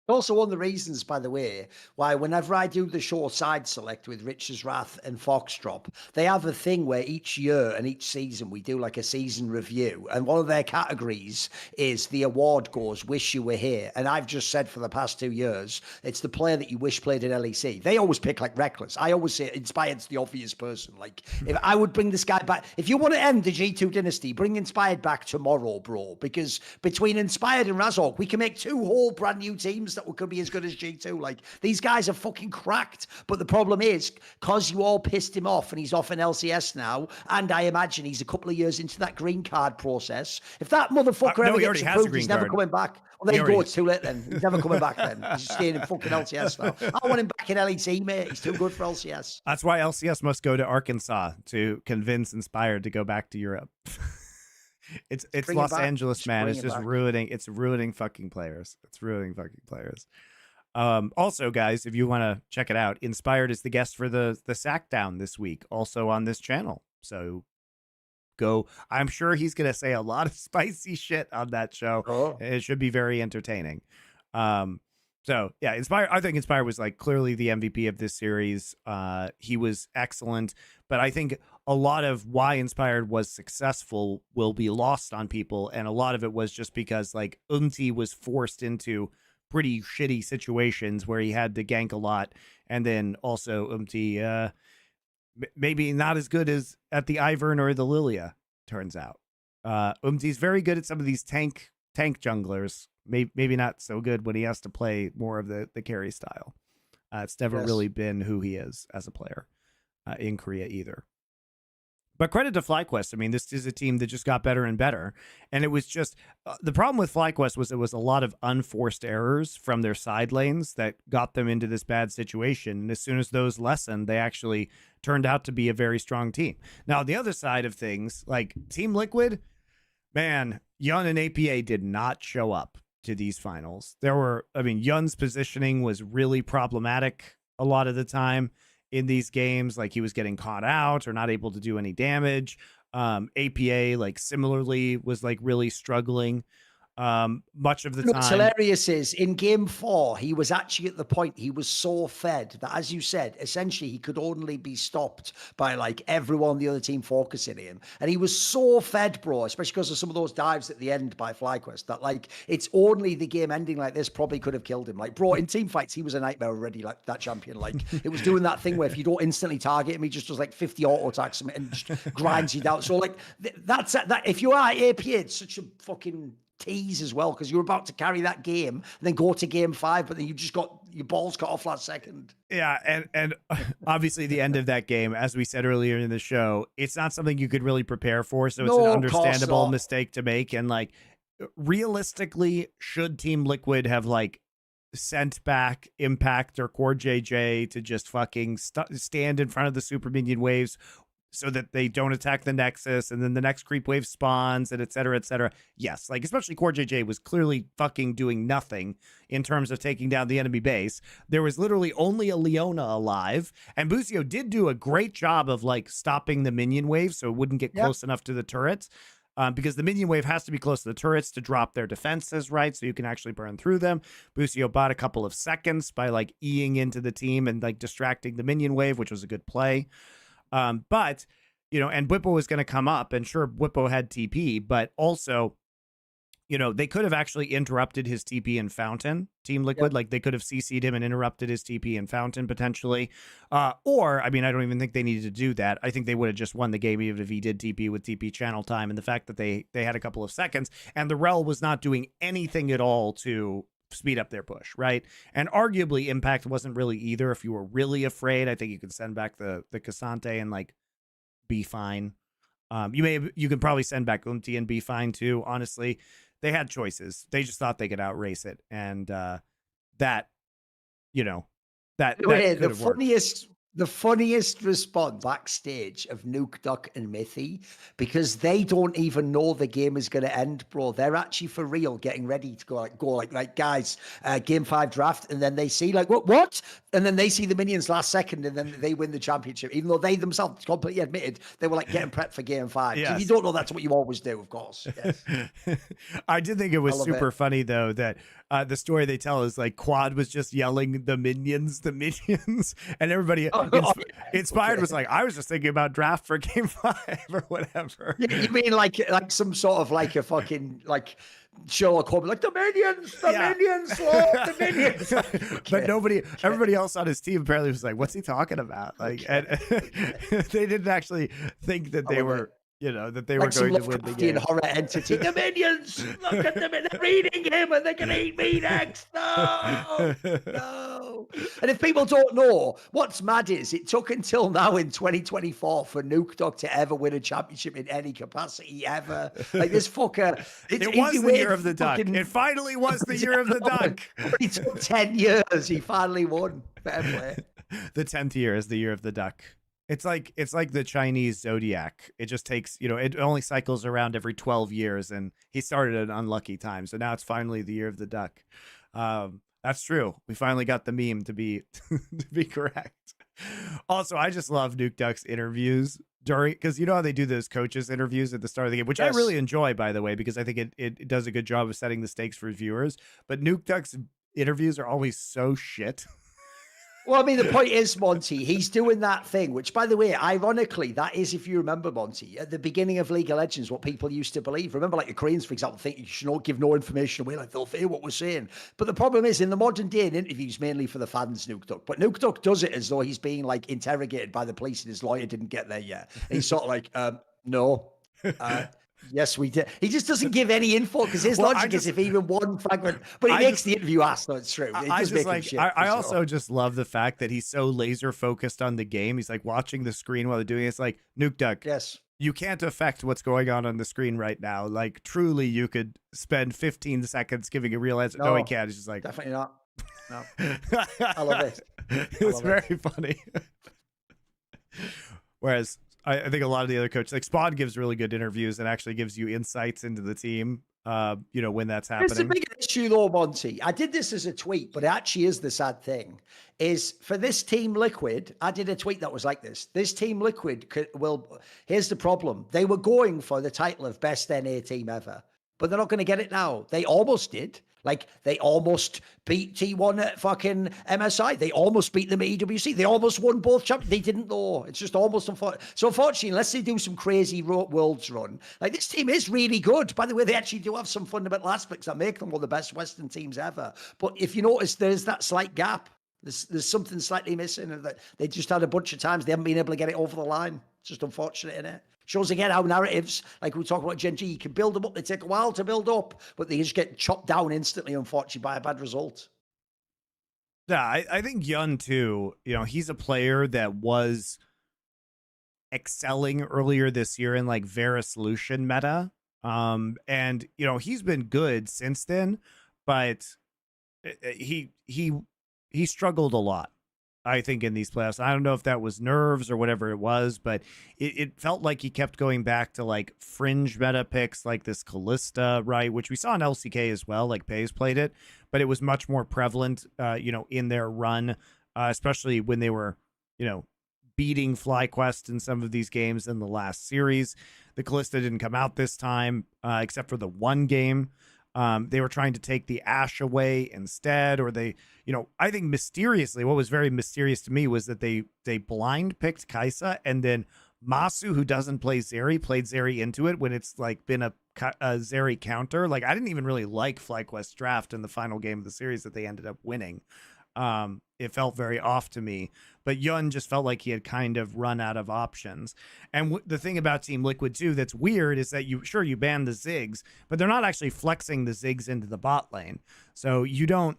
Also, one of the reasons, by the way, why whenever I do the short side select with Rich's Wrath and Foxdrop, they have a thing where each year and each season we do like a season review. And one of their categories is the award goes, Wish You Were Here. And I've just said for the past 2 years, it's the player that you wish played in LEC. They always pick like Reckless. I always say Inspired's the obvious person. Like, if I would bring this guy back, if you want to end the G2 dynasty, bring Inspired back tomorrow, bro. Because between Inspired and Razork, we can make 2 whole brand new teams that could be as good as G2. Like, these guys are fucking cracked. But the problem is, because you all pissed him off and he's off in LCS now, and I imagine he's a couple of years into that green card process. If that motherfucker ever gets approved, he's never coming back. Well, there you go. It's too late then. He's never coming back then. He's staying in fucking LCS now. I want him back in LEC, mate. He's too good for LCS. That's why LCS must go to Arkansas to convince Inspired to go back to Europe. It's Los Angeles, man. It's just ruining. It's ruining fucking players. It's ruining fucking players. Also, guys, if you want to check it out, Inspired is the guest for the Sack Down this week, also on this channel. So go. I'm sure he's gonna say a lot of spicy shit on that show. Oh. It should be very entertaining. So yeah, Inspired. I think Inspired was like clearly the MVP of this series. He was excellent, but I think a lot of why Inspired was successful will be lost on people, and a lot of it was just because like Umti was forced into pretty shitty situations where he had to gank a lot, and then also Umti maybe not as good as at the Ivern or the Lilia. Turns out, Umti's very good at some of these tank junglers. Maybe not so good when he has to play more of the carry style. It's never really been who he is as a player in Korea either. But credit to FlyQuest. I mean, this is a team that just got better and better. And it was just the problem with FlyQuest was it was a lot of unforced errors from their side lanes that got them into this bad situation. And as soon as those lessened, they actually turned out to be a very strong team. Now, the other side of things, like Team Liquid, man, Yun and APA did not show up to these finals. Yun's positioning was really problematic a lot of the time in these games. Like, he was getting caught out or not able to do any damage. APA, like, similarly was like really struggling. much of the What's time. What's hilarious is in game 4, he was actually at the point he was so fed that, as you said, essentially he could only be stopped by like everyone on the other team focusing him. And he was so fed, bro, especially because of some of those dives at the end by FlyQuest, that like it's only the game ending like this probably could have killed him. Like, bro, in team fights, he was a nightmare already, like that champion. Like, it was doing that thing where if you don't instantly target him, he just does like 50 auto attacks and just grinds you down. So like that's that. If you are APA, it's such a fucking tease as well, because you're about to carry that game and then go to game 5, but then you just got your balls cut off last second. Yeah, and obviously the end of that game, as we said earlier in the show, it's not something you could really prepare for, so it's an understandable mistake to make. And like, realistically, should Team Liquid have like sent back Impact or Core JJ to just fucking stand in front of the super minion waves so that they don't attack the Nexus, and then the next creep wave spawns, and et cetera, et cetera? Yes, like, especially Core JJ was clearly fucking doing nothing in terms of taking down the enemy base. There was literally only a Leona alive, and Busio did do a great job of like stopping the minion wave so it wouldn't get close enough to the turrets. Because the minion wave has to be close to the turrets to drop their defenses, right? So you can actually burn through them. Busio bought a couple of seconds by like Eing into the team and like distracting the minion wave, which was a good play. But, you know, and Bwipo was going to come up, and sure, Bwipo had TP, but also, you know, they could have actually interrupted his TP in Fountain, Team Liquid. Like, they could have CC'd him and interrupted his TP in Fountain, potentially. Or, I mean, I don't even think they needed to do that. I think they would have just won the game even if he did TP with TP channel time. And the fact that they had a couple of seconds, and the Rel was not doing anything at all to speed up their push, right? And arguably Impact wasn't really either. If you were really afraid, I think you could send back the Cassante and like be fine. You can probably send back Umti and be fine too. Honestly, they had choices. They just thought they could outrace it, and that, you know, that the funniest response backstage of Nuke, Duck, and Mithy, because they don't even know the game is going to end, bro. They're actually for real getting ready to go like guys, game 5 draft, and then they see like what, and then they see the minions last second, and then they win the championship, even though they themselves completely admitted they were like getting prepped for game 5. Yes. So you don't know that's what you always do, of course. Yes. I did think it was super funny though that the story they tell is like Quad was just yelling the minions, and everybody inspired was like, I was just thinking about draft for game 5 or whatever. Yeah, you mean like some sort of like a fucking like Sherlock Holmes, like the minions, the minions. But everybody else on his team apparently was like, what's he talking about? Like, and they didn't actually think that they were. You know, that they were going to win the game. Horror entity. The minions! Look at them, they're eating him and they're going to eat me next. No! No! And if people don't know, what's mad is it took until now in 2024 for Nuke Dog to ever win a championship in any capacity ever. Like, this fucker. It was the year of the duck. It finally was the year of the duck. It took 10 years. He finally won. Fair play. The 10th year is the year of the duck. It's like the Chinese zodiac. It just takes, you know, it only cycles around every 12 years, and he started at an unlucky time. So now it's finally the year of the duck. That's true. We finally got the meme to be correct. Also, I just love Nuke Duck's interviews because you know how they do those coaches interviews at the start of the game, which I really enjoy, by the way, because I think it does a good job of setting the stakes for viewers. But Nuke Duck's interviews are always so shit. Well, I mean, the point is, Monte, he's doing that thing, which, by the way, ironically, that is, if you remember, Monte, at the beginning of League of Legends, what people used to believe. Remember, like the Koreans, for example, think you should not give no information away, like they'll fear what we're saying. But the problem is, in the modern day, in interviews, mainly for the fans, Nuke Duck, but Nuke Duck does it as though he's being, like, interrogated by the police and his lawyer didn't get there yet. And he's sort of like, no. Yes, we did. He just doesn't give any info because his logic is if even one fragment, but he makes the interview ask, though it's true. I also just love the fact that he's so laser focused on the game. He's like watching the screen while they're doing it. It's like, Nuke Duck. Yes. You can't affect what's going on the screen right now. Like, truly, you could spend 15 seconds giving a real answer. No, he can't. He's just like, definitely not. No. I love it. It's very funny. Whereas I think a lot of the other coaches, like Spawn, gives really good interviews and actually gives you insights into the team, you know, when that's happening. It's a big issue, though, Monte. I did this as a tweet, but it actually is the sad thing. Is for this Team Liquid, I did a tweet that was like this. This Team Liquid here's the problem. They were going for the title of best NA team ever. but they're not going to get it now. They almost did. Like, they almost beat T1 at fucking MSI. They almost beat them at EWC. They almost won both champions. They didn't, though. It's just almost unfortunate. So, unfortunately, unless they do some crazy Worlds run, like, this team is really good. By the way, they actually do have some fundamental aspects that make them one of the best Western teams ever. But if you notice, there's that slight gap. There's something slightly missing. And that they just had a bunch of times they haven't been able to get it over the line. It's just unfortunate, isn't it? Shows again how narratives, like we talk about GenG, you can build them up. They take a while to build up, but they just get chopped down instantly, unfortunately, by a bad result. Yeah, I think Yun, too, he's a player that was excelling earlier this year in like Vera Solution meta. And, he's been good since then, but he struggled a lot, I think, in these playoffs. I don't know if that was nerves or whatever it was, but it felt like he kept going back to like fringe meta picks like this Callista, right? Which we saw in LCK as well, like Pays played it, but it was much more prevalent, in their run, especially when they were, beating FlyQuest in some of these games in the last series. The Callista didn't come out this time, except for the one game. They were trying to take the Ashe away instead, or they, I think mysteriously, what was very mysterious to me was that they blind picked Kai'Sa, and then Masu, who doesn't play Zeri, played Zeri into it when it's like been a Zeri counter. Like, I didn't even really like FlyQuest draft in the final game of the series that they ended up winning. It felt very off to me, but Yun just felt like he had kind of run out of options. And the thing about Team Liquid too that's weird is that you ban the Ziggs, but they're not actually flexing the Ziggs into the bot lane. So you don't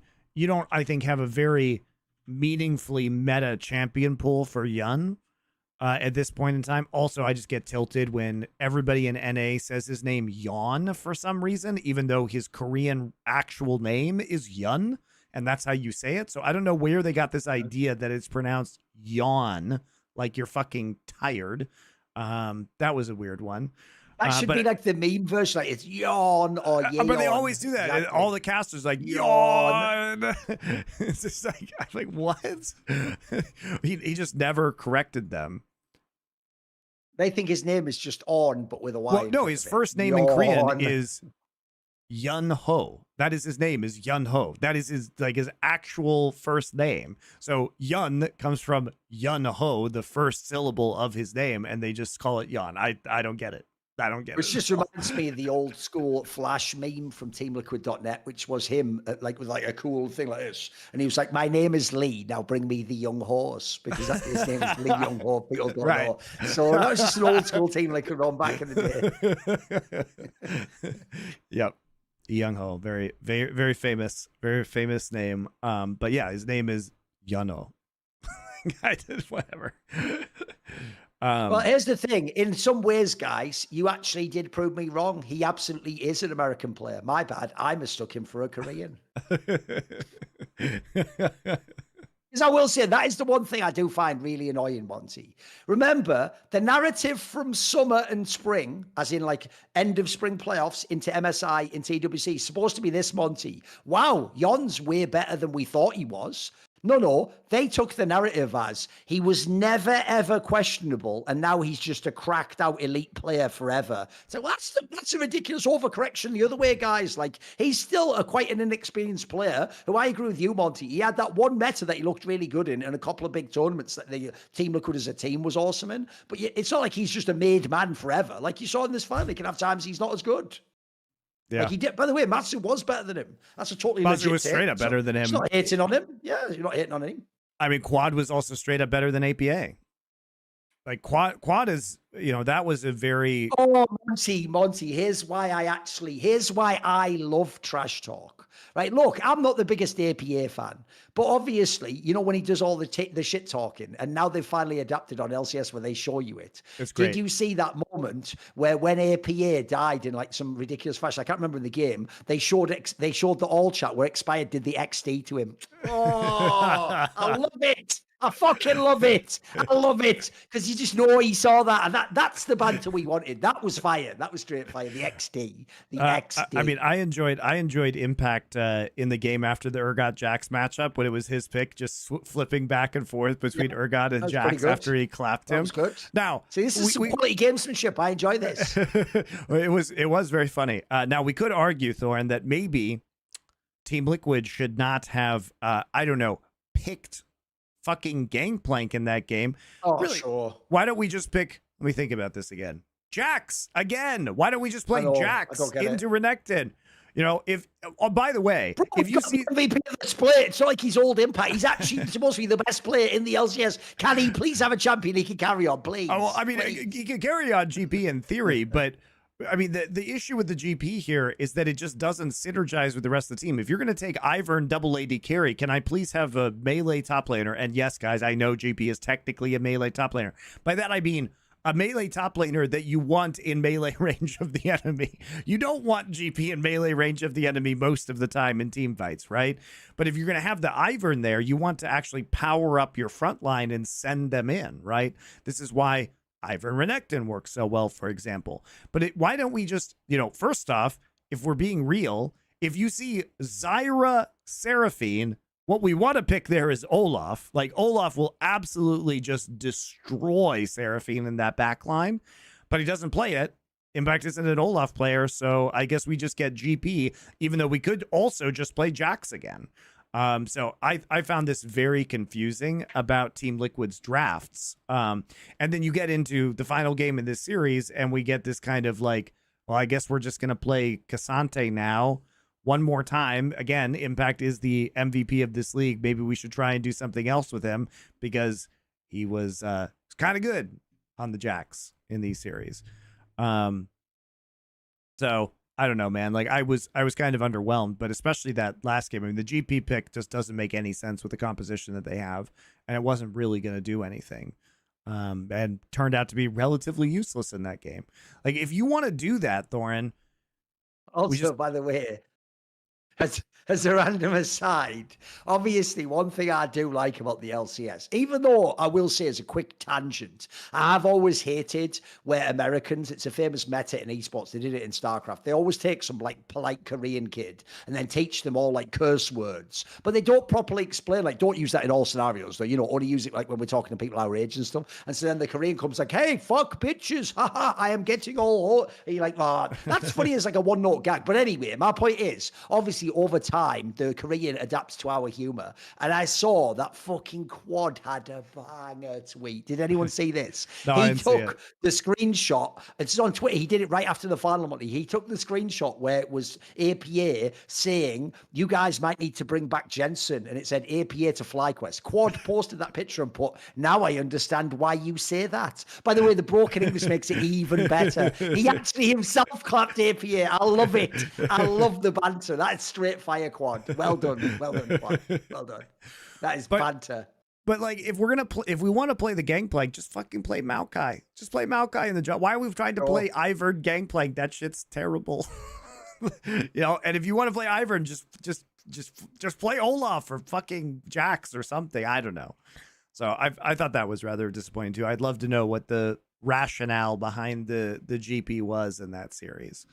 I think have a very meaningfully meta champion pool for Yun at this point in time. Also, I just get tilted when everybody in NA says his name Yon for some reason, even though his Korean actual name is Yun. And that's how you say it. So I don't know where they got this idea that it's pronounced yawn, like you're fucking tired. That was a weird one. That should be like the meme version, like it's yawn or yawn. But they always do that. Exactly. All the casters like yawn. It's just like, I'm like, what? he just never corrected them. They think his name is just On, but with a Y. Well, no, his first name in Korean is Yun Ho. That is his name, is Yun Ho. That is his actual first name. So Yun comes from Yun Ho, the first syllable of his name, and they just call it Yun. I don't get it. I don't get it. Which just reminds me of the old school Flash meme from TeamLiquid.net, which was him with like a cool thing like this. And he was like, "My name is Lee. Now bring me the young horse," because his name is Lee Young Ho. People don't know. So that was just an old school TeamLiquid run back in the day. Yep. Young Ho, very, very, very famous name. But yeah, his name is Yano. I did whatever. Well, here's the thing. In some ways, guys, you actually did prove me wrong. He absolutely is an American player. My bad. I mistook him for a Korean. Because I will say, that is the one thing I do find really annoying, Monty. Remember, the narrative from summer and spring, as in like end of spring playoffs into MSI, into EWC, is supposed to be this, Monty. Wow, Yon's way better than we thought he was. No, they took the narrative as he was never, ever questionable, and now he's just a cracked out elite player forever. So that's a ridiculous overcorrection the other way, guys. Like, he's still quite an inexperienced player, who I agree with you, Monty. He had that one meta that he looked really good in, and a couple of big tournaments that the Team Liquid as a team was awesome in. But it's not like he's just a made man forever. Like you saw in this final, he can have times he's not as good. Yeah. Like he did. By the way, Matsu was better than him. That's a totally legit Matsu was straight up better than him. You're not hating on him. Yeah, you're not hating on him. I mean, Quad was also straight up better than APA. Like Quad is, that was a very... Oh, Monty, here's why I love trash talk. Right, look, I'm not the biggest APA fan, but obviously, when he does all the shit talking, and now they've finally adapted on LCS where they show you it. It's great. Did you see that moment where when APA died in like some ridiculous fashion? I can't remember in the game. They showed the all chat where Expired did the XD to him. Oh, I love it. I fucking love it. I love it because you just know he saw that, and that's the banter we wanted. That was fire. That was straight fire. The XD. The XD. I mean, I enjoyed Impact in the game after the Urgot Jax matchup when it was his pick, just flipping back and forth between Urgot and Jax after he clapped him. That was good. Now, see, this is some quality gamesmanship. I enjoy this. It was very funny. Now we could argue, Thorin, that maybe Team Liquid should not have I don't know, picked fucking Gangplank in that game. Oh, really, sure. Why don't we just pick, let me think about this again. Jax again. Why don't we just play Jax into Renekton? You know, if by the way, bro, if you see MVP of the split, it's not like he's old Impact. He's actually supposed to be the best player in the LCS. Can he please have a champion he can carry on, please? Oh, well, I mean, he can carry on GP in theory, but I mean, the issue with the GP here is that it just doesn't synergize with the rest of the team. If you're going to take Ivern double AD carry, can I please have a melee top laner? And yes, guys, I know GP is technically a melee top laner. By that, I mean a melee top laner that you want in melee range of the enemy. You don't want GP in melee range of the enemy most of the time in team fights, right? But if you're going to have the Ivern there, you want to actually power up your front line and send them in, right? This is why Ivern Renekton works so well, for example. But why don't we just, you know, first off, if we're being real, if you see Zyra Seraphine, what we want to pick there is Olaf. Like, Olaf will absolutely just destroy Seraphine in that back line, but he doesn't play it. Impact isn't an Olaf player, so I guess we just get GP, even though we could also just play Jax again. So I found this very confusing about Team Liquid's drafts. And then you get into the final game in this series, and we get this kind of like, well, I guess we're just going to play Cassante now one more time. Again, Impact is the MVP of this league. Maybe we should try and do something else with him because he was kind of good on the Jax in these series. So I don't know, man. Like I was kind of underwhelmed, but especially that last game. I mean, the GP pick just doesn't make any sense with the composition that they have, and it wasn't really going to do anything. And turned out to be relatively useless in that game. Like, if you want to do that, Thorin. Also, by the way, as a random aside, obviously one thing I do like about the LCS, even though I will say as a quick tangent, I've always hated where Americans, it's a famous meta in esports, they did it in StarCraft, they always take some like polite Korean kid and then teach them all like curse words, but they don't properly explain, like don't use that in all scenarios though, you know, only use it like when we're talking to people our age and stuff. And so then the Korean comes like, hey, fuck bitches, haha, I am getting all hot. And you're like, oh, that's funny as like a one note gag. But anyway, my point is, obviously over time, the Korean adapts to our humor. And I saw that fucking Quad had a banger tweet. Did anyone see this? No, he took the screenshot. It's on Twitter. He did it right after the final, Monte. He took the screenshot where it was APA saying, you guys might need to bring back Jensen. And it said APA to FlyQuest. Quad posted that picture and put, now I understand why you say that. By the way, the broken English makes it even better. He actually himself clapped APA. I love it. I love the banter. That's straight fire, Quad. Well done, Quad. Well done. That is banter. But like, if we're gonna if we want to play the Gangplank, just fucking play Maokai. Just play Maokai in the job. Why are we trying to play Ivern Gangplank? That shit's terrible. You know. And if you want to play Ivern, just play Olaf or fucking Jax or something. I don't know. So I thought that was rather disappointing too. I'd love to know what the rationale behind the GP was in that series.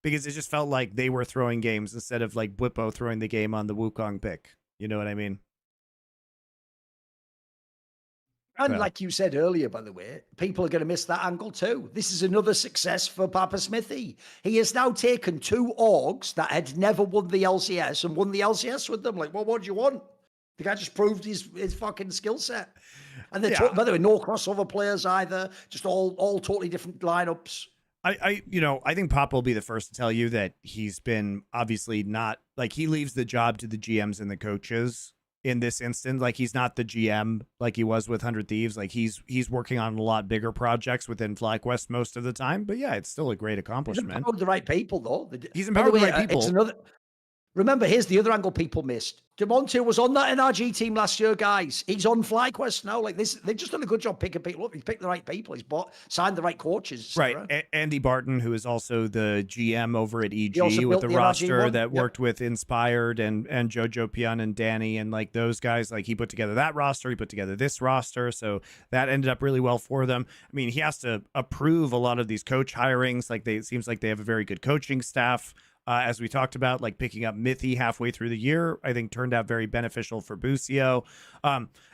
Because it just felt like they were throwing games instead of like Bwipo throwing the game on the Wukong pick. You know what I mean? And like you said earlier, by the way, people are going to miss that angle too. This is another success for Papa Smithy. He has now taken two orgs that had never won the LCS and won the LCS with them. Like, well, what do you want? The guy just proved his fucking skill set. And they're by the way, no crossover players either. Just all totally different lineups. I think Pop will be the first to tell you that he's been obviously not, like, he leaves the job to the GMs and the coaches in this instance. Like, he's not the GM like he was with 100 Thieves. Like, he's working on a lot bigger projects within FlyQuest most of the time. But yeah, it's still a great accomplishment. He's empowered the right people, though. He's empowered the right people. Remember, here's the other angle people missed. Monte was on that NRG team last year, guys. He's on FlyQuest now. Like this, they've just done a good job picking people up. He's picked the right people. He's signed the right coaches. Right. Andy Barton, who is also the GM over at EG with the roster that worked with Inspired and Jojo Pion and Danny and like those guys. Like he put together that roster. He put together this roster. So that ended up really well for them. I mean, he has to approve a lot of these coach hirings. Like it seems like they have a very good coaching staff. As we talked about, like picking up Mithy halfway through the year, I think turned out very beneficial for Busio.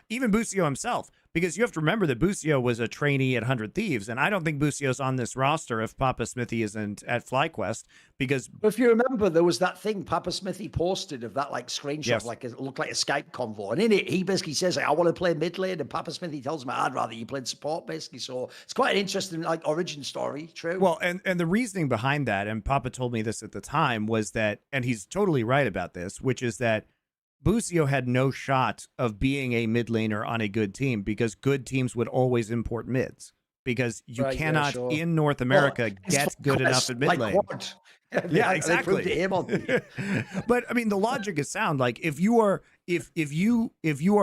Even Busio himself, because you have to remember that Busio was a trainee at 100 Thieves, and I don't think Busio's on this roster if Papa Smithy isn't at FlyQuest, because... If you remember, there was that thing Papa Smithy posted of that like screenshot, like it looked like a Skype convo, and in it, he basically says, like, I want to play mid lane, and Papa Smithy tells him, I'd rather you played support, basically. So it's quite an interesting like origin story, true. Well, and the reasoning behind that, and Papa told me this at the time, was that, and he's totally right about this, which is that Busio had no shot of being a mid laner on a good team because good teams would always import mids because you cannot in North America get good enough at mid lane. Yeah, exactly. But I mean, the logic is sound. Like if you are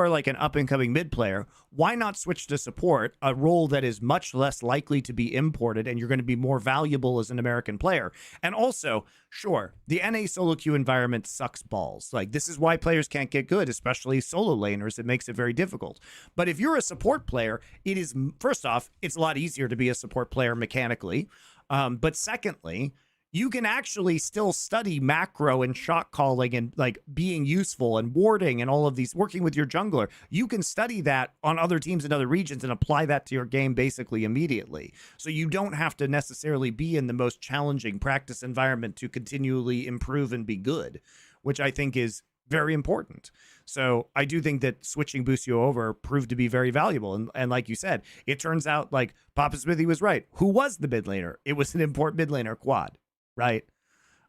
like an up and coming mid player, why not switch to support, a role that is much less likely to be imported and you're going to be more valuable as an American player? And also, sure, the NA solo queue environment sucks balls. Like this is why players can't get good, especially solo laners. It makes it very difficult. But if you're a support player, it is, first off, it's a lot easier to be a support player mechanically. But secondly, you can actually still study macro and shot calling and like being useful and warding and all of these, working with your jungler. You can study that on other teams in other regions and apply that to your game basically immediately. So you don't have to necessarily be in the most challenging practice environment to continually improve and be good, which I think is very important. So I do think that switching Busio over proved to be very valuable. And like you said, it turns out like Papa Smithy was right. Who was the mid laner? It was an import mid laner, Quad. Right.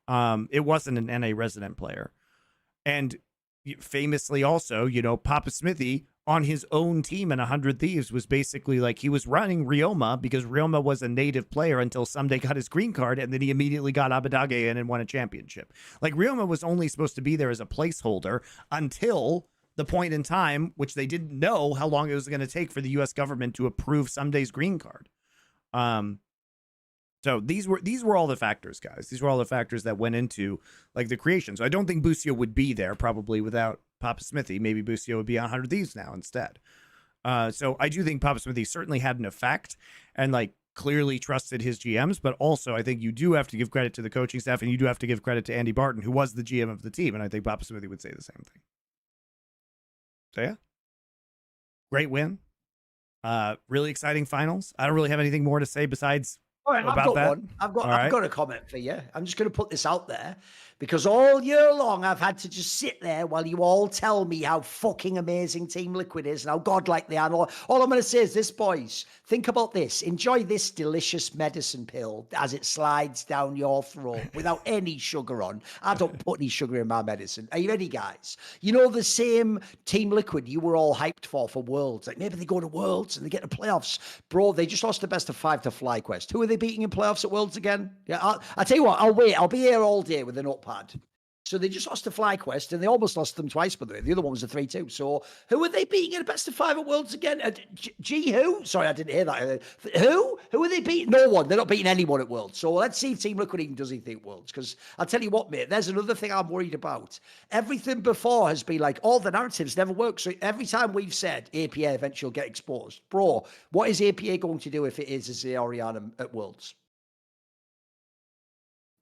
It wasn't an NA resident player. And famously also, you know, Papa Smithy on his own team in 100 Thieves was basically like he was running Ryoma because Ryoma was a native player until Someday got his green card and then he immediately got Abadage in and won a championship. Like Ryoma was only supposed to be there as a placeholder until the point in time, which they didn't know how long it was going to take for the US government to approve Someday's green card. So these were all the factors, guys. These were all the factors that went into like the creation. So I don't think Busio would be there probably without Papa Smithy. Maybe Busio would be on 100 Thieves now instead. So I do think Papa Smithy certainly had an effect and like clearly trusted his GMs, but also I think you do have to give credit to the coaching staff and you do have to give credit to Andy Barton, who was the GM of the team. And I think Papa Smithy would say the same thing. So yeah, great win. Really exciting finals. I don't really have anything more to say besides I've got a comment for you. I'm just going to put this out there because all year long I've had to just sit there while you all tell me how fucking amazing Team Liquid is and how godlike they are. All I'm going to say is this, boys. Think about this. Enjoy this delicious medicine pill as it slides down your throat without any sugar on. I don't put any sugar in my medicine. Are you ready, guys? You know the same Team Liquid you were all hyped for Worlds. Like maybe they go to Worlds and they get to playoffs. Bro, they just lost the best of 5 to FlyQuest. Who are they beating in playoffs at Worlds again? Yeah, I'll tell you what, I'll wait. I'll be here all day with a notepad. So they just lost to FlyQuest, and they almost lost them twice, by the way. The other one was a 3-2. So who are they beating in a best of 5 at Worlds again? G who? Sorry, I didn't hear that. Who? Who are they beating? No one. They're not beating anyone at Worlds. So let's see if Team Liquid even does anything at Worlds. Because I'll tell you what, mate, there's another thing I'm worried about. Everything before has been like, all the narratives never work. So every time we've said APA eventually will get exposed, bro, what is APA going to do if it is as the Oriana at Worlds?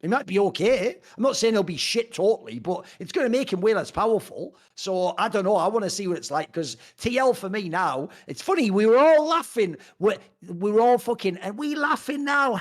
It might be okay. I'm not saying he'll be shit totally, but it's going to make him way less powerful. So I don't know. I want to see what it's like because TL for me now, it's funny. We were all laughing. We were all fucking, and we laughing now.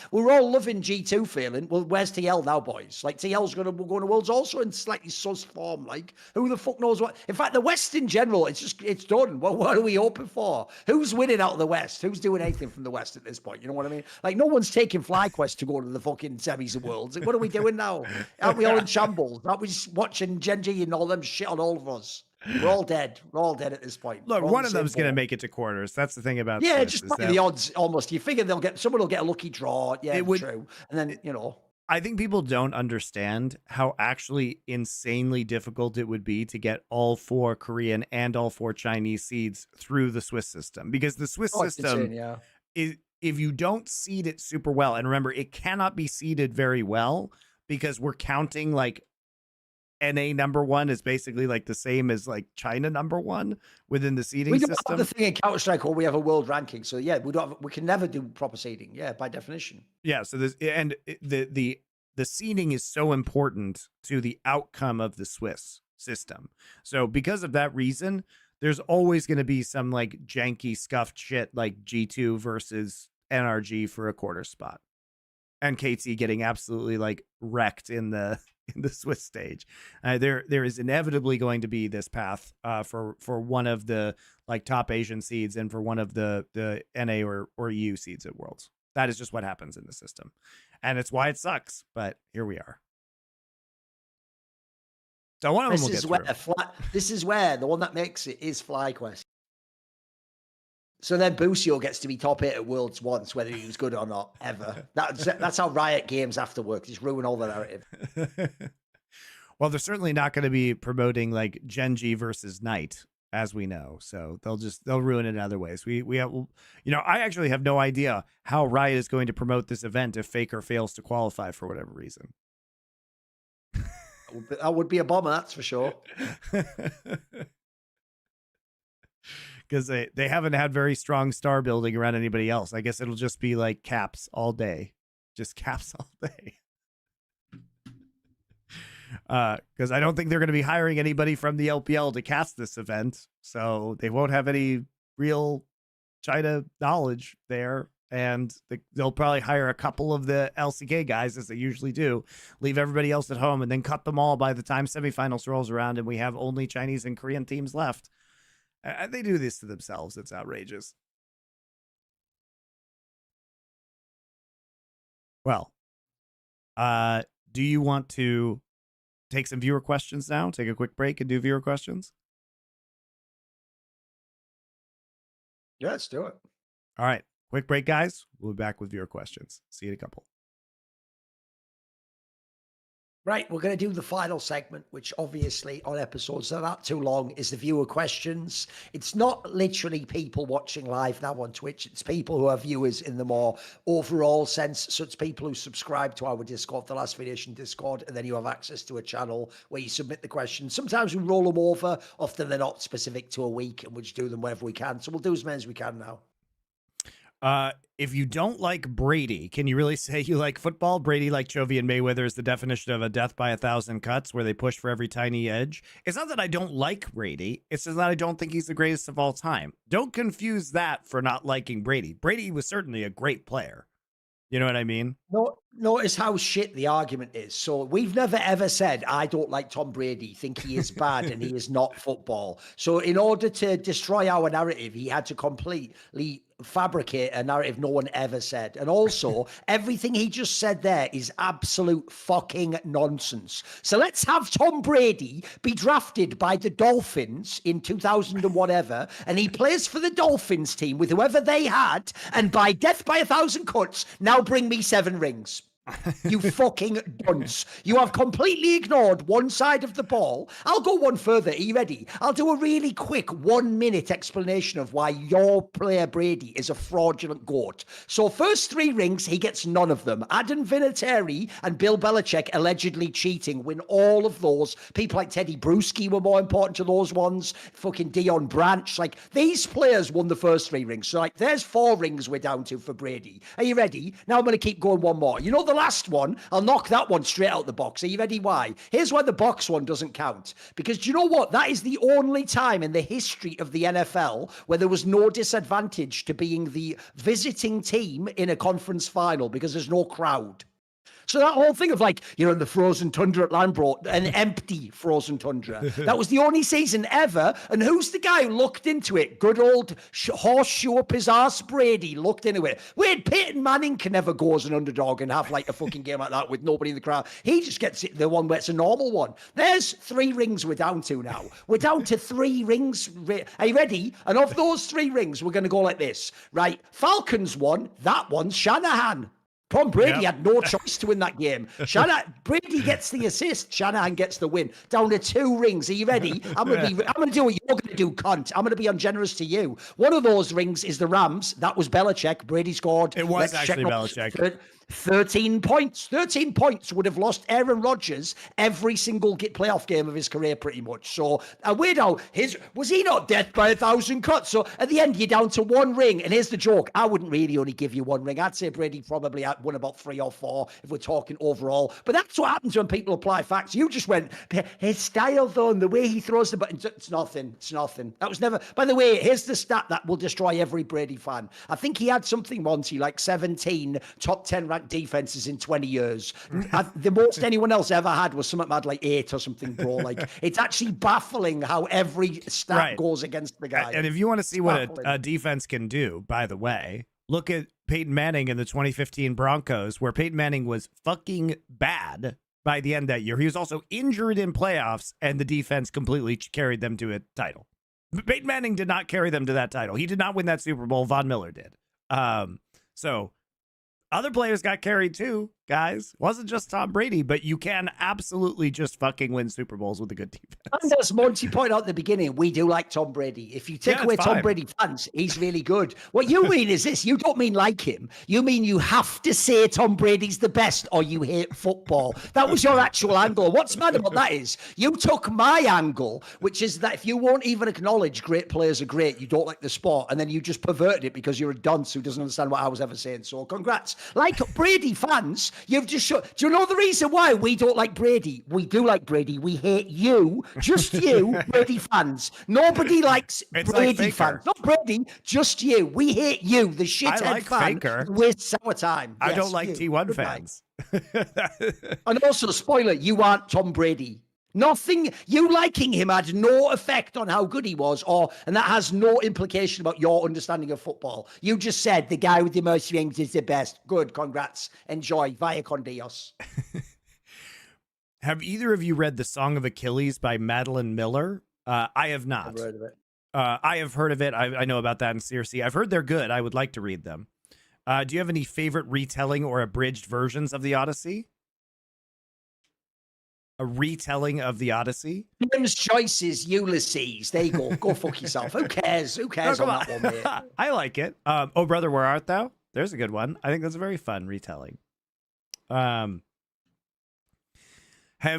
We're all loving G2 feeling. Well, where's TL now, boys? Like TL's going to go to Worlds also in slightly sus form. Like who the fuck knows what? In fact, the West in general, it's done. Well, what are we hoping for? Who's winning out of the West? Who's doing anything from the West at this point? You know what I mean? Like no one's taking FlyQuest to go to the fucking semis of Worlds. What are we doing now? Aren't we all in shambles? Aren't we just watching GenG and all them shit on all of us? We're all dead. We're all dead at this point. Look, one of them's going to make it to quarters. That's the thing about just play the odds almost. You figure someone will get a lucky draw. Yeah, true. And then, you know. I think people don't understand how actually insanely difficult it would be to get all 4 Korean and all 4 Chinese seeds through the Swiss system, because the Swiss system is, if you don't seed it super well, and remember, it cannot be seeded very well because we're counting like NA #1 is basically like the same as like China #1 within the seeding system. We don't have the thing in Counter-Strike where we have a world ranking. So yeah, we can never do proper seeding. Yeah, by definition. Yeah. So this, and the seeding is so important to the outcome of the Swiss system. So because of that reason, there's always going to be some like janky scuffed shit like G2 versus NRG for a quarter spot, and KT getting absolutely like wrecked in the Swiss stage. There is inevitably going to be this path for one of the like top Asian seeds and for one of the NA or EU seeds at Worlds. That is just what happens in the system, and it's why it sucks. But here we are. So one of them will get through. This is where the one that makes it is FlyQuest. So then Busio gets to be top 8 at Worlds once, whether he was good or not, ever. That's how Riot Games have to work. Just ruin all the narrative. Well, they're certainly not going to be promoting like GenG versus Knight, as we know. So they'll ruin it in other ways. We have, I actually have no idea how Riot is going to promote this event if Faker fails to qualify for whatever reason. That would be a bomber, that's for sure. Because they haven't had very strong star building around anybody else. I guess it'll just be like caps all day. Just caps all day. Because I don't think they're going to be hiring anybody from the LPL to cast this event. So they won't have any real China knowledge there. And they'll probably hire a couple of the LCK guys, as they usually do, leave everybody else at home, and then cut them all by the time semifinals rolls around and we have only Chinese and Korean teams left. They do this to themselves. It's outrageous. Well, do you want to take some viewer questions now? Take a quick break and do viewer questions? Yeah, let's do it. All right. Quick break, guys. We'll be back with viewer questions. See you in a couple. Right, we're going to do the final segment, which obviously on episodes that are not too long is the viewer questions. It's not literally people watching live now on Twitch. It's people who are viewers in the more overall sense. So it's people who subscribe to our Discord, the Last Variation Discord, and then you have access to a channel where you submit the questions. Sometimes we roll them over. Often they're not specific to a week, and we just do them wherever we can. So we'll do as many as we can now. If you don't like Brady, can you really say you like football? Brady, like Chovy and Mayweather, is the definition of a death by 1,000 cuts, where they push for every tiny edge. It's not that I don't like Brady. It's just that I don't think he's the greatest of all time. Don't confuse that for not liking Brady. Brady was certainly a great player. You know what I mean? No, notice how shit the argument is. So we've never ever said, I don't like Tom Brady, think he is bad and he is not football. So in order to destroy our narrative, he had to completely fabricate a narrative no one ever said. And also, everything he just said there is absolute fucking nonsense. So let's have Tom Brady be drafted by the Dolphins in 2000 and whatever, and he plays for the Dolphins team with whoever they had, and by death by 1,000 cuts, now bring me 7 rings. You fucking dunce. You have completely ignored one side of the ball. I'll go one further. Are you ready? I'll do a really quick 1-minute explanation of why your player Brady is a fraudulent goat. So first 3 rings, he gets none of them. Adam Vinatieri and Bill Belichick allegedly cheating win all of those. People like Teddy Bruschi were more important to those ones. Fucking Dion Branch. Like, these players won the first 3 rings. So like, there's 4 rings we're down to for Brady. Are you ready? Now I'm going to keep going one more. You know the last one, I'll knock that one straight out the box. Are you ready? Why? Here's why the box one doesn't count. Because do you know what? That is the only time in the history of the NFL where there was no disadvantage to being the visiting team in a conference final because there's no crowd. So that whole thing of like, you're in the frozen tundra at Landbro, an empty frozen tundra. That was the only season ever. And who's the guy who looked into it? Good old horseshoe up his arse Brady looked into it. Wade Peyton Manning can never go as an underdog and have like a fucking game like that with nobody in the crowd. He just gets it, the one where it's a normal one. There's 3 rings we're down to now. We're down to 3 rings. Are you ready? And of those 3 rings, we're going to go like this. Right? Falcons won. That one's Shanahan. Tom Brady had no choice to win that game. Brady gets the assist. Shanahan gets the win. Down to 2 rings. Are you ready? I'm gonna do what you're gonna do, cunt. I'm gonna be ungenerous to you. One of those rings is the Rams. That was Belichick. Brady scored. It was actually Belichick. 13 points. 13 points would have lost Aaron Rodgers every single playoff game of his career, pretty much. So, weirdo, was he not death by 1,000 cuts? So, at the end, you're down to 1 ring. And here's the joke. I wouldn't really only give you 1 ring. I'd say Brady probably won about 3 or 4 if we're talking overall. But that's what happens when people apply facts. You just went, his style, though, and the way he throws the button, it's nothing. It's nothing. That was never... By the way, here's the stat that will destroy every Brady fan. I think he had something, Monte, like 17 top 10 ranked defenses in 20 years. The most anyone else ever had was something had like 8 or something, bro. Like, it's actually baffling how every stat goes against the guy. And if you want to see what a defense can do, by the way, look at Peyton Manning in the 2015 Broncos, where Peyton Manning was fucking bad by the end of that year. He was also injured in playoffs, and the defense completely carried them to a title. Peyton Manning did not carry them to that title. He did not win that Super Bowl. Von Miller did. So other players got carried too, guys. It wasn't just Tom Brady, but you can absolutely just fucking win Super Bowls with a good defense. And as Monty pointed out at the beginning, we do like Tom Brady. If you take away Tom Brady fans, he's really good. What you mean is this. You don't mean like him. You mean you have to say Tom Brady's the best or you hate football. That was your actual angle. What's mad about that is you took my angle, which is that if you won't even acknowledge great players are great, you don't like the sport, and then you just perverted it because you're a dunce who doesn't understand what I was ever saying. So congrats. Like Brady fans, you've just showed. Do you know the reason why we don't like Brady? We do like Brady. We hate you. Just you, Brady fans. Nobody likes Brady fans. Not Brady, just you. We hate you, the shithead fan. Wastes our time. I don't like T1 fans. And also, spoiler, you aren't Tom Brady. Nothing, you liking him had no effect on how good he was, and that has no implication about your understanding of football. You just said the guy with the most rings is the best. Good, congrats. Enjoy. Vaya con Dios. Have either of you read The Song of Achilles by Madeline Miller? I have not. I've heard of it. I have heard of it. I know about that in CRC. I've heard they're good. I would like to read them. Do you have any favorite retelling or abridged versions of the Odyssey? A retelling of the Odyssey? James Joyce's Ulysses. There you go. Go fuck yourself. Who cares? Who cares on that one, mate? I like it. Oh, Brother, Where Art Thou? There's a good one. I think that's a very fun retelling. Have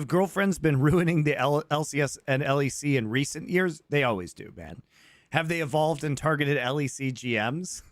girlfriends been ruining the LCS and LEC in recent years? They always do, man. Have they evolved and targeted LEC GMs?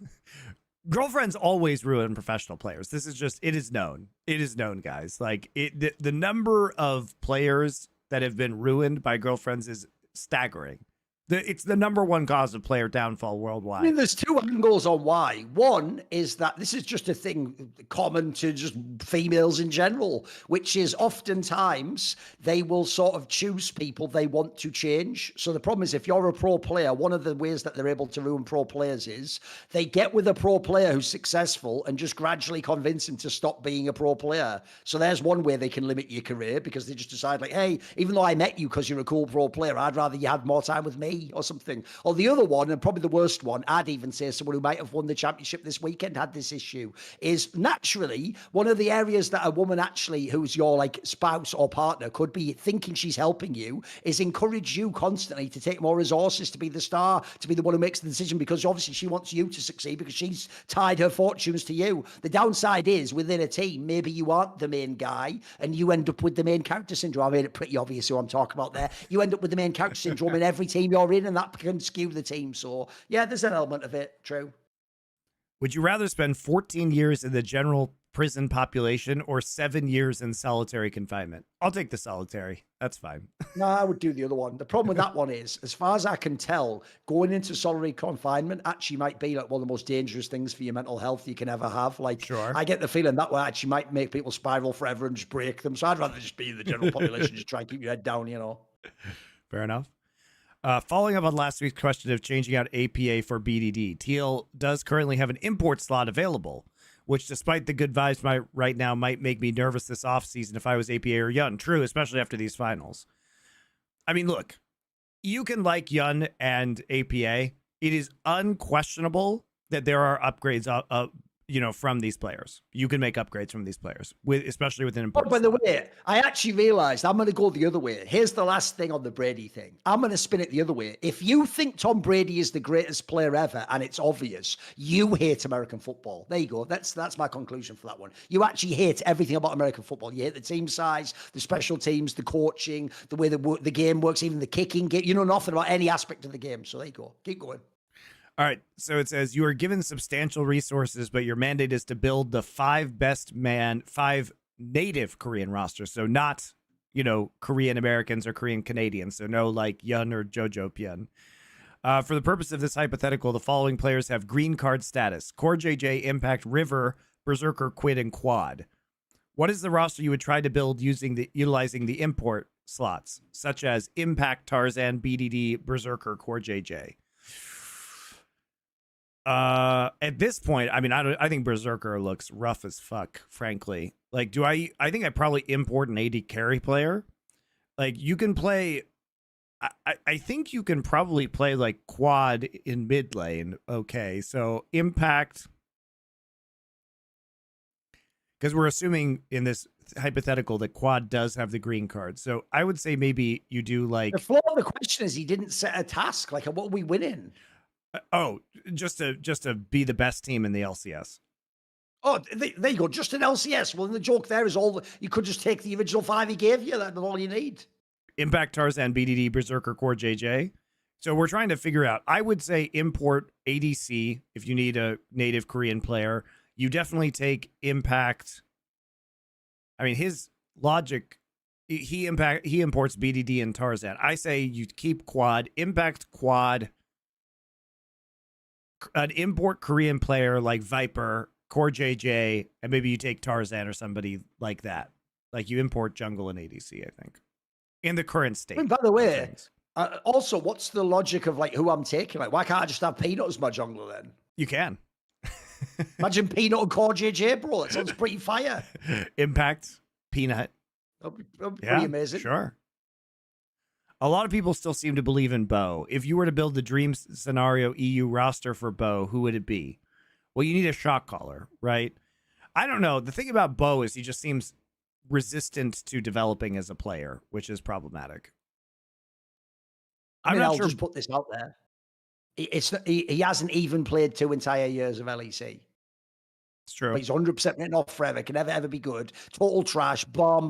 Girlfriends always ruin professional players. This is just, it is known. It is known, guys. Like, the number of players that have been ruined by girlfriends is staggering. It's the #1 cause of player downfall worldwide. I mean, there's 2 angles on why. One is that this is just a thing common to just females in general, which is oftentimes they will sort of choose people they want to change. So the problem is if you're a pro player, one of the ways that they're able to ruin pro players is they get with a pro player who's successful and just gradually convince him to stop being a pro player. So there's one way they can limit your career because they just decide like, hey, even though I met you because you're a cool pro player, I'd rather you had more time with me or something. Or the other one, and probably the worst one, I'd even say someone who might have won the championship this weekend had this issue, is naturally one of the areas that a woman actually who's your like spouse or partner could be thinking she's helping you is encourage you constantly to take more resources, to be the star, to be the one who makes the decision, because obviously she wants you to succeed because she's tied her fortunes to you. The downside is within a team, maybe you aren't the main guy and you end up with the main character syndrome. I made it pretty obvious who I'm talking about there. You end up with the main character syndrome in every team you're in, and that can skew the team. So yeah, there's an element of it. True. Would you rather spend 14 years in the general prison population or 7 years in solitary confinement? I'll take the solitary. That's fine. No, I would do the other one. The problem with that one is, as far as I can tell, going into solitary confinement actually might be like one of the most dangerous things for your mental health you can ever have. Like, sure. I get the feeling that way actually might make people spiral forever and just break them. So I'd rather just be in the general population, just try and keep your head down, you know. Fair enough. Following up on last week's question of changing out APA for BDD, TL does currently have an import slot available, which despite the good vibes right now might make me nervous this offseason if I was APA or Yun. True, especially after these finals. I mean, look, you can like Yun and APA. It is unquestionable that there are upgrades from these players. You can make upgrades from these players, especially within Oh, imports. by the way, I actually realized I'm going to go the other way. Here's the last thing on the Brady thing. I'm going to spin it the other way. If you think Tom Brady is the greatest player ever, and it's obvious, you hate American football. There you go. That's my conclusion for that one. You actually hate everything about American football. You hate the team size, the special teams, the coaching, the way the game works, even the kicking game. You know nothing about any aspect of the game. So there you go. Keep going. All right. So it says you are given substantial resources, but your mandate is to build the 5 native Korean rosters. So not, Korean Americans or Korean Canadians. So no like Yun or Jojo Pyun. For the purpose of this hypothetical, the following players have green card status: Core JJ, Impact, River, Berserker, Quid, and Quad. What is the roster you would try to build utilizing the import slots, such as Impact, Tarzan, BDD, Berserker, Core JJ? At this point, I mean, I think Berserker looks rough as fuck, frankly. Like, I think I probably import an AD carry player. Like, you can play, I think you can probably play like Quad in mid lane. Okay, so Impact, because we're assuming in this hypothetical that Quad does have the green card. So I would say maybe you do like. The flaw of the question is he didn't set a task. Like, what are we winning? Just to be the best team in the LCS. Oh, there you go. Just an LCS. Well, the joke there is you could just take the original 5 he gave you. That's all you need. Impact, Tarzan, BDD, Berserker, Core JJ. So we're trying to figure out. I would say import ADC if you need a native Korean player. You definitely take Impact. I mean, his logic. He imports BDD and Tarzan. I say you keep Quad, Impact, Quad. An import Korean player like Viper, Core JJ, and maybe you take Tarzan or somebody like that. Like you import jungle and ADC, I think, in the current state. I mean, by the way, also, what's the logic of like who I'm taking? Like, why can't I just have Peanut as my jungler then? You can. Imagine Peanut and Core JJ, bro. That sounds pretty fire. Impact, Peanut. That'd be pretty amazing. Sure. A lot of people still seem to believe in Bo. If you were to build the dream scenario EU roster for Bo, who would it be? Well, you need a shot caller, right? I don't know. The thing about Bo is he just seems resistant to developing as a player, which is problematic. I'll just put this out there. He hasn't even played 2 entire years of LEC. It's true. But he's 100% written off forever. Can never, ever be good. Total trash. Bomb.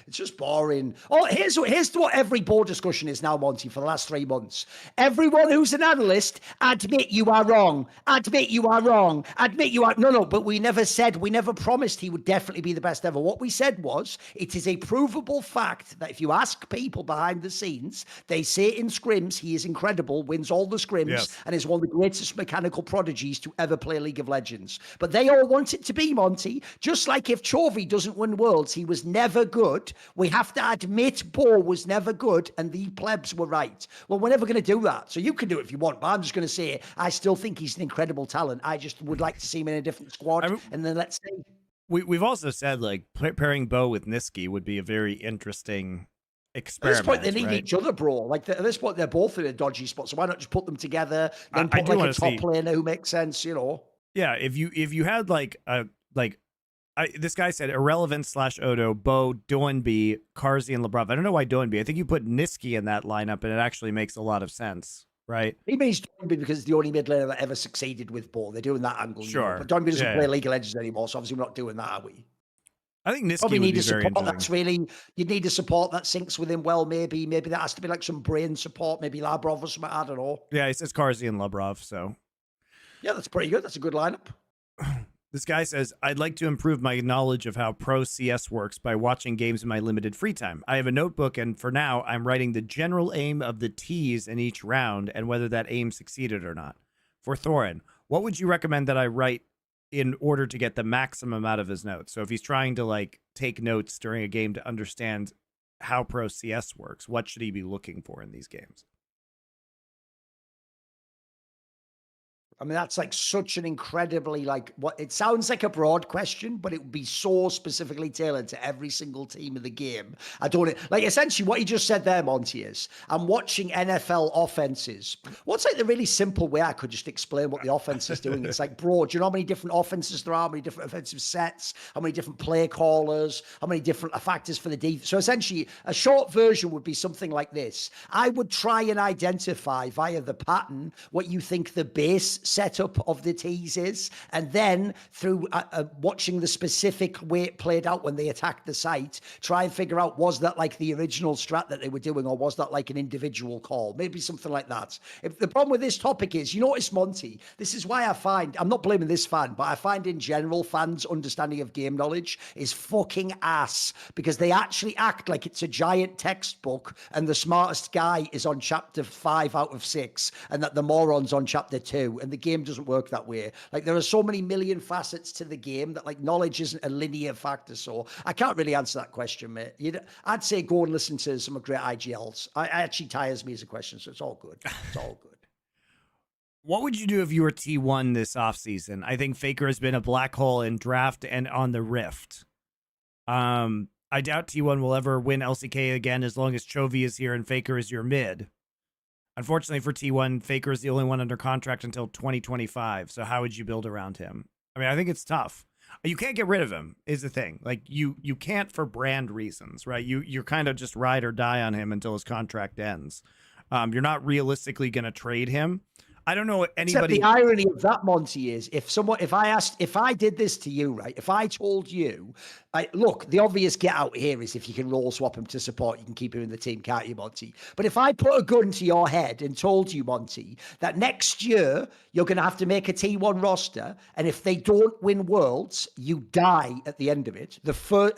It's just boring. Oh, here's what every board discussion is now, Monty, for the last 3 months. Everyone who's an analyst, admit you are wrong. Admit you are wrong. Admit you are... No, but we never promised he would definitely be the best ever. What we said was, it is a provable fact that if you ask people behind the scenes, they say in scrims, he is incredible, wins all the scrims, and is one of the greatest mechanical prodigies to ever play League of Legends. But they all want it to be, Monty. Just like if Chovy doesn't win Worlds, he was never good. We have to admit Bo was never good, and the plebs were right. Well, we're never going to do that. So you can do it if you want, but I'm just going to say I still think he's an incredible talent. I just would like to see him in a different squad, and then let's see. We've also said like pairing Bo with Niski would be a very interesting experiment. At this point, they need each other, bro. Like at this point, they're both in a dodgy spot. So why not just put them together? Then put like a top laner who makes sense, Yeah, if you had this guy said irrelevant / Odo, Bo, Doinby, Carzzy, and Labrov. I don't know why Doinby. I think you put Niski in that lineup, and it actually makes a lot of sense, right? He means Doinby because it's the only mid laner that ever succeeded with Bo. They're doing that angle, sure. But Doinby doesn't play League of Legends anymore, so obviously we're not doing that, are we? I think Niski probably would need be a very support that's really. You need a support that syncs with him well. Maybe that has to be like some brain support. Maybe Labrov or something. I don't know. Yeah, he says Carzzy and Labrov. So yeah, that's pretty good. That's a good lineup. This guy says, I'd like to improve my knowledge of how pro CS works by watching games in my limited free time. I have a notebook, and for now, I'm writing the general aim of the T's in each round and whether that aim succeeded or not. For Thorin, what would you recommend that I write in order to get the maximum out of his notes? So if he's trying to like take notes during a game to understand how pro CS works, what should he be looking for in these games? I mean, that's like such an incredibly what it sounds like a broad question, but it would be so specifically tailored to every single team in the game. I don't like essentially what you just said there, Monte, is I'm watching NFL offenses. What's like the really simple way I could just explain what the offense is doing? It's like, bro, do you know how many different offenses there are? How many different offensive sets? How many different play callers? How many different factors for the defense? So essentially, a short version would be something like this. I would try and identify via the pattern what you think the base setup of the tease is, and then through watching the specific way it played out when they attacked the site, try and figure out, was that like the original strat that they were doing, or was that like an individual call? Maybe something like that. If the problem with this topic is, you notice, Monte, this is why I find, I'm not blaming this fan, but I find in general fans' understanding of game knowledge is fucking ass, because they actually act like it's a giant textbook and the smartest guy is on chapter 5 out of 6 and that the moron's on chapter 2, and the game doesn't work that way. Like, there are so many million facets to the game that like knowledge isn't a linear factor. So I can't really answer that question, mate. I'd say go and listen to some great IGLs. It actually tires me as a question, so it's all good. It's all good. What would you do if you were T1 this offseason? I think Faker has been a black hole in draft and on the Rift. I doubt T1 will ever win LCK again as long as Chovy is here and Faker is your mid. Unfortunately for T1, Faker is the only one under contract until 2025. So how would you build around him? I mean, I think it's tough. You can't get rid of him is the thing. Like you can't for brand reasons, right? You're kind of just ride or die on him until his contract ends. You're not realistically going to trade him. I don't know anybody. Except the irony of that, Monte, is if I did this to you, right? If I told you, look, the obvious get out here is if you can roll swap him to support, you can keep him in the team, can't you, Monte? But if I put a gun to your head and told you, Monte, that next year you're going to have to make a T1 roster, and if they don't win Worlds, you die at the end of it.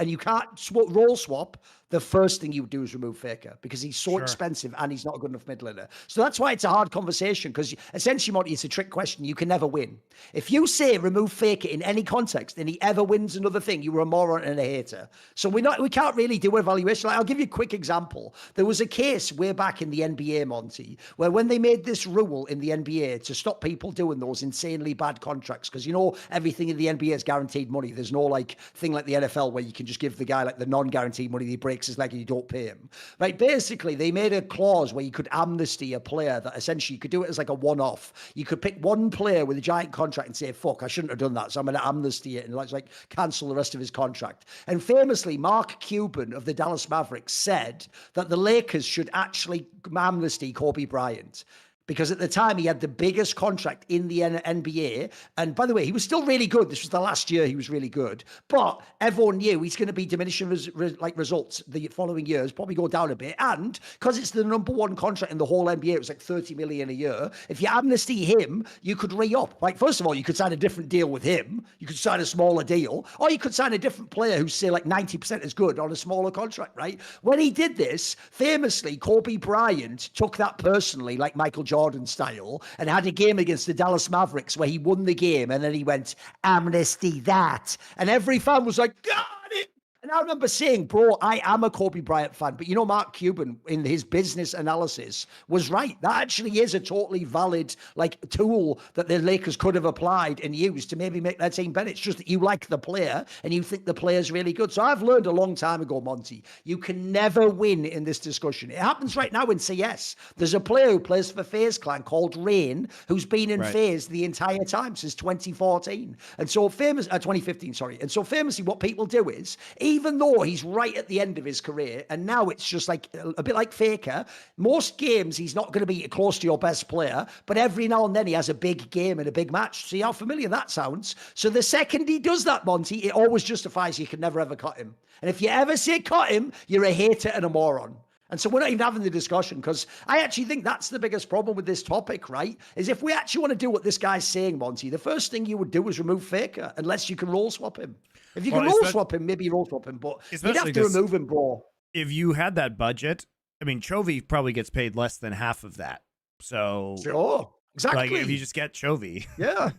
And you can't roll swap. The first thing you would do is remove Faker, because he's so expensive and he's not a good enough mid laner. So that's why it's a hard conversation, because essentially, Monte, it's a trick question. You can never win. If you say remove Faker in any context and he ever wins another thing, you were a moron and a hater. So we can't really do an evaluation. Like, I'll give you a quick example. There was a case way back in the NBA, Monte, where when they made this rule in the NBA to stop people doing those insanely bad contracts, because everything in the NBA is guaranteed money. There's no like thing like the NFL where you can just give the guy like the non-guaranteed money, he breaks his leg and you don't pay him. Right? Basically, they made a clause where you could amnesty a player, that essentially you could do it as like a one-off. You could pick one player with a giant contract and say, fuck, I shouldn't have done that, so I'm going to amnesty it and like cancel the rest of his contract. And famously, Mark Cuban of the Dallas Mavericks said that the Lakers should actually amnesty Kobe Bryant, because at the time he had the biggest contract in the NBA. And by the way, he was still really good. This was the last year he was really good. But everyone knew he's going to be diminishing results the following years, probably go down a bit. And because it's the number one contract in the whole NBA, it was like $30 million a year. If you amnesty him, you could re-up. Like, first of all, you could sign a different deal with him. You could sign a smaller deal. Or you could sign a different player who's, say, like 90% as good on a smaller contract, right? When he did this, famously, Kobe Bryant took that personally, like Michael Jordan style, and had a game against the Dallas Mavericks where he won the game, and then he went, amnesty that, and every fan was like, got it. And I remember saying, bro, I am a Kobe Bryant fan, but Mark Cuban in his business analysis was right. That actually is a totally valid like tool that the Lakers could have applied and used to maybe make their team better. It's just that you like the player and you think the player's really good. So I've learned a long time ago, Monte, you can never win in this discussion. It happens right now in CS. There's a player who plays for FaZe Clan called Rain, who's been in FaZe the entire time since 2014. And so 2015, sorry. And so famously what people do is, even though he's right at the end of his career, and now it's just like a bit like Faker, most games he's not going to be close to your best player, but every now and then he has a big game and a big match. See how familiar that sounds? So the second he does that, Monte, it always justifies you can never ever cut him. And if you ever say cut him, you're a hater and a moron. And so we're not even having the discussion, because I actually think that's the biggest problem with this topic, right? Is if we actually want to do what this guy's saying, Monte, the first thing you would do is remove Faker, unless you can roll swap him. If you can roll swap him, maybe roll swap him, but you'd have to remove him, bro. If you had that budget, I mean, Chovy probably gets paid less than half of that. So sure. Exactly. Like, if you just get Chovy. Yeah.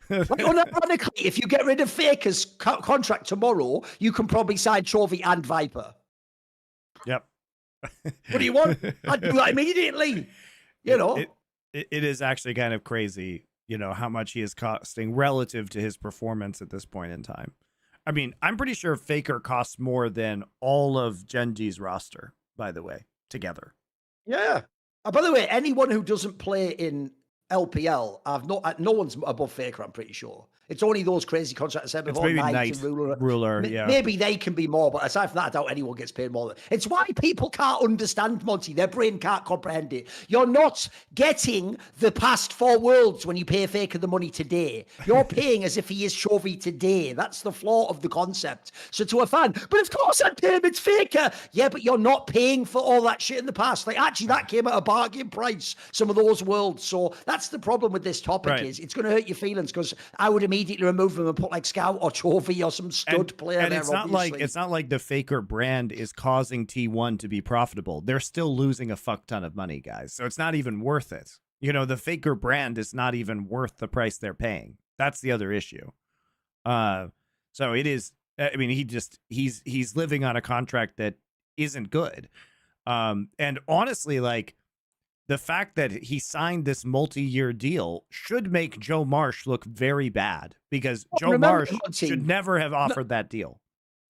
Like, unironically, if you get rid of Faker's contract tomorrow, you can probably sign Chovy and Viper. Yep. What do you want? I'd do that immediately. It is actually kind of crazy you know, how much he is costing relative to his performance at this point in time. I mean, I'm pretty sure Faker costs more than all of GenG's roster, by the way, together. Yeah. By the way, anyone who doesn't play in LPL, no one's above Faker, I'm pretty sure. It's only those crazy contracts I said before. Maybe Knight, Ruler, yeah. Maybe they can be more, but aside from that, I doubt anyone gets paid more. It's why people can't understand, Monty. Their brain can't comprehend it. You're not getting the past 4 worlds when you pay Faker the money today. You're paying as if he is Chovy today. That's the flaw of the concept. So to a fan, but of course I'd pay him, it's Faker. Yeah, but you're not paying for all that shit in the past. Like, actually, that came at a bargain price, some of those worlds. So that's the problem with this topic, is it's going to hurt your feelings, because I would immediately remove them and put like Scout or Chovy or some stud player and there. It's not like the Faker brand is causing T1 to be profitable. They're still losing a fuck ton of money, guys. So it's not even worth it. You know, the Faker brand is not even worth the price they're paying. That's the other issue. So it is. I mean, he's living on a contract that isn't good. And honestly, like, the fact that he signed this multi-year deal should make Joe Marsh look very bad, because Joe Marsh should never have offered that deal.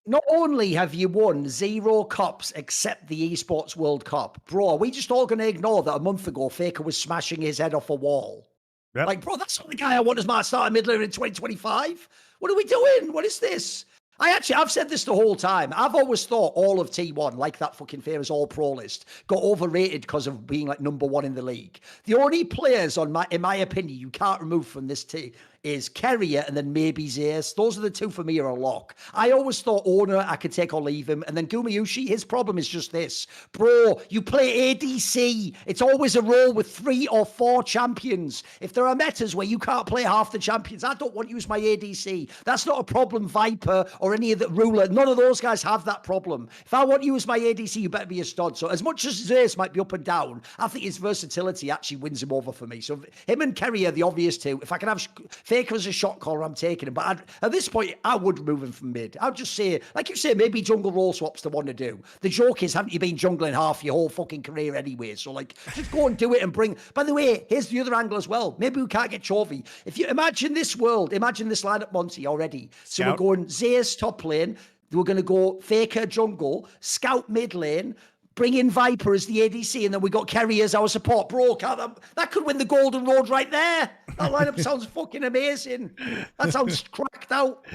Not only have you won 0 cups except the Esports World Cup, bro, are we just all going to ignore that a month ago Faker was smashing his head off a wall? Yep. Like, bro, that's not the guy I want as my starting midlaner in 2025. What are we doing? What is this? I've said this the whole time. I've always thought all of T1, like that fucking famous all-pro list, got overrated because of being like #1 in the league. The only players, in my opinion, you can't remove from this team is Carrier and then maybe Zeus. Those are the 2 for me are a lock. I always thought Owner, I could take or leave him. And then Gumayushi, his problem is just this. Bro, you play ADC. It's always a role with 3 or 4 champions. If there are metas where you can't play half the champions, I don't want to use my ADC. That's not a problem, Viper or any of the Ruler. None of those guys have that problem. If I want to use my ADC, you better be a stud. So as much as Zeus might be up and down, I think his versatility actually wins him over for me. So him and Kerry are the obvious 2. If I can have Faker as a shot caller, I'm taking him. But at this point, I would remove him from mid. I'd just say, like you say, maybe jungle role swap's the one to do. The joke is, haven't you been jungling half your whole fucking career anyway? So, like, just go and do it and bring... By the way, here's the other angle as well. Maybe we can't get Chovy. If you imagine this world, imagine this lineup, Monty, already. So we're going Zeus top lane. We're going to go Faker jungle, Scout mid lane, bring in Viper as the ADC, and then we got Kerry as our support. Bro, that could win the Golden Road right there. That lineup sounds fucking amazing. That sounds cracked out.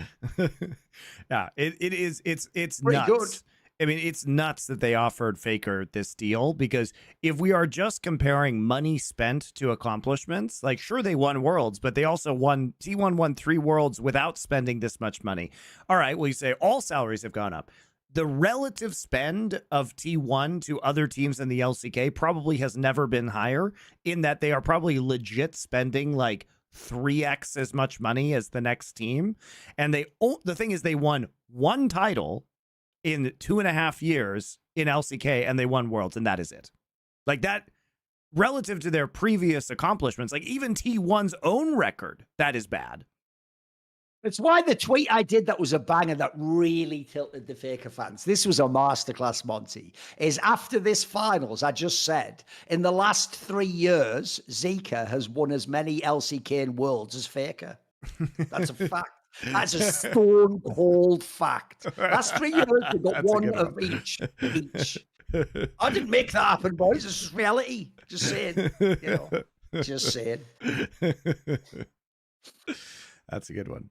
Yeah, it's pretty nuts. Good. I mean, it's nuts that they offered Faker this deal, because if we are just comparing money spent to accomplishments, like, sure, they won Worlds, but they also T1 won 3 Worlds without spending this much money. All right, well, you say all salaries have gone up. The relative spend of T1 to other teams in the LCK probably has never been higher, in that they are probably legit spending like 3x as much money as the next team. And the thing is, they won 1 title in 2.5 years in LCK, and they won Worlds, and that is it. Like, that, relative to their previous accomplishments, like even T1's own record, that is bad. It's why the tweet I did that was a banger that really tilted the Faker fans. This was a masterclass, Monty. Is after this finals, I just said, in the last 3 years, Zeka has won as many LCK and Worlds as Faker. That's a fact. That's a stone cold fact. Last 3 years, we got one of each. I didn't make that happen, boys. It's just reality. Just saying. You know, just saying. That's a good one.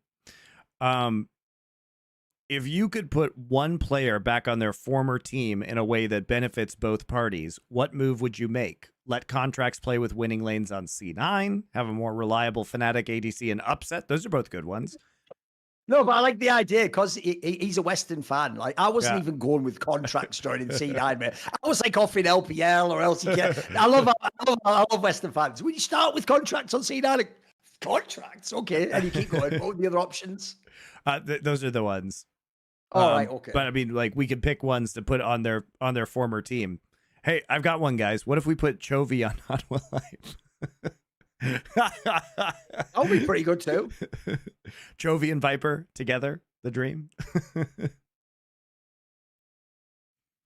If you could put one player back on their former team in a way that benefits both parties, what move would you make? Let contracts play with winning lanes on C9, have a more reliable Fnatic ADC and upset. Those are both good ones. No, but I like the idea because he's a Western fan. Like, I wasn't even going with contracts joining C9, man. I was like offering LPL or LCK. I love Western fans. When you start with contracts on C9, like, contracts, okay, and you keep going. What are the other options? Those are the ones. All right, okay. But I mean, like, we could pick ones to put on their former team. Hey, I've got one, guys. What if we put Chovy on Hot Will Life? That'll be pretty good too. Chovy and Viper together, the dream.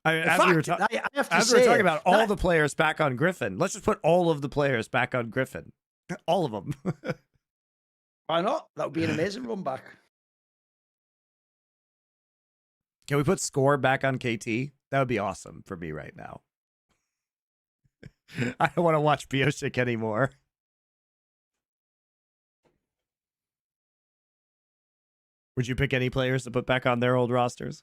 As we were talking about all the players back on Griffin, let's just put all of the players back on Griffin. All of them. Why not? That would be an amazing run back. Can we put score back on KT? That would be awesome for me right now. I don't want to watch Viewership anymore. Would you pick any players to put back on their old rosters?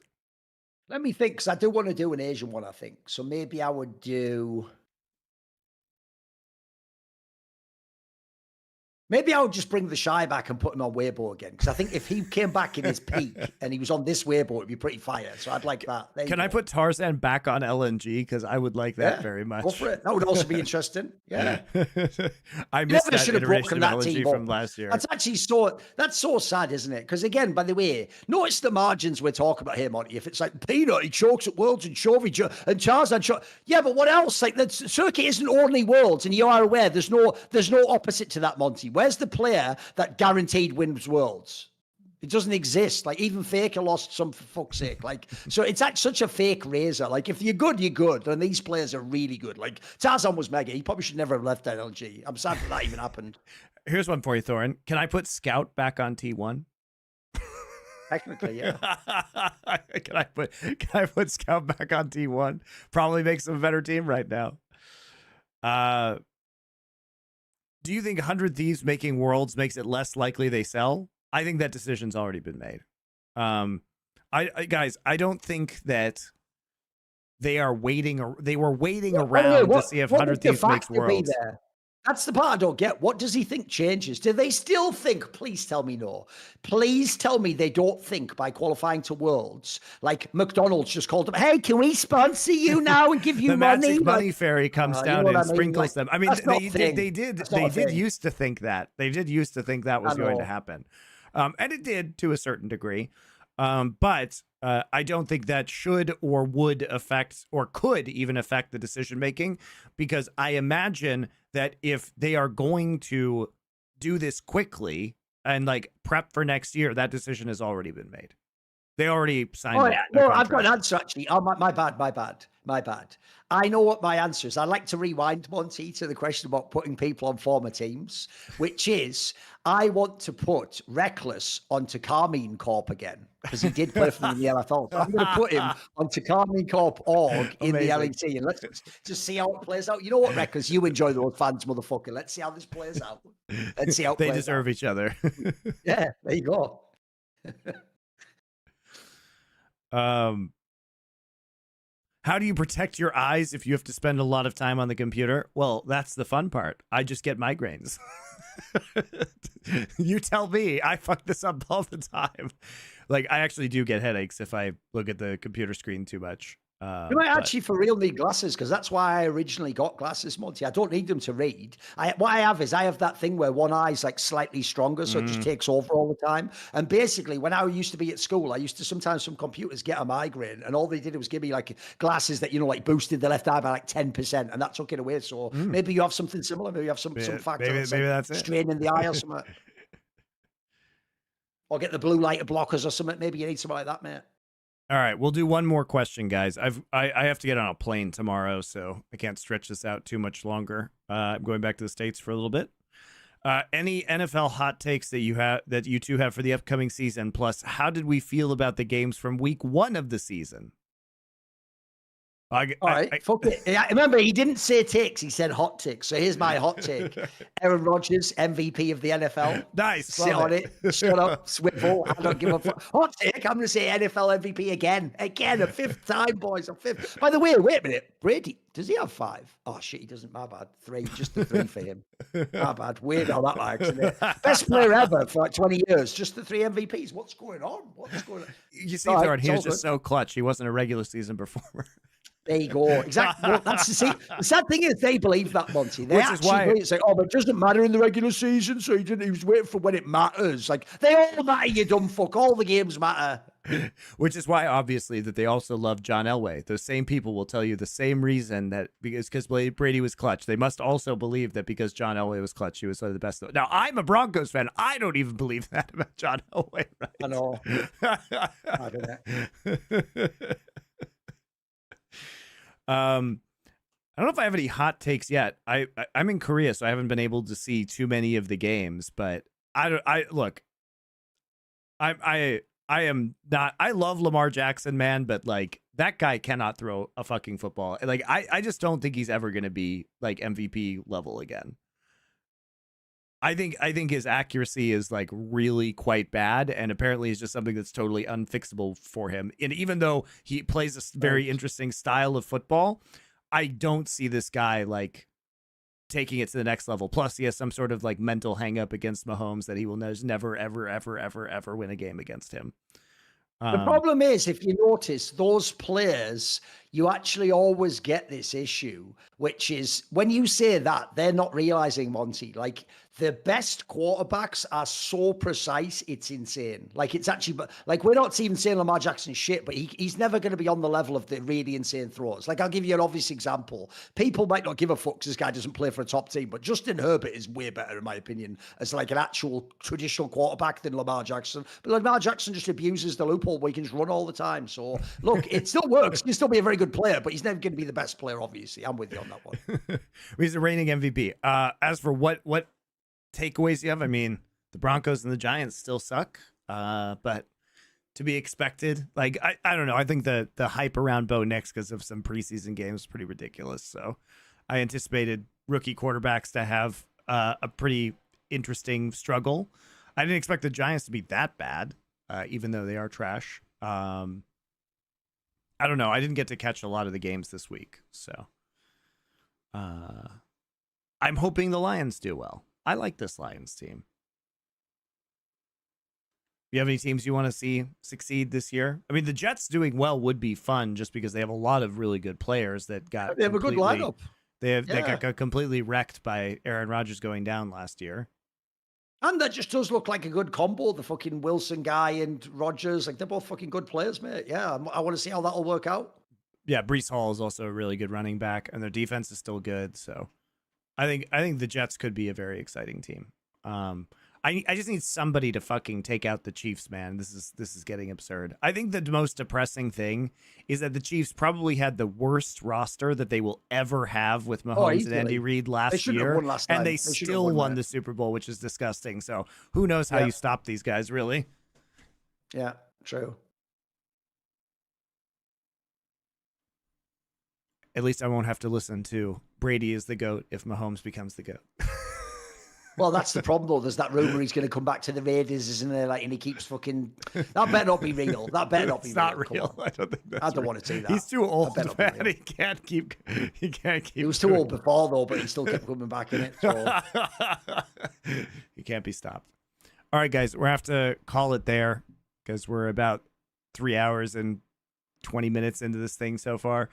Let me think, because I do want to do an Asian one, I think. So maybe I would do... Maybe I would just bring the Shy back and put him on Weibo again. Because I think if he came back in his peak and he was on this Weibo, it'd be pretty fire. So I'd like that. Can I put Tarzan back on LNG? Because I would like that very much. Go for it. That would also be interesting. Yeah. I missed that iteration of LNG from last year. That's actually that's so sad, isn't it? Because again, by the way, notice the margins we're talking about here, Monty. If it's like Peanut, he chokes at Worlds, and Chovy and Tarzan yeah, but what else? Like the circuit isn't only Worlds, and you are aware there's no opposite to that, Monty. Where's the player that guaranteed wins Worlds? It doesn't exist. Like even Faker lost some, for fuck's sake. Like, so it's such a fake razor. Like if you're good, you're good. And these players are really good. Like Tarzan was mega. He probably should never have left LG. I'm sad that even happened. Here's one for you, Thorin. Can I put Scout back on T1? Technically, yeah. Can I put Scout back on T1? Probably makes them a better team right now. Do you think 100 Thieves making Worlds makes it less likely they sell? I think that decision's already been made. Guys, I don't think that they are waiting. They were waiting around to see if 100 Thieves makes Worlds. That's the part I don't get. What does he think changes? Do they still think, please tell me no. Please tell me they don't think by qualifying to Worlds, like McDonald's just called them, hey, can we sponsor you now and give you the money? Magic Money Fairy comes down and sprinkles them. I mean, they did used to think that. They did used to think that was going to happen. And it did to a certain degree. But I don't think that should or would affect or could even affect the decision making, because I imagine that if they are going to do this quickly and like prep for next year, that decision has already been made. They already signed. Oh, yeah. No, I've got an answer actually. Oh, my bad. I know what my answer is. I like to rewind, Monty, to the question about putting people on former teams, which is I want to put Reckless onto Carmine Corp again, because he did play for them in the LFL. So I'm going to put him onto Carmine Corp org in the LEC, and let's just see how it plays out. You know what, Reckless? You enjoy those fans, motherfucker. Let's see how this plays out. Let's see how it they deserve each other. Yeah, there you go. How do you protect your eyes if you have to spend a lot of time on the computer? Well, that's the fun part. I just get migraines. You tell me. I fuck this up all the time. Like, I actually do get headaches if I look at the computer screen too much. You might actually for real need glasses, because that's why I originally got glasses, Monty. I don't need them to read. What I have is I have that thing where one eye's like slightly stronger, so it just takes over all the time. And basically, when I used to be at school, I used to sometimes some computers get a migraine, and all they did was give me like glasses that, you know, like boosted the left eye by like 10%, and that took it away. So maybe you have something similar. Maybe you have some factor maybe that's it. Strain in the eye or something. Or get the blue light blockers or something. Maybe you need something like that, mate. All right, we'll do one more question, guys. I have to get on a plane tomorrow, so I can't stretch this out too much longer. I'm going back to the States for a little bit. Any NFL hot takes that you two have for the upcoming season? Plus, how did we feel about the games from week 1 of the season? All right, fuck it. Yeah, remember, he didn't say takes, he said hot takes. So here's my hot take. Aaron Rodgers, MVP of the NFL. Nice. Sit on it. Shut up, swivel. I don't give a fuck. Hot take, I'm going to say NFL MVP again. Again, a 5th time, boys, a 5th. By the way, wait a minute. Brady, does he have 5? Oh, shit, he doesn't. My bad. 3, just the 3 for him. My bad. Weird how that likes, isn't it? Best player ever for like 20 years, just the 3 MVPs. What's going on? You see, Thorin, he was just so clutch. He wasn't a regular season performer. There you go. Exactly. Well, that's the sad thing is they believe that, Monty. They actually say, "Oh, but it doesn't matter in the regular season, so he was waiting for when it matters." Like they all matter, you dumb fuck. All the games matter. Which is why, obviously, that they also love John Elway. Those same people will tell you the same reason that because Brady was clutch. They must also believe that because John Elway was clutch, he was one of the best. Now, I'm a Broncos fan. I don't even believe that about John Elway. Right? I know. I don't know. I don't know if I have any hot takes yet. I'm in Korea, so I haven't been able to see too many of the games, but look. I am not. I love Lamar Jackson, man, but like that guy cannot throw a fucking football. Like I just don't think he's ever going to be like MVP level again. I think his accuracy is like really quite bad, and apparently it's just something that's totally unfixable for him. And even though he plays a very interesting style of football, I don't see this guy like taking it to the next level. Plus, he has some sort of like mental hang up against Mahomes that he will never, ever win a game against him. The problem is, if you notice, those players, you actually always get this issue, which is when you say that, they're not realizing, Monty, like the best quarterbacks are so precise, it's insane. Like it's actually, like we're not even saying Lamar Jackson shit, but he's never going to be on the level of the really insane throws. Like I'll give you an obvious example. People might not give a fuck because this guy doesn't play for a top team, but Justin Herbert is way better, in my opinion, as like an actual traditional quarterback than Lamar Jackson. But Lamar Jackson just abuses the loophole where he can just run all the time. So look, it still works. He'll still be a very good player, but he's never going to be the best player, obviously. I'm with you on that one. He's the reigning MVP. As for what takeaways you have, I mean, the Broncos and the Giants still suck, but to be expected. Like I don't know. I think the hype around Bo Nix because of some preseason games is pretty ridiculous. So I anticipated rookie quarterbacks to have a pretty interesting struggle. I didn't expect the Giants to be that bad, even though they are trash. I don't know. I didn't get to catch a lot of the games this week, so I'm hoping the Lions do well. I like this Lions team. You have any teams you want to see succeed this year? I mean, the Jets doing well would be fun just because they have a lot of really good players that got. They have a good lineup. They got completely wrecked by Aaron Rodgers going down last year. And that just does look like a good combo. The fucking Wilson guy and Rodgers, like they're both fucking good players, mate. Yeah, I want to see how that'll work out. Yeah, Breece Hall is also a really good running back, and their defense is still good. So, I think the Jets could be a very exciting team. I just need somebody to fucking take out the Chiefs, man. This is getting absurd. I think the most depressing thing is that the Chiefs probably had the worst roster that they will ever have with Mahomes and Andy Reid last year, and they still won the Super Bowl, which is disgusting. So who knows how you stop these guys, really? Yeah, true. At least I won't have to listen to Brady is the GOAT if Mahomes becomes the GOAT. Well, that's the problem, though. There's that rumor he's going to come back to the Raiders, isn't there? Like, and he keeps fucking. That better not be real. That better not be it's real. Not real. I don't think that's. I don't want to see that. He's too old, man. He can't keep. He was too old before, though, but he still kept coming back in it. So. He can't be stopped. All right, guys, we're have to call it there because we're about 3 hours and 20 minutes into this thing so far.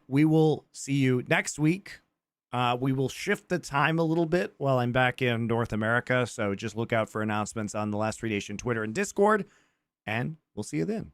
We will see you next week. We will shift the time a little bit while I'm back in North America. So just look out for announcements on the Last 3 Nation Twitter and Discord, and we'll see you then.